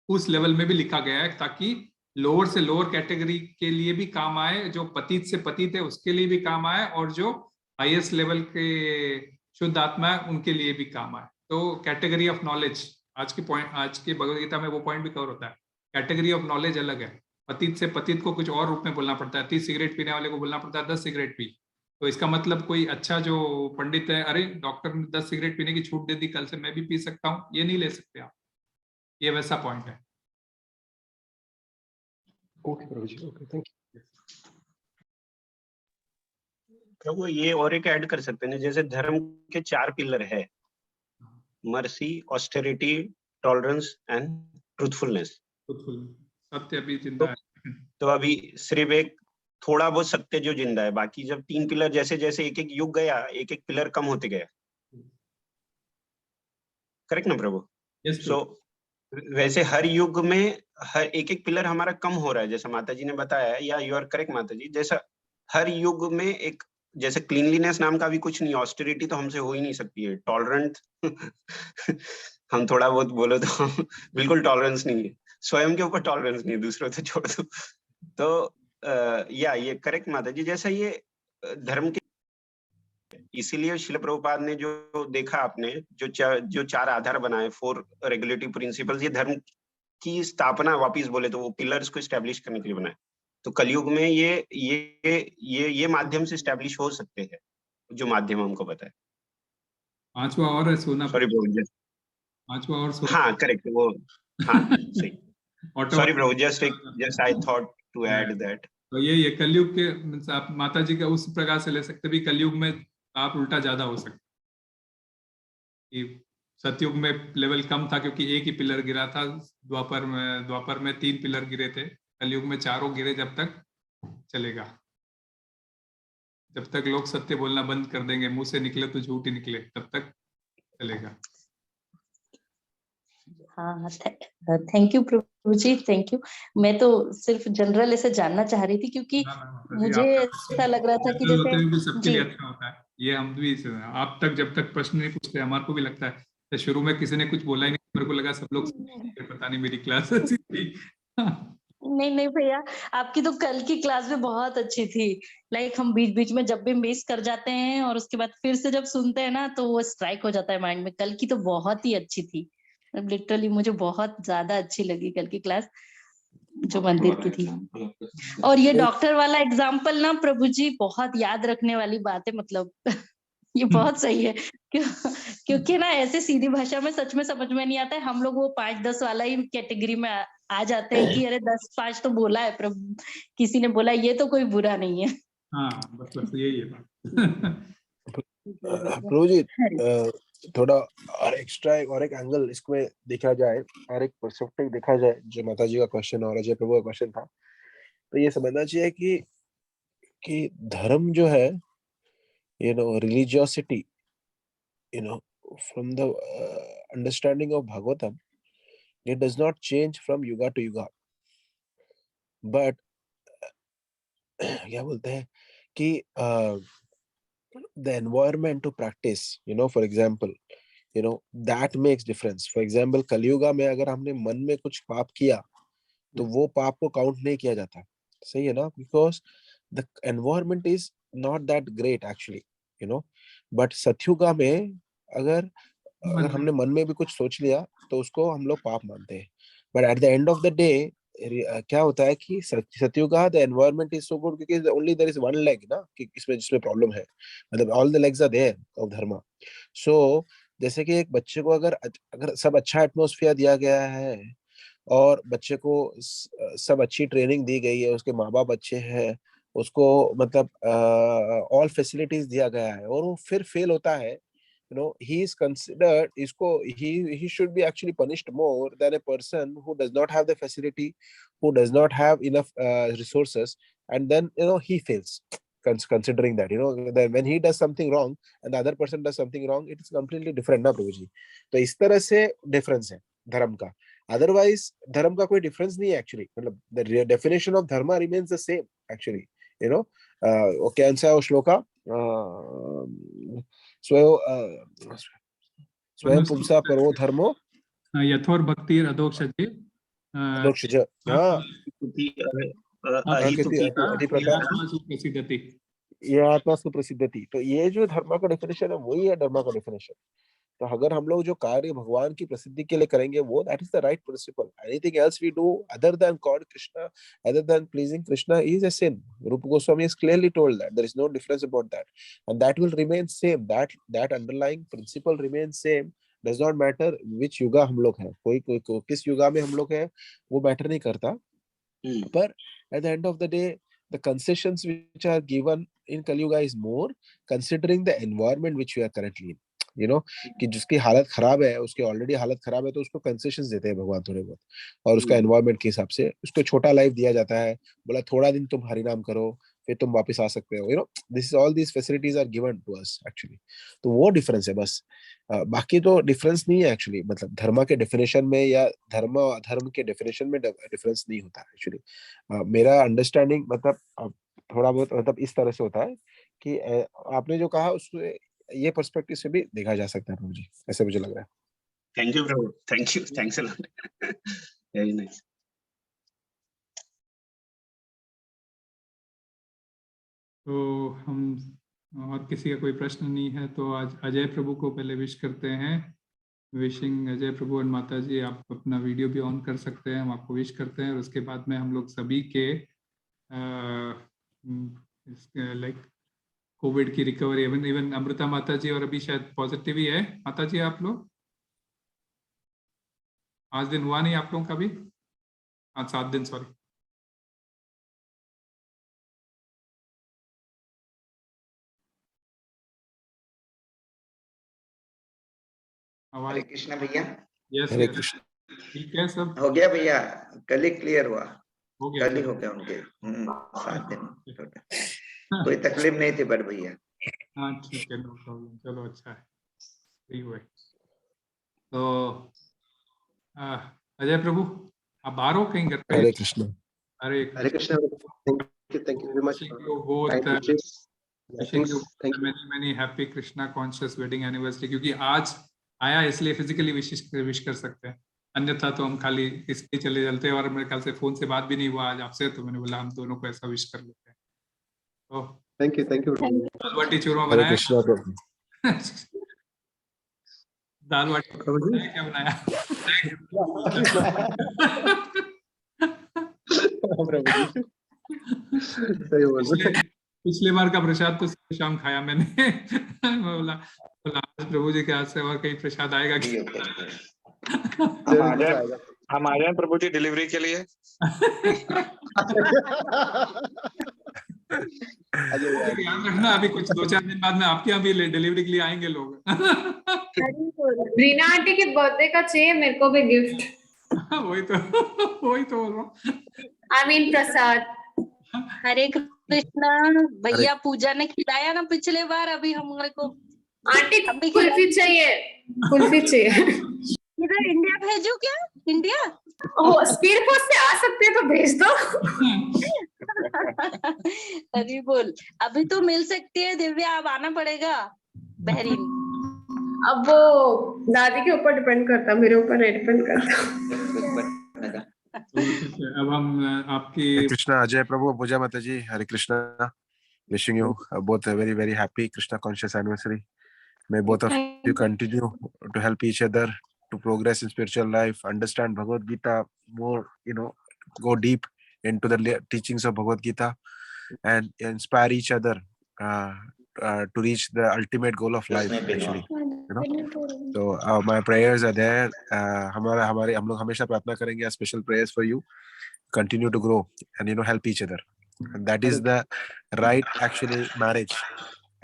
उस लेवल में भी लिखा गया है ताकि लोअर से लोअर कैटेगरी के लिए भी काम आए, जो पतित से पतित है उसके लिए भी काम आए, और जो हाईएस्ट लेवल के शुद्ध आत्मा है उनके लिए भी काम आए। तो कैटेगरी ऑफ नॉलेज, आज के भगवद गीता में वो पॉइंट भी कवर होता है। कैटेगरी ऑफ नॉलेज अलग है, पतित से पतित को कुछ और रूप में बोलना पड़ता है, 30 सिगरेट पीने वाले को बोलना पड़ता है 10 सिगरेट पी। तो इसका मतलब कोई अच्छा जो पंडित है, अरे डॉक्टर ने 10 सिगरेट पीने की छूट दे दी, कल से मैं भी पी सकता हूँ, ये नहीं ले सकते आप। ये वैसा पॉइंट है। ओके प्रभु जी, ओके, थैंक यू। प्रभु ये और एक ऐड कर सकते हैं, जैसे धर्म के 4 पिलर है, mercy, austerity, tolerance and truthfulness. सत्य भी जिंदा है। तो अभी सिर्फ एक थोड़ा बहुत सत्य जो जिंदा है, बाकी जब 3 पिलर जैसे जैसे एक एक युग गया, एक एक पिलर कम होते गया। करेक्ट ना प्रभु? सो वैसे हर युग में हर एक एक पिलर हमारा कम हो रहा है, जैसा माता जी ने बताया, या यू आर करेक्ट माता जी। जैसा हर युग में एक, जैसे क्लीनलीनेस नाम का भी कुछ नहीं, ऑस्टेरिटी तो हमसे हो ही नहीं सकती है, टॉलरेंट हम थोड़ा बहुत बोलो तो बिल्कुल टॉलरेंस नहीं है, स्वयं के ऊपर टॉलरेंस नहीं है, दूसरों से छोड़ दो। तो या ये करेक्ट माता जी, जैसा ये धर्म के, इसीलिए शिल प्रभुपाद ने जो देखा आपने, जो 4 आधार बनाए, 4 रेगुलेटिव प्रिंसिपल्स, ये धर्म की स्थापना वापिस बोले तो वो पिलर्स को एस्टेब्लिश करने के लिए बनाए। तो कलयुग में ये माध्यम से एस्टेब्लिश हो सकते हैं, जो माध्यम हमको पता है। 5वां और है सोना। सॉरी प्रभु, 5वां और सोना। हाँ करेक्ट, वो हाँ सही। सॉरी प्रभु, just I thought to add that. तो ये कलयुग के, आप माता जी का उस प्रकार से ले सकते भी, कलयुग में आप उल्टा ज्यादा हो सकते कि सतयुग में लेवल कम था क्योंकि एक ही पिलर गिरा था, द्वापर में 3 पिलर गिरे थे, कलयुग में 4 गिरे, जब तक चलेगा, जब तक लोग सत्य बोलना बंद कर देंगे, मुंह से निकले तो झूठ ही निकले, तब तक चलेगा। हाँ, थैंक यू प्रभु जी, थैंक यू। मैं तो सिर्फ जनरल ऐसे जानना चाह रही थी, क्योंकि मुझे ऐसा लग रहा था कि जैसे सबके लिए अच्छा होता है ये। हम भी आप तक जब तक प्रश्न नहीं पूछते, हमारे को भी लगता है, तो शुरू में किसी ने कुछ बोला ही नहीं, मेरे को लगा सब लोग पता नहीं मेरी क्लास अच्छी थी। नहीं भैया, आपकी तो कल की क्लास भी बहुत अच्छी थी। लाइक हम बीच बीच में जब भी मिस कर जाते हैं और उसके बाद फिर से जब सुनते हैं ना, तो वो स्ट्राइक हो जाता है माइंड में। कल की तो बहुत ही अच्छी थी, लिटरली मुझे बहुत ज्यादा अच्छी लगी कल की क्लास, जो मंदिर की थी। और ये डॉक्टर वाला एग्जाम्पल ना प्रभु जी, बहुत याद रखने वाली बात है, मतलब ये बहुत सही है। क्योंकि ना ऐसे सीधी भाषा में सच में समझ में नहीं आता है। हम लोग वो 5-10 वाला ही कैटेगरी में आ जाते हैं कि अरे 10-5 तो बोला है प्रभु, किसी ने बोला, ये तो कोई बुरा नहीं है। हाँ बस यही है। प्रभु जी थोड़ा और एक्स्ट्रा और एक एंगल इसमें देखा जाए, और एक पर्सपेक्टिव देखा जाए, जो माता जी का क्वेश्चन और अजय प्रभु का क्वेश्चन था, तो ये समझना चाहिए कि धर्म जो है, religiosity, from the understanding of Bhagavatam, it does not change from yuga to yuga, but क्या बोलते हैं कि the environment to practice, for example, that makes difference. For example, Kalyuga में अगर हमने मन में कुछ पाप किया तो वो पाप को काउंट नहीं किया जाता, सही है ना, because the environment is not that great actually, but सतयुगा में अगर हमने मन में भी कुछ सोच लिया तो उसको हम लोग पाप मानते हैं। but at the end of the day क्या होता है कि सतयुगा the environment is so good because only there is one leg ना, कि इसमें जिसमें प्रॉब्लम है, मतलब all the legs are there of dharma. So जैसे कि एक बच्चे को अगर सब अच्छा एटमॉस्फेयर दिया गया है और बच्चे को सब अच्छी ट्रेनिंग दी गई है, उसके माँ बाप अच्छे हैं, उसको मतलब ऑल फैसिलिटीज दिया गया है, और वो फिर फेल होता है, he is considered, he should be actually punished more than a person who does not have the facility, who does not have enough resources, and then he fails. Considering that that when he does something wrong and the other person does something wrong, it is completely different ना प्रभु जी. तो इस तरह से difference है धर्म का. Otherwise धर्म का कोई difference नहीं है actually. मतलब the definition of dharma remains the same actually. कौन सा वो श्लोका स्वयं पुंसा परो धर्मो यथोर भक्ति अधोक्षजे अधोक्षज. हाँ, ये आत्मा सुप्रसिद्धति. तो ये जो धर्म का डेफिनेशन है वही है धर्म का डेफिनेशन. तो अगर हम लोग जो कार्य भगवान की प्रसिद्धि के लिए करेंगे वो that is the right principle. Anything else we do other than God Krishna, other than pleasing Krishna is a sin. Rupa Goswami has clearly told that there is no difference about that, and that will remain same. That underlying principle remains same. Does not matter which युगा हम लोग हैं, कोई किस युगा में हम लोग हैं वो मैटर नहीं करता. पर at the end of the day, the concessions which are given in Kali Yuga is more considering the environment which we are currently in. कि जिसकी हालत खराब है, उसकी ऑलरेडी हालत खराब है, तो उसको कंसेशंस देते हैं भगवान थोड़े बहुत, और उसका एनवायरनमेंट के हिसाब से उसको छोटा लाइफ दिया जाता है. बोला थोड़ा दिन तुम हरिनाम करो, फिर तुम वापस आ सकते हो. This is all these facilities are given to us actually. तो वो डिफरेंस है बस. बाकी तो डिफरेंस नहीं है एक्चुअली. मतलब धर्म के डेफिनेशन में या धर्म के डेफिनेशन में डिफरेंस नहीं होता एक्चुअली. मेरा अंडरस्टैंडिंग मतलब थोड़ा बहुत मतलब इस तरह से होता है कि आपने जो कहा उसमें ये पर्सपेक्टिव से भी देखा जा सकता है प्रभु जी, ऐसे मुझे लग रहा है. Thank you Prabhu, thank you, thanks a lot, very nice. तो हम और किसी का कोई प्रश्न नहीं है तो आज अजय प्रभु को पहले विश करते हैं. विशिंग अजय प्रभु एंड माता जी, आप अपना वीडियो भी ऑन कर सकते हैं, हम आपको विश करते हैं. और उसके बाद में हम लोग सभी के लाइक कोविड की रिकवरी, इवन अमृता माता जी और अभी शायद पॉजिटिव ही है. माता जी आप लोग आज दिन हुआ नहीं आप लोगों का भी? आज 7 दिन, सॉरी. हरे कृष्णा भैया. यस, हरे कृष्ण. ठीक है सब हो गया भैया, कल ही क्लियर हुआ, हो गया, कल ही हो गया उनके 7 दिन टोटल. कोई तकलीफ नहीं थी बट भैया. हाँ ठीक है, नो प्रॉब्लम. चलो अच्छा है, सही हुआ. तो अजय प्रभु आप बाहर हो कहीं घर पे? Hare Krishna. Hare Krishna. Thank you very much. many happy Krishna conscious wedding anniversary. क्योंकि आज आया इसलिए फिजिकली विश कर सकते हैं, अन्यथा तो हम खाली इसलिए चले जाते हैं. और मेरे ख्याल से फोन से बात भी नहीं हुआ आज आपसे, तो मैंने बोला हम दोनों को ऐसा विश कर लेते हैं. तो थैंक यू दाल बाटी चूरमा हरे बनाया? कृष्ण प्रभु. दाल बाटी बनाया, क्या बनाया? पिछले बार का प्रसाद तो शाम खाया मैंने. मैं बोला प्रभु जी के हाथ से और कहीं प्रसाद आएगा क्या? हम आ जाए प्रभु जी डिलीवरी के लिए. ध्यान रखना, अभी कुछ 2-4 दिन बाद में आपके यहाँ भी डिलीवरी के लिए आएंगे लोग. रीना आंटी के बर्थडे का चाहिए मेरे को भी गिफ्ट. वही तो बोल रहा हूँ. आई मीन प्रसाद. हरे कृष्णा भैया, पूजा ने खिलाया ना पिछले बार, अभी हमारे को आंटी कुल्फी चाहिए, कुल्फी चाहिए. इधर इंडिया भेजू क्या? इंडिया स्पीड पोस्ट से आ सकते हैं तो भेज दो. अरे बोल, अभी तो मिल सकती है दिव्या, अब आना पड़ेगा बहरीन. अब वो दादी के ऊपर डिपेंड करता, मेरे ऊपर नहीं डिपेंड करता. अब हम आपकी कृष्णा अजय प्रभु, पूजा माता जी, हरे Krishna. Wishing you both a very very happy Krishna conscious anniversary. May both of you continue to help each other to progress in spiritual life, understand Bhagavad Gita more, go deep into the teachings of Bhagavad Gita, and inspire each other to reach the ultimate goal of life actually. So my prayers are there. हम लोग हमेशा प्रार्थना करेंगे, special prayers for you. Continue to grow and help each other. And that is the right actually marriage.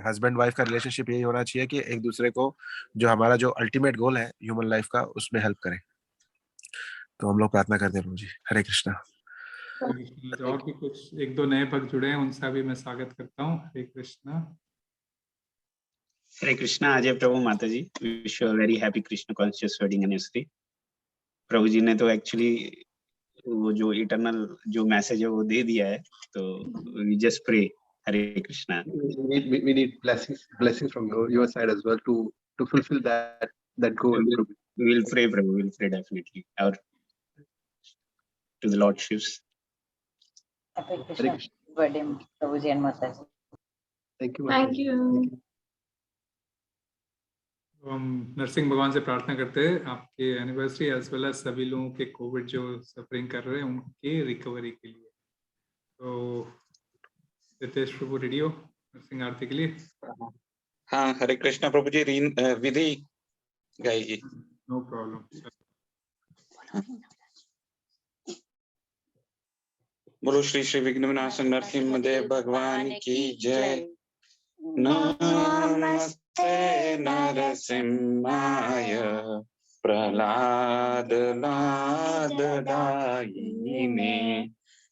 Husband wife का रिलेशनशिप यही होना चाहिए कि एक दूसरे को जो हमारा जो अल्टीमेट गोल है ह्यूमन लाइफ का उसमें हेल्प करें। तो हम लोग प्रार्थना करते हैं प्रभु जी। हरे कृष्णा। हरे कृष्णा। और भी कुछ एक दो नए भक्त जुड़े हैं, उनका भी मैं स्वागत करता हूँ। हरे कृष्णा। हरे कृष्णा अजय प्रभु माता जी, wish you a very happy Krishna conscious wedding anniversary. प्रभु जी ने तो एक्चुअली वो जो इटर्नल जो मैसेज है वो दे दिया है, तो we just pray. Hare Krishna. We need blessings from your side as well to fulfill that goal. We will pray, Prabhu. We will pray definitely. Our to the Lordships. Hare Krishna. Birthday प्रभु जी एंड माता जी। Thank you. Thank you. हम नरसिंह भगवान से प्रार्थना करते हैं आपके एनिवर्सरी एज वेल एज सभी लोगों के कोविड जो सफरिंग कर रहे हैं उनके रिकवरी के लिए। तो रितेश प्रभु रेडी हो नरसिंह आरती के लिए? हाँ, हरे कृष्णा प्रभु जी। विधि गाएगी। No problem. बोलो श्री श्री विघ्न विनाशक नरसिंह देव भगवान की जय। नमस्ते नरसिंहाय प्रहलाद नाद दायिने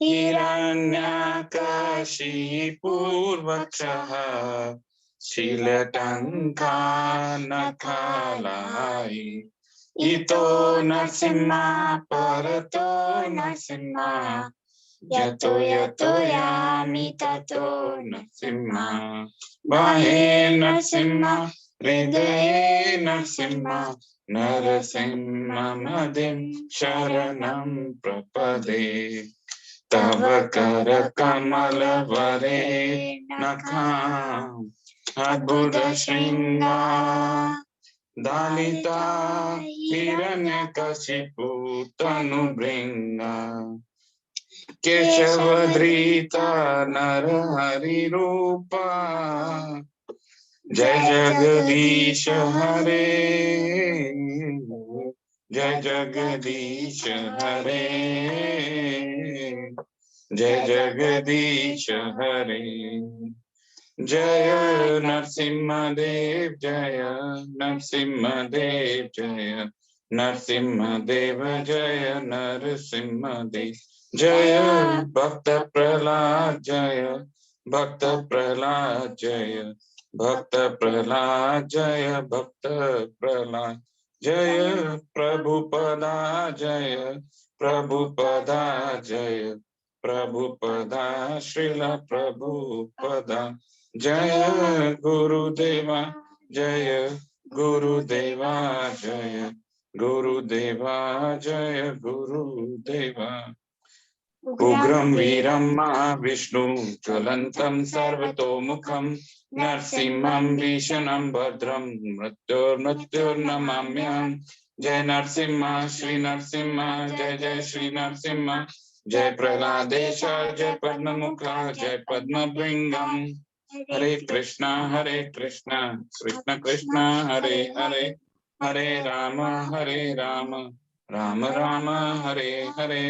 हिरण्यकशिपूर्वक्षः शीलटङ्का नखालाई इतो नरसिंहा परतो नरसिंहा यतो यतो यामि ततो नरसिंहा बाहे नरसिंहा हृदये नरसिंहा नरसिंहमदिं शरणं प्रपदे तव कर कमल वरे नखां अद्भुत श्रृंगा दालिता हिरण्यकशिपु तनुभृंगा केशवधृता नरहरि रूपा जय जगदीश हरे जय जगदीश हरे जय जगदीश हरे जय नरसिंहदेव जय नरसिंहदेव जय नरसिंहदेव जय नरसिंहदेव जय भक्त प्रहलाद जय भक्त प्रहलाद जय भक्त प्रहलाद जय भक्त प्रहलाद जय प्रभुपदा जय प्रभुपदा जय प्रभुपदा श्रील प्रभुपदा जय गुरुदेवा जय गुरुदेवा जय गुरुदेवा जय गुरुदेवा उग्रं वीरं महाविष्णु ज्वलन्तं सर्वतोमुखं नरसिंहं भीषणं भद्रं मृत्युर्नमाम्यहं जय नरसिंह श्री नरसिंह जय जय श्री नरसिंह जय प्रहलादेश जय पद्ममुखा जय पद्मभृंगम हरे कृष्णा कृष्ण कृष्ण हरे हरे हरे राम राम राम हरे हरे